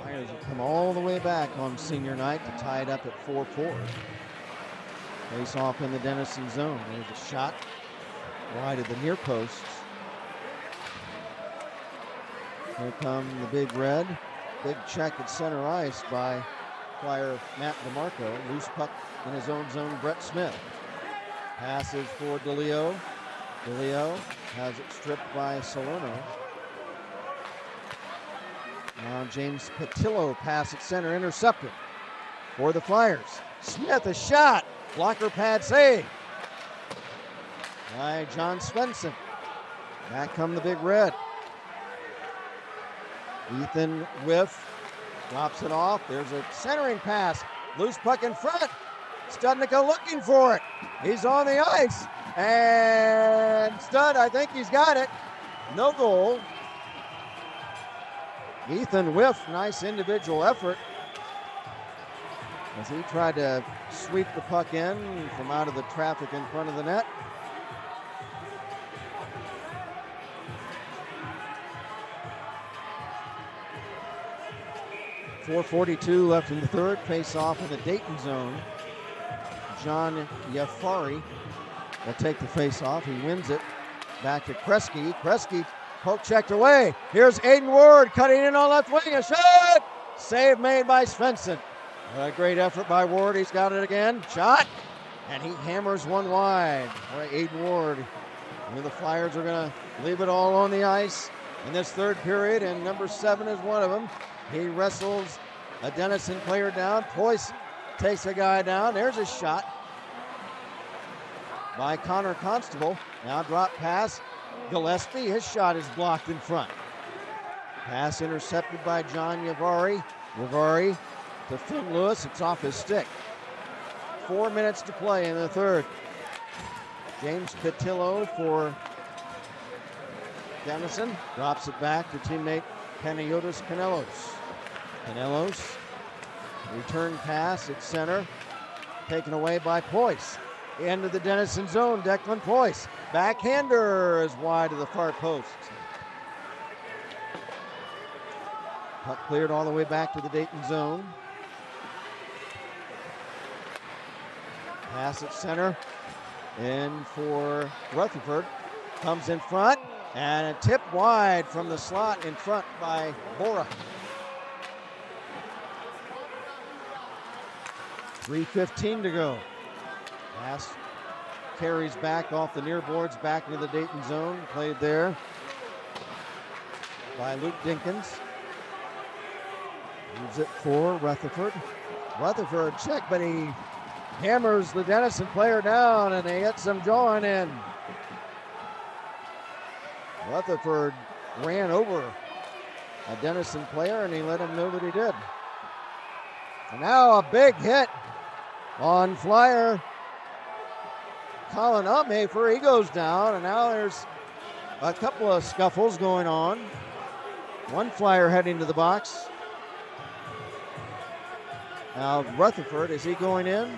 Flyers have come all the way back on senior night to tie it up at 4-4. Face off in the Denison zone. There's a shot wide of the near posts. Here come the Big Red. Big check at center ice by Flyer Matt DeMarco. Loose puck in his own zone, Brett Smith. Passes for DeLeo. DeLeo has it stripped by Salerno. Now James Patillo pass at center, intercepted for the Flyers. Smith, a shot. Blocker pad save by John Svensson. Back come the Big Red. Ethan Whiff drops it off. There's a centering pass. Loose puck in front. Studnicka looking for it. He's on the ice. And Stud, I think he's got it. No goal. Ethan Whiff, nice individual effort as he tried to sweep the puck in from out of the traffic in front of the net. .442 left in the third. Face off in the Dayton zone. John Yafari will take the face off. He wins it. Back to Kresge. Kresge poke checked away. Here's Aiden Ward cutting in on left wing. A shot! Save made by Svensson. A great effort by Ward. He's got it again. Shot! And he hammers one wide. Boy, Aiden Ward. The Flyers are going to leave it all on the ice in this third period, and number 7 is one of them. He wrestles a Denison player down. Poise takes a guy down. There's a shot by Connor Constable. Now drop pass. Gillespie, his shot is blocked in front. Pass intercepted by John Yavari. Yavari to Finn Lewis. It's off his stick. 4 minutes to play in the third. James Patillo for Denison drops it back to teammate Panayotis Canelos. Canelos, return pass at center, taken away by Poise. End of the Denison zone, Declan Poise. Backhander is wide to the far post. Puck cleared all the way back to the Dayton zone. Pass at center, in for Rutherford. Comes in front, and a tip wide from the slot in front by Bora. 3:15 to go. Pass carries back off the near boards, back into the Dayton zone. Played there by Luke Dinkins. Moves it for Rutherford. Rutherford check, but he hammers the Denison player down, and they get some jawing in. Rutherford ran over a Denison player, and he let him know that he did. And now a big hit on Flyer Colin Umhafer. He goes down, and now there's a couple of scuffles going on. One Flyer heading to the box. Now Rutherford, is he going in?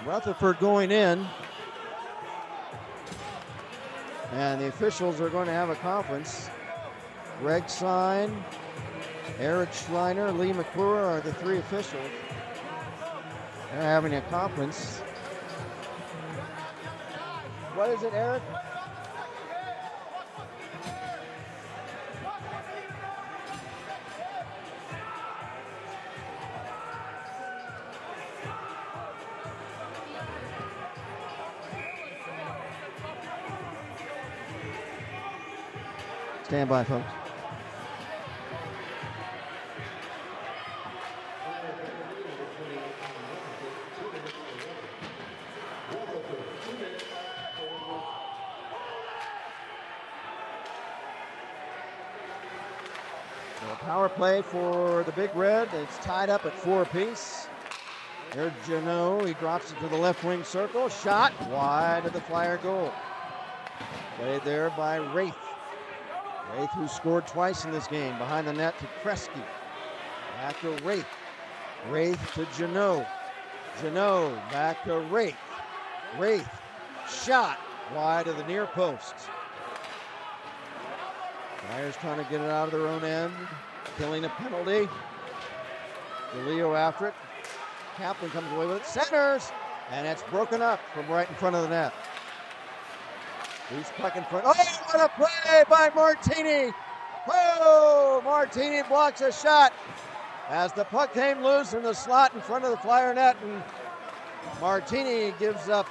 Rutherford going in. And the officials are going to have a conference. Greg Sign, Eric Schreiner, Lee McClure are the three officials. They're having a conference. What is it, Eric? Stand by, folks. So power play for the Big Red. It's tied up at 4 apiece. There's Janot. He drops it to the left wing circle. Shot wide of the Flyer goal. Played there by Wraith. Wraith, who scored twice in this game, behind the net to Kresge. Back to Wraith. Wraith to Janot. Janot back to Wraith. Wraith shot wide of the near post. Flyers trying to get it out of their own end. Killing a penalty. DeLeo after it. Kaplan comes away with it. Centers! And it's broken up from right in front of the net. Loose puck in front. Oh, what a play by Martini! Oh, Martini blocks a shot as the puck came loose in the slot in front of the Flyer net, and Martini gives up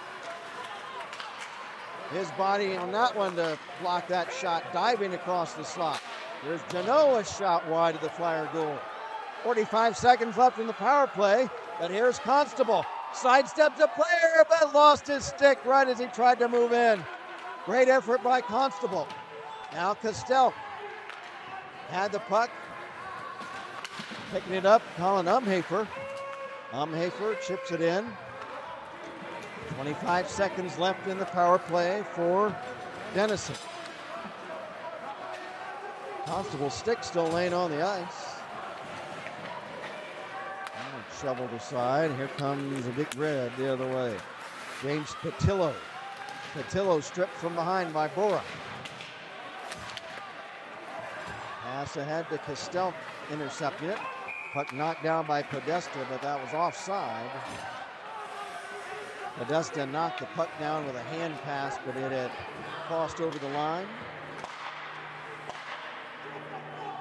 his body on that one to block that shot, diving across the slot. There's Genoa's shot wide of the Flyer goal. 45 seconds left in the power play, but here's Constable. Sidesteps a player, but lost his stick right as he tried to move in. Great effort by Constable. Now Castell had the puck. Picking it up, Colin Umhafer. Umhafer chips it in. 25 seconds left in the power play for Denison. Constable's stick still laying on the ice. Shoveled aside. Here comes a Big Red the other way. James Patillo. Patillo stripped from behind by Bora. Pass ahead to Castell, intercepting it. Puck knocked down by Podesta, but that was offside. Podesta knocked the puck down with a hand pass, but it had crossed over the line.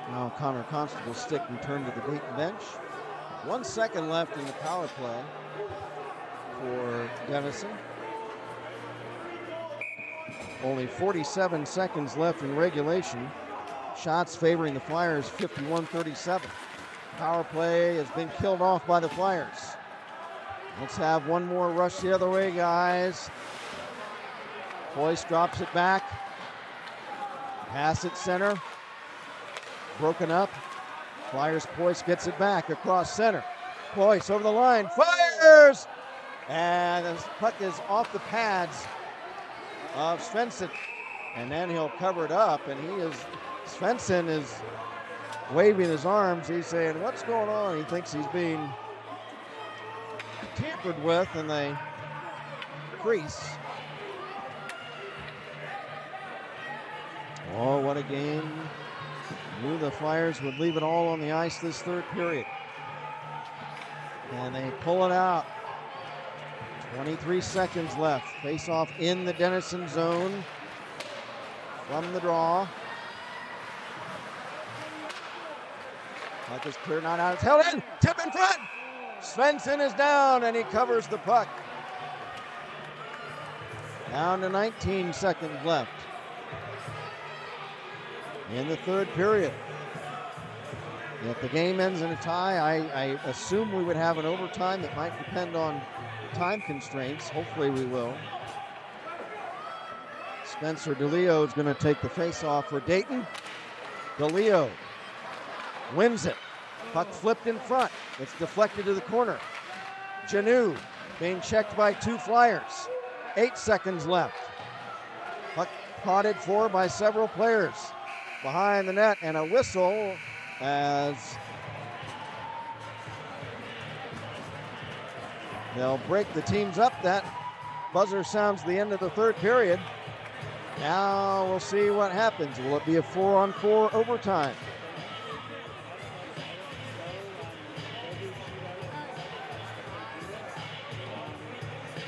Now Connor Constable's stick returned to the Dayton bench. 1 second left in the power play for Denison. Only 47 seconds left in regulation. Shots favoring the Flyers, 51-37. Power play has been killed off by the Flyers. Let's have one more rush the other way, guys. Boyce drops it back. Pass at center. Broken up. Flyers Poise gets it back across center. Poise over the line. Fires! And the puck is off the pads of Svensson. And then he'll cover it up. And Svensson is waving his arms. He's saying, what's going on? He thinks he's being tampered with in the crease. Oh, what a game. Knew the Flyers would leave it all on the ice this third period. And they pull it out. 23 seconds left. Face off in the Denison zone from the draw. Puck is cleared, not out. It's held in. Tip in front. Svensson is down and he covers the puck. Down to 19 seconds left in the third period. If the game ends in a tie, I assume we would have an overtime. It might depend on time constraints. Hopefully we will. Spencer DeLeo is going to take the face-off for Dayton. DeLeo wins it. Puck flipped in front. It's deflected to the corner. Janu being checked by two Flyers. 8 seconds left. Puck prodded for by several players. Behind the net, and a whistle as they'll break the teams up. That buzzer sounds the end of the third period. Now we'll see what happens. Will it be a 4-on-4 overtime?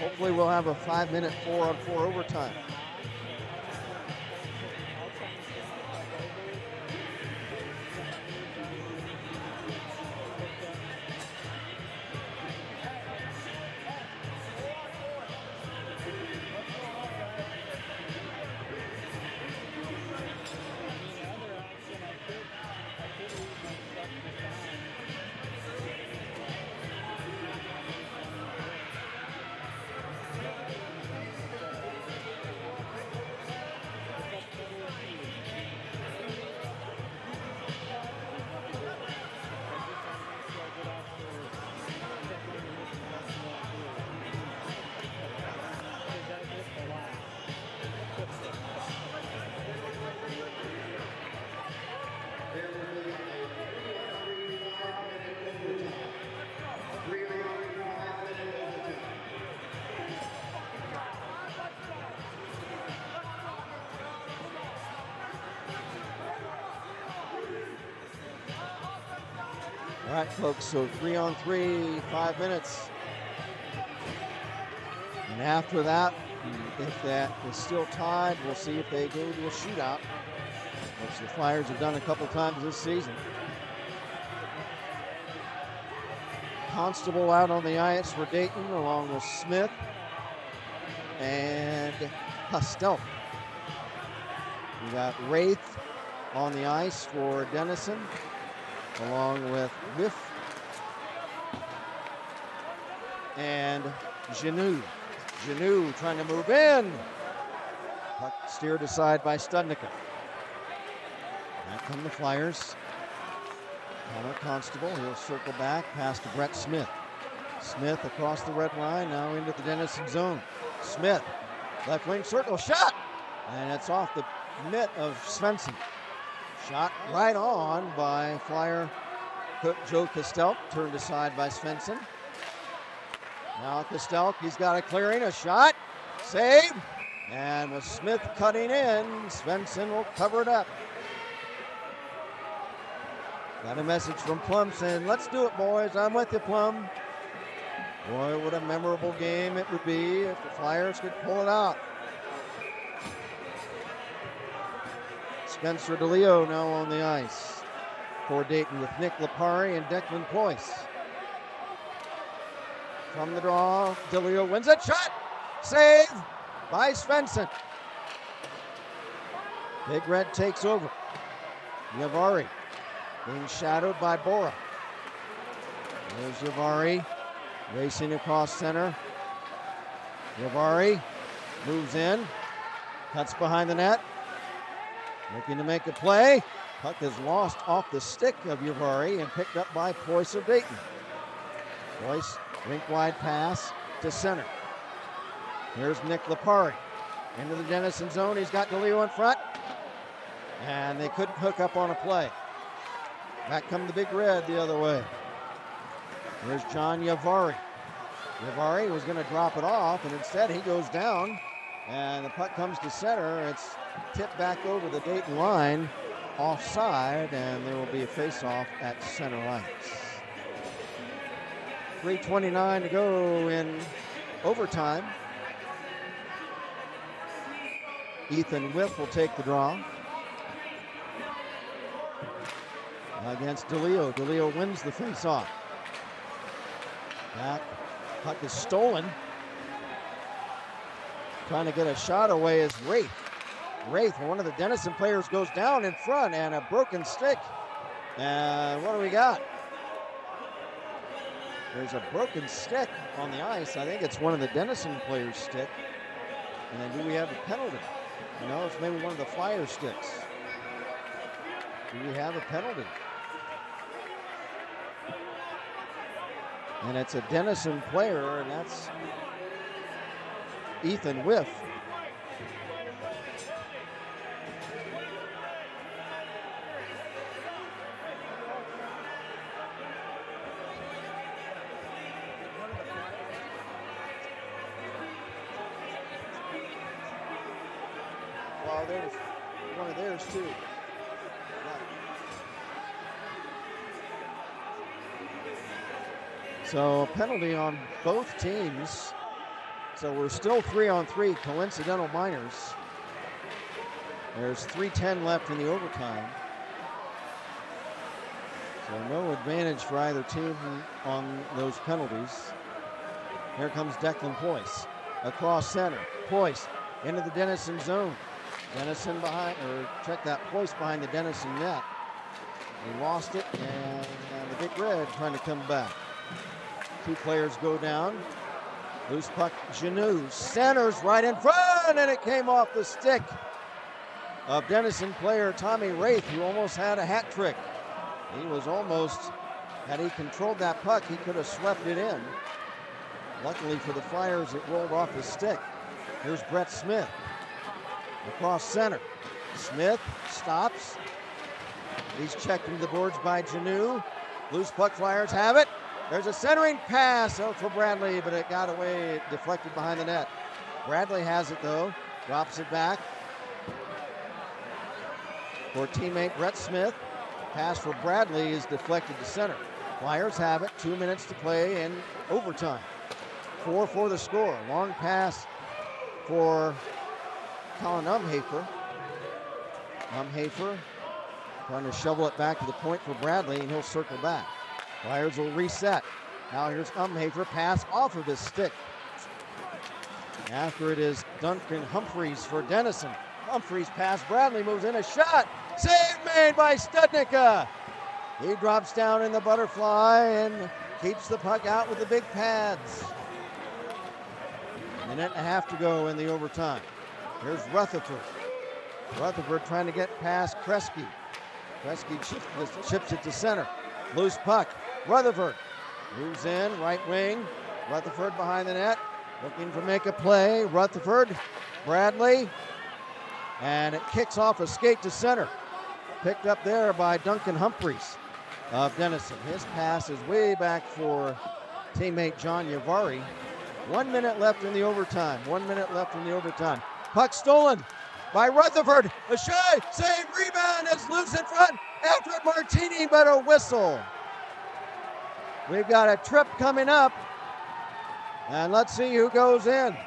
Hopefully we'll have a 5-minute 4-on-4 overtime. All right, folks, so 3-on-3, 5 minutes. And after that, if that is still tied, we'll see if they go to a shootout, which the Flyers have done a couple times this season. Constable out on the ice for Dayton, along with Smith and Costell. We got Wraith on the ice for Denison, along with Whiff and Janu. Janu trying to move in. Puck steered aside by Studnicka. Back come the Flyers. Connor Constable, he'll circle back, pass to Brett Smith. Smith across the red line, now into the Denison zone. Smith, left wing circle, shot! And it's off the mitt of Svensson. Shot right on by Flyer Joe Costelk, turned aside by Svensson. Now Costelk, he's got a clearing, a shot, save, and with Smith cutting in, Svensson will cover it up. Got a message from Plum saying, let's do it, boys. I'm with you, Plum. Boy, what a memorable game it would be if the Flyers could pull it out. Spencer DeLeo now on the ice for Dayton with Nick Lipari and Declan Poise. From the draw, DeLeo wins it. Shot! Save by Svensson. Big Red takes over. Yavari being shadowed by Bora. There's Yavari racing across center. Yavari moves in, cuts behind the net. Looking to make a play. Puck is lost off the stick of Yavari and picked up by Poyce of Dayton. Poyce, rink-wide pass to center. Here's Nick Lipari. Into the Denison zone. He's got DeLeo in front. And they couldn't hook up on a play. Back come the Big Red the other way. Here's John Yavari. Yavari was going to drop it off, and instead he goes down. And the puck comes to center. It's tipped back over the Dayton line, offside, and there will be a face-off at center ice. 3:29 to go in overtime. Ethan Whiff will take the draw against DeLeo. DeLeo wins the face-off. That puck is stolen. Trying to get a shot away is Wraith. Wraith, one of the Denison players, goes down in front, and a broken stick. And what do we got? There's a broken stick on the ice. I think it's one of the Denison players' stick. And then do we have a penalty? No, it's maybe one of the Flyer sticks. Do we have a penalty? And it's a Denison player, and that's Ethan Whiff. Well, there's one of theirs too. So a penalty on both teams. So we're still 3-on-3, coincidental minors. There's 3:10 left in the overtime. So no advantage for either team on those penalties. Here comes Declan Poyce across center. Poyce into the Denison zone. Denison behind, or check that, Poyce behind the Denison net. He lost it, and the Big Red trying to come back. Two players go down. Loose puck, Janou centers right in front, and it came off the stick of Denison player Tommy Wraith, who almost had a hat trick. He was almost, had he controlled that puck, he could have swept it in. Luckily for the Flyers, it rolled off his stick. Here's Brett Smith across center. Smith stops. He's checked into the boards by Janou. Loose puck, Flyers have it. There's a centering pass out for Bradley, but it got away, deflected behind the net. Bradley has it though, drops it back for teammate Brett Smith. Pass for Bradley is deflected to center. Flyers have it, 2 minutes to play in overtime. 4 for the score. Long pass for Colin Umhafer. Umhafer trying to shovel it back to the point for Bradley, and he'll circle back. Flyers will reset. Now here's Umhafer, pass off of his stick. After it is Duncan Humphreys for Denison. Humphreys pass, Bradley moves in, a shot. Save made by Studnicka. He drops down in the butterfly and keeps the puck out with the big pads. Minute and a half to go in the overtime. Here's Rutherford. Rutherford trying to get past Kresge. Kresge chips it to center. Loose puck. Rutherford moves in, right wing. Rutherford behind the net, looking to make a play. Rutherford, Bradley, and it kicks off a skate to center. Picked up there by Duncan Humphreys of Denison. His pass is way back for teammate John Yavari. 1 minute left in the overtime. 1 minute left in the overtime. Puck stolen by Rutherford. A shot, save, rebound. It's loose in front after Martini, but a whistle. We've got a trip coming up, and let's see who goes in.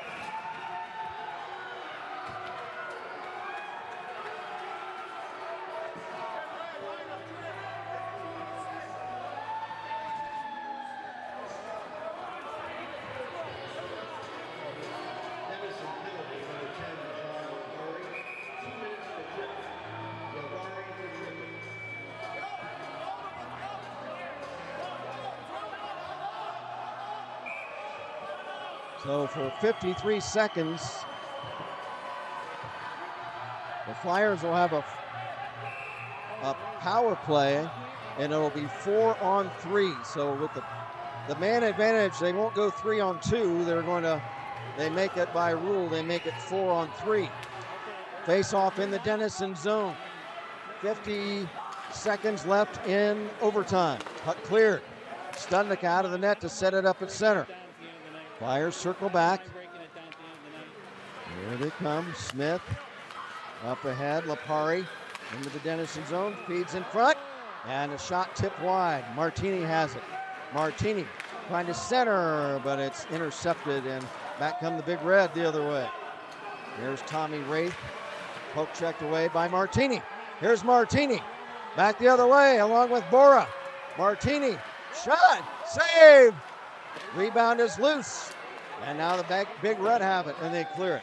So for 53 seconds, the Flyers will have a power play, and it'll be 4-on-3. So with the man advantage, they won't go 3-on-2. They make it by rule. They make it 4-on-3. Face off in the Denison zone. 50 seconds left in overtime. Puck cleared. Studnick out of the net to set it up at center. Flyers circle back. Here they come. Smith up ahead. Lapari into the Denison zone. Feeds in front. And a shot tipped wide. Martini has it. Martini trying to center, but it's intercepted, and back come the Big Red the other way. Here's Tommy Wraith. Poke checked away by Martini. Here's Martini. Back the other way along with Bora. Martini. Shot. Save. Rebound is loose. And now the Big Red have it, and they clear it.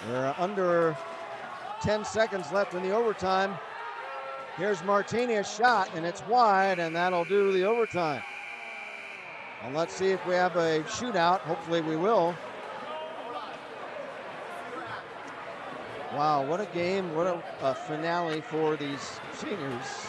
They're under 10 seconds left in the overtime. Here's Martini, a shot, and it's wide, and that'll do the overtime. And let's see if we have a shootout. Hopefully we will. Wow, what a game. What a finale for these seniors.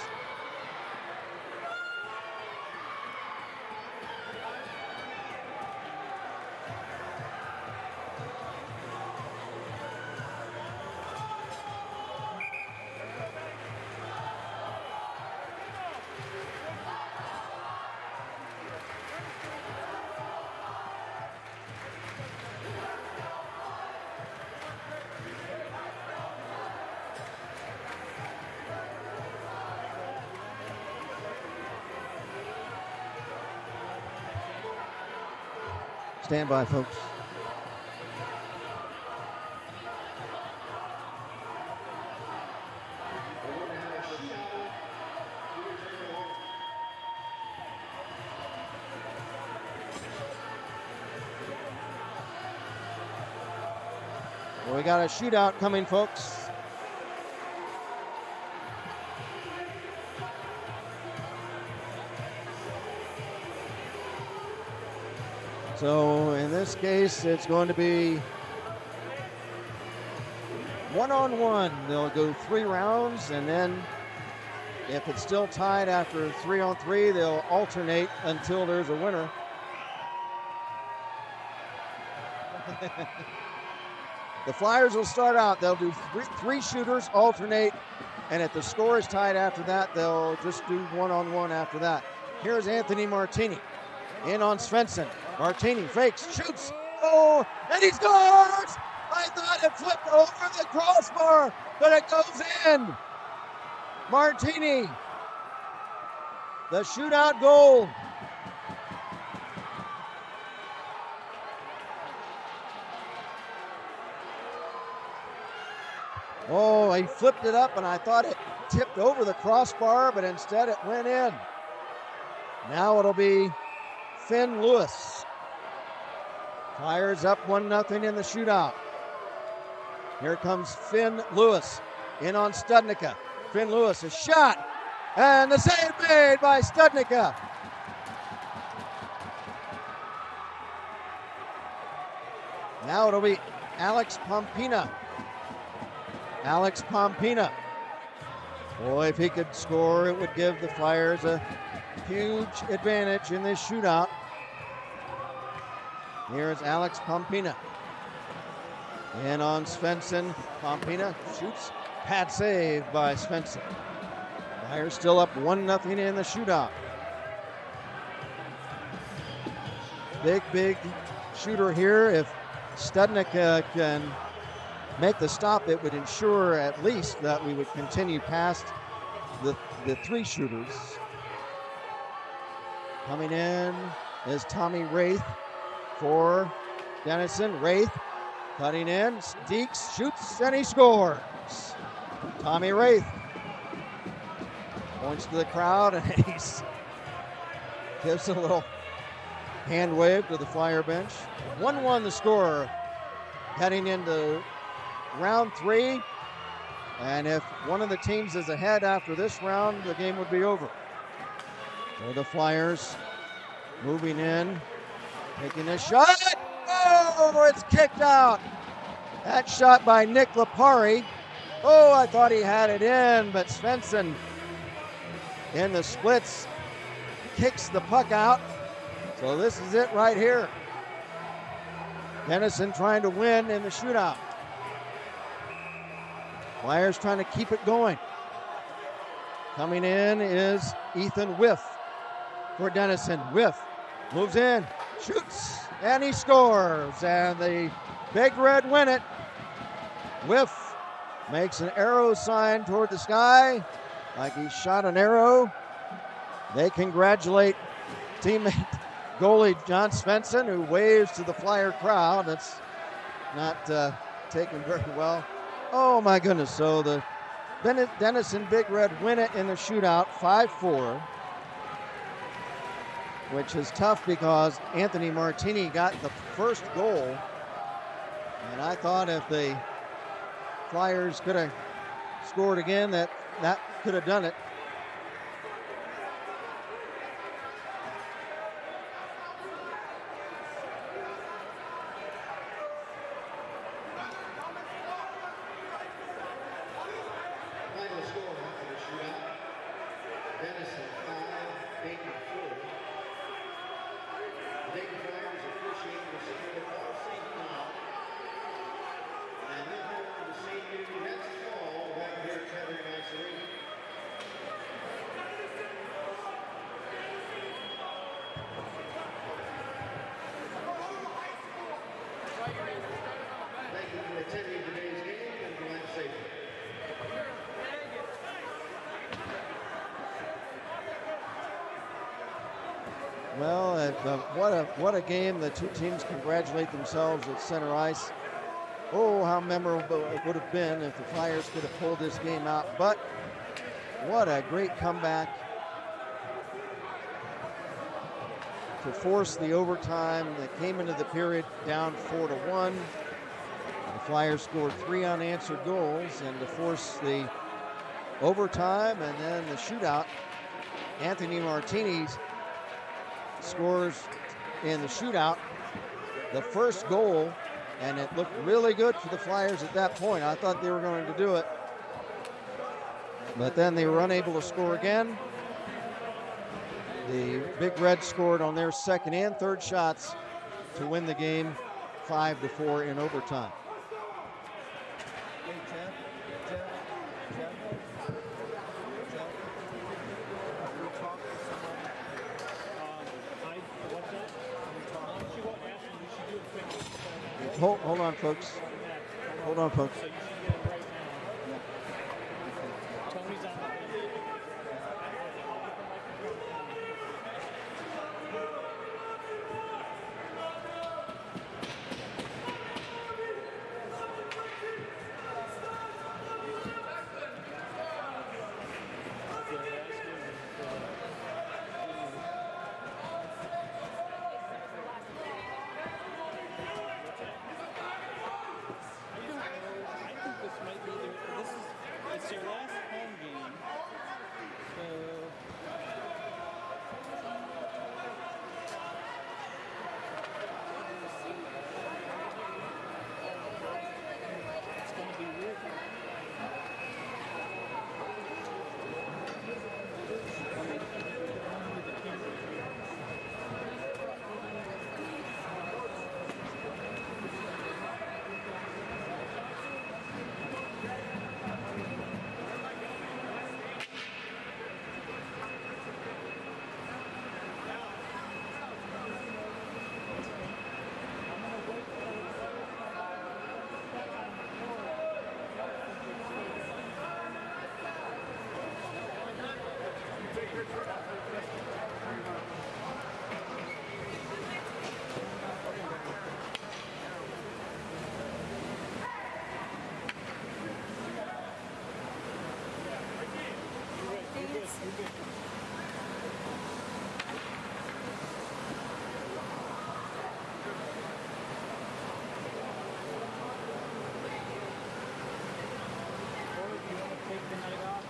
Stand by, folks. Well, we got a shootout coming, folks. So in this case, it's going to be 1-on-1. They'll go 3 rounds, and then if it's still tied after 3-on-3, they'll alternate until there's a winner. The Flyers will start out. They'll do three shooters, alternate, and if the score is tied after that, they'll just do 1-on-1 after that. Here's Anthony Martini. In on Svensson. Martini fakes, shoots, oh, and he scores! I thought it flipped over the crossbar, but it goes in. Martini, the shootout goal. Oh, he flipped it up, and I thought it tipped over the crossbar, but instead it went in. Now it'll be Finn Lewis. Flyers up 1-0 in the shootout. Here comes Finn Lewis in on Studnicka. Finn Lewis, a shot, and the save made by Studnicka. Now it'll be Alex Pompina. Alex Pompina. Boy, if he could score, it would give the Flyers a huge advantage in this shootout. Here's Alex Pompina. In on Svensson. Pompina shoots. Pad save by Svensson. Flyers still up 1-0 in the shootout. Big shooter here. If Studnick can make the stop, it would ensure at least that we would continue past the 3 shooters. Coming in is Tommy Wraith for Denison. Wraith cutting in. Deeks shoots and he scores. Tommy Wraith points to the crowd and he gives a little hand wave to the Flyer bench. 1-1 the score heading into round 3. And if one of the teams is ahead after this round, the game would be over. So the Flyers moving in, taking a shot. Oh, it's kicked out. That shot by Nick Lapari Oh, I thought he had it in, but Svensson in the splits kicks the puck out. So this is it right here. Denison trying to win in the shootout. Flyers trying to keep it going. Coming in is Ethan Whiff for Denison. Whiff moves in, shoots, and he scores. And the Big Red win it. Whiff makes an arrow sign toward the sky like he shot an arrow. They congratulate teammate goalie John Svensson, who waves to the Flyer crowd. That's not taken very well. Oh my goodness. So the Denison Big Red win it in the shootout 5-4, which is tough because Anthony Martini got the first goal. And I thought if the Flyers could have scored again, that could have done it. Final score after the shootout. Denison 5, Dayton 4. The Dayton Flyers appreciate the support of all season long. And look forward to seeing you next fall right here at Kettering Ice Arena. Thank you for attending today's game and drive safely. Well, what a game. The two teams congratulate themselves at center ice. Oh, how memorable it would have been if the Flyers could have pulled this game out. But what a great comeback to force the overtime. They came into the period down 4-1. The Flyers scored 3 unanswered goals, and to force the overtime and then the shootout, Anthony Martini scores in the shootout the first goal, and it looked really good for the Flyers at that point. I thought they were going to do it, but then they were unable to score again. The Big Reds scored on their second and third shots to win the game 5-4 in overtime. Hey, Jeff. Have we talked to somebody? What's that? She won't ask me. We should do it quickly. Hold on, folks. Hold on, folks. So you should get it right now. Tony's on the it's their last home game. It's going to be weird. Take the night off.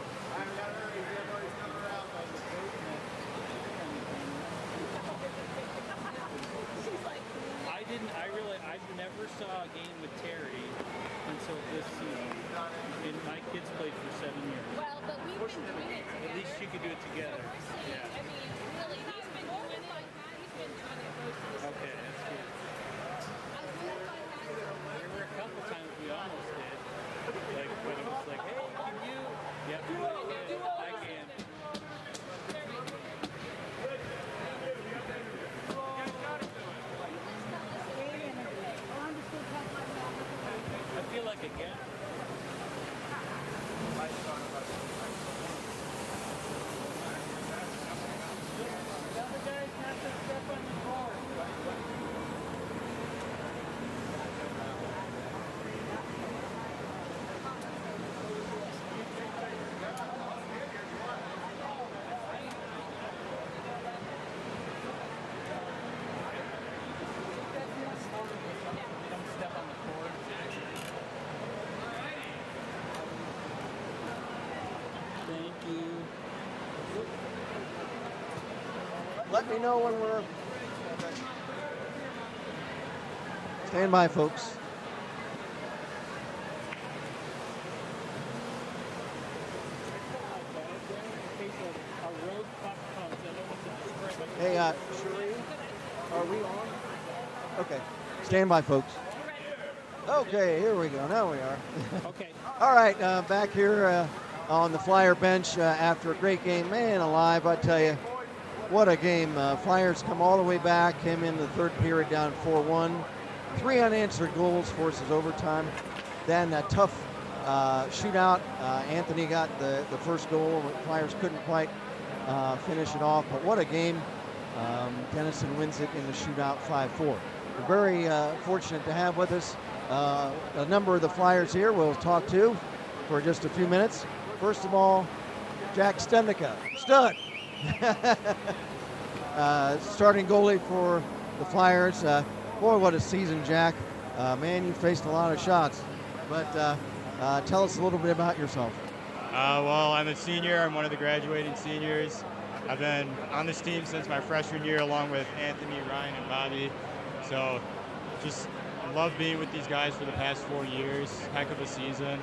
At least you could do it together. Yeah. Okay, that's good. There were a couple times we almost did. Like when it was like, hey, can you? Yep. I can. I feel like again. Tell the guys not to step on the floor. Don't step on the floor. Thank you. Let me know when we're. Stand by, folks. Hey, Shereen, are we on? Okay. Stand by, folks. Okay, here we go. Now we are. Okay. All right, back here on the Flyer bench after a great game. Man alive, I tell you, what a game. Flyers come all the way back, came in the third period down 4-1. 3 unanswered goals, forces overtime. Then a tough shootout. Anthony got the first goal. Flyers couldn't quite finish it off, but what a game. Denison wins it in the shootout 5-4. We're very fortunate to have with us a number of the Flyers here we'll talk to for just a few minutes. First of all, Jack Studnicka. Stud! Starting goalie for the Flyers. Boy, what a season, Jack. Man, you faced a lot of shots. But tell us a little bit about yourself. Well, I'm a senior. I'm one of the graduating seniors. I've been on this team since my freshman year along with Anthony, Ryan, and Bobby. So just love being with these guys for the past 4 years. Heck of a season.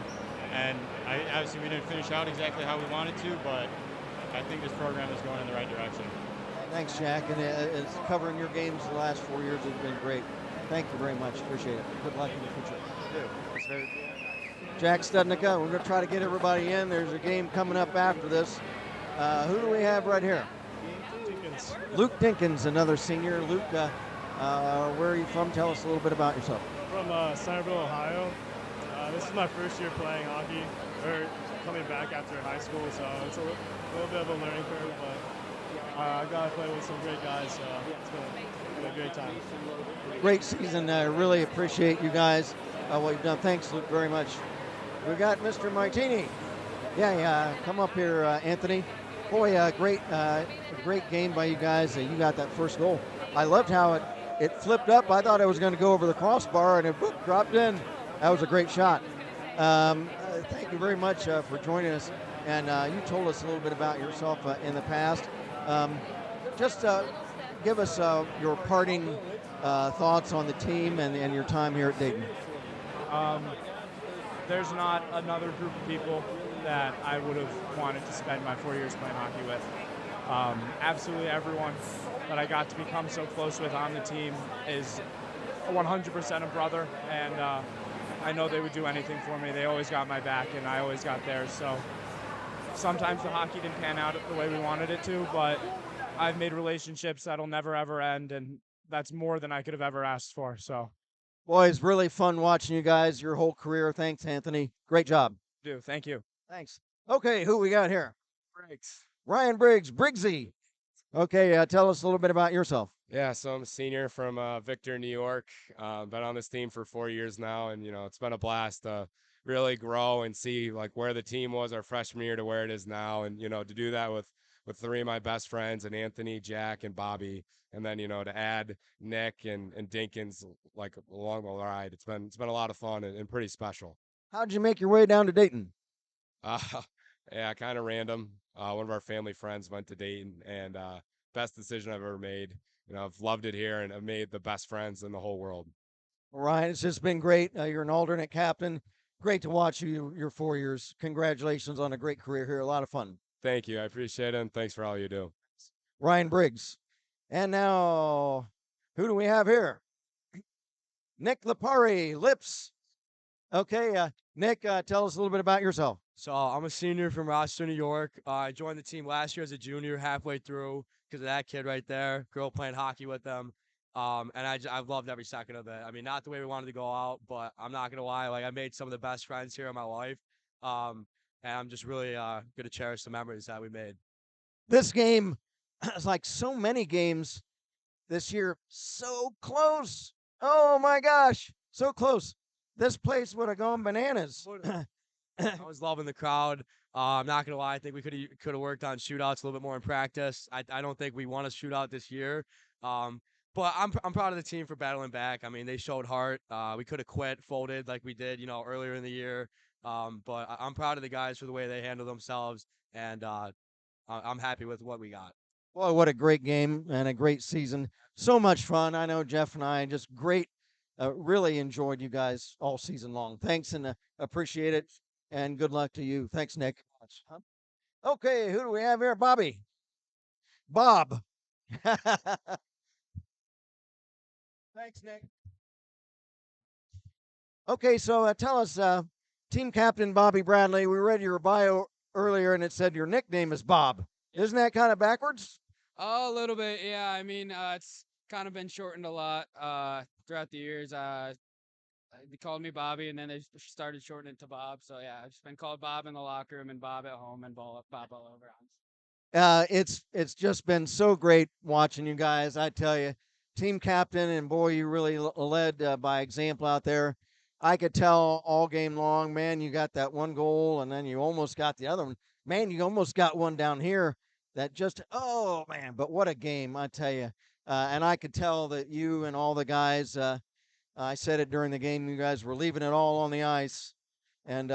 And obviously we didn't finish out exactly how we wanted to, but I think this program is going in the right direction. Thanks, Jack. And it's covering your games the last 4 years has been great. Thank you very much. Appreciate it. Good luck in the future. It's very Jack Studnicka, we're going to try to get everybody in. There's a game coming up after this. Who do we have right here? Dinkins. Luke Dinkins, another senior. Luke, where are you from? Tell us a little bit about yourself. From Centerville, Ohio. This is my first year playing hockey, or coming back after high school, so it's a little bit of a learning curve, but I got to play with some great guys, so it's been a great time. Great season. I really appreciate you guys, what you've done. Thanks, Luke, very much. We got Mr. Martini. Yeah, come up here, Anthony. Boy, great game by you guys. You got that first goal. I loved how it flipped up. I thought it was going to go over the crossbar, and it dropped in. That was a great shot. Thank you very much for joining us. And you told us a little bit about yourself in the past. Just give us your parting thoughts on the team and your time here at Dayton. There's not another group of people that I would have wanted to spend my 4 years playing hockey with. Absolutely everyone that I got to become so close with on the team is 100% a brother, and I know they would do anything for me. They always got my back, and I always got theirs. So sometimes the hockey didn't pan out the way we wanted it to, but I've made relationships that'll never, ever end, and that's more than I could have ever asked for. So, boy, it's really fun watching you guys your whole career. Thanks, Anthony. Great job. Thank you. Thanks. Okay, who we got here? Briggs. Ryan Briggsy. Okay, tell us a little bit about yourself. Yeah, so I'm a senior from Victor, New York. Been on this team for 4 years now, and it's been a blast to really grow and see like where the team was our freshman year to where it is now, and to do that with 3 of my best friends, and Anthony, Jack, and Bobby, and then to add Nick and Dinkins like along the ride. It's been a lot of fun and pretty special. How'd you make your way down to Dayton? Yeah, kind of random. One of our family friends went to Dayton, and best decision I've ever made. I've loved it here, and I've made the best friends in the whole world. Ryan, it's just been great. You're an alternate captain. Great to watch you your 4 years. Congratulations on a great career here. A lot of fun. Thank you. I appreciate it, and thanks for all you do. Ryan Briggs. And now, who do we have here? Nick Lipari, Lips. Okay, Nick, tell us a little bit about yourself. So I'm a senior from Rochester, New York. I joined the team last year as a junior, halfway through, because of that kid right there, girl playing hockey with them. And I've loved every second of it. I mean, not the way we wanted to go out, but I'm not gonna lie, like I made some of the best friends here in my life. And I'm just really gonna cherish the memories that we made. This game is like so many games this year, so close. Oh my gosh, so close. This place would have gone bananas. I was loving the crowd. I'm not gonna lie. I think we could have worked on shootouts a little bit more in practice. I don't think we won a shootout this year. But I'm proud of the team for battling back. I mean, they showed heart. We could have quit, folded like we did, earlier in the year. But I'm proud of the guys for the way they handled themselves, and I'm happy with what we got. Boy, what a great game and a great season. So much fun. I know Jeff and I just great. Really enjoyed you guys all season long. Thanks and appreciate it. And good luck to you. Thanks, Nick. Okay, who do we have here? Bobby. Bob. Thanks, Nick. Okay, so tell us, team captain Bobby Bradley. We read your bio earlier and it said your nickname is Bob. Isn't that kind of backwards? Oh, a little bit, yeah. I mean, it's kind of been shortened a lot throughout the years. They called me Bobby, and then they started shortening it to Bob. So yeah, I've just been called Bob in the locker room and Bob at home and Bob all over. It's just been so great watching you guys. I tell you, team captain, and boy, you really led by example out there. I could tell all game long, man, you got that one goal, and then you almost got the other one. Man, you almost got one down here that just, oh man, but what a game, I tell you. And I could tell that you and all the guys, I said it during the game, you guys were leaving it all on the ice. And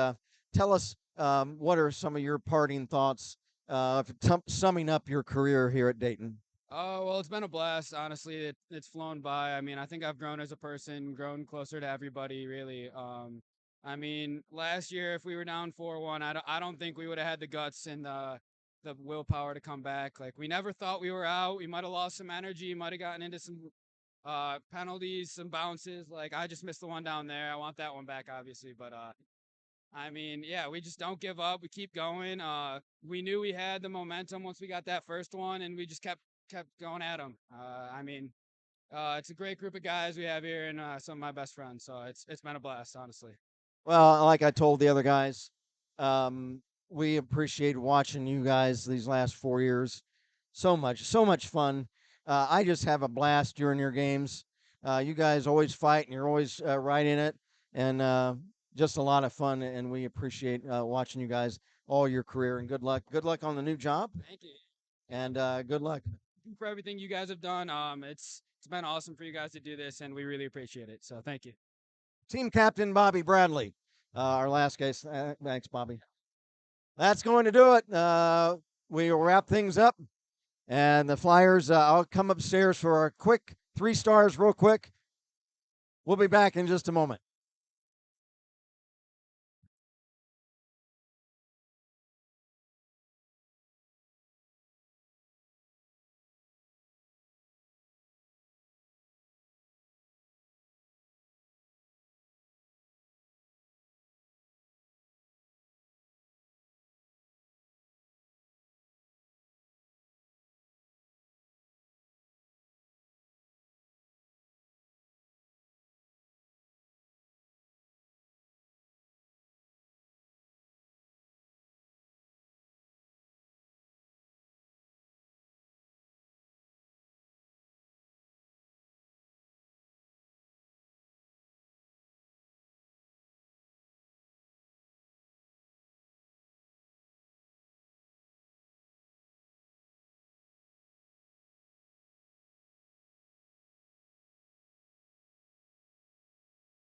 tell us, what are some of your parting thoughts, summing up your career here at Dayton? Oh, well, it's been a blast. Honestly, it's flown by. I mean, I think I've grown as a person, grown closer to everybody, really. I mean, last year, if we were down 4-1, I don't think we would have had the guts and the willpower to come back. Like, we never thought we were out. We might have lost some energy, might have gotten into some penalties, some bounces. Like, I just missed the one down there. I want that one back, obviously. But I mean, yeah, we just don't give up. We keep going. We knew we had the momentum once we got that first one, and we just kept going at them. I mean, it's a great group of guys we have here, and some of my best friends. So it's been a blast, honestly. Well, like I told the other guys, we appreciate watching you guys these last 4 years. So much fun. I just have a blast during your games. You guys always fight, and you're always right in it, and just a lot of fun. And we appreciate watching you guys all your career. And good luck. Good luck on the new job. Thank you. And good luck. For everything you guys have done. It's been awesome for you guys to do this, and we really appreciate it. So thank you. Team captain Bobby Bradley, our last guy. Thanks, Bobby. That's going to do it. We will wrap things up, and the Flyers. I'll come upstairs for a quick 3 stars, real quick. We'll be back in just a moment.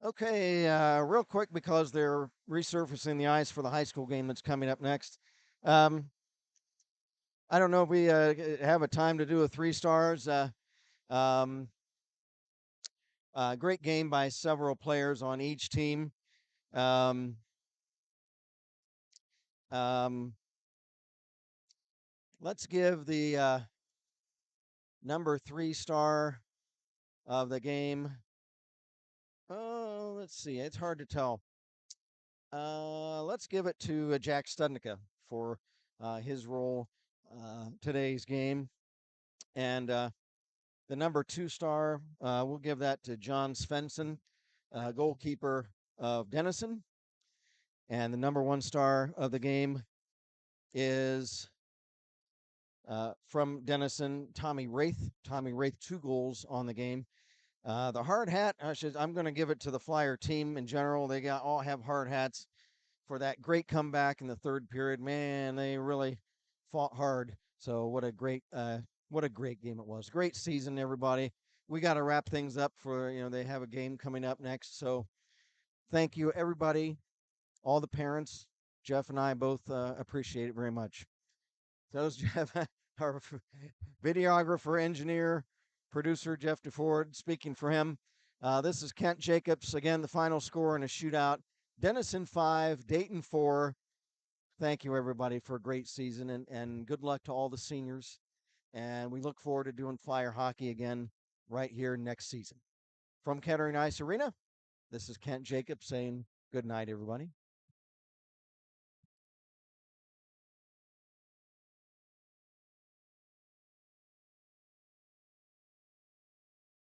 Okay, real quick because they're resurfacing the ice for the high school game that's coming up next. I don't know if we have a time to do a 3 stars. Um, great game by several players on each team. Let's give the number 3 star of the game. Oh, let's see. It's hard to tell. Let's give it to Jack Studnicka for his role today's game. And the number 2 star, we'll give that to John Svensson, goalkeeper of Denison. And the number 1 star of the game is from Denison, Tommy Wraith. Tommy Wraith, 2 goals on the game. The hard hat, I'm going to give it to the Flyer team in general. They all have hard hats for that great comeback in the third period. Man, they really fought hard. So what a great game it was. Great season, everybody. We got to wrap things up for, they have a game coming up next. So thank you, everybody, all the parents. Jeff and I both appreciate it very much. So that was Jeff, our videographer, engineer, producer, Jeff DeFord, speaking for him. This is Kent Jacobs. Again, the final score in a shootout. Denison 5, Dayton 4. Thank you, everybody, for a great season, and good luck to all the seniors. And we look forward to doing Flyer hockey again right here next season. From Kettering Ice Arena, this is Kent Jacobs saying good night, everybody.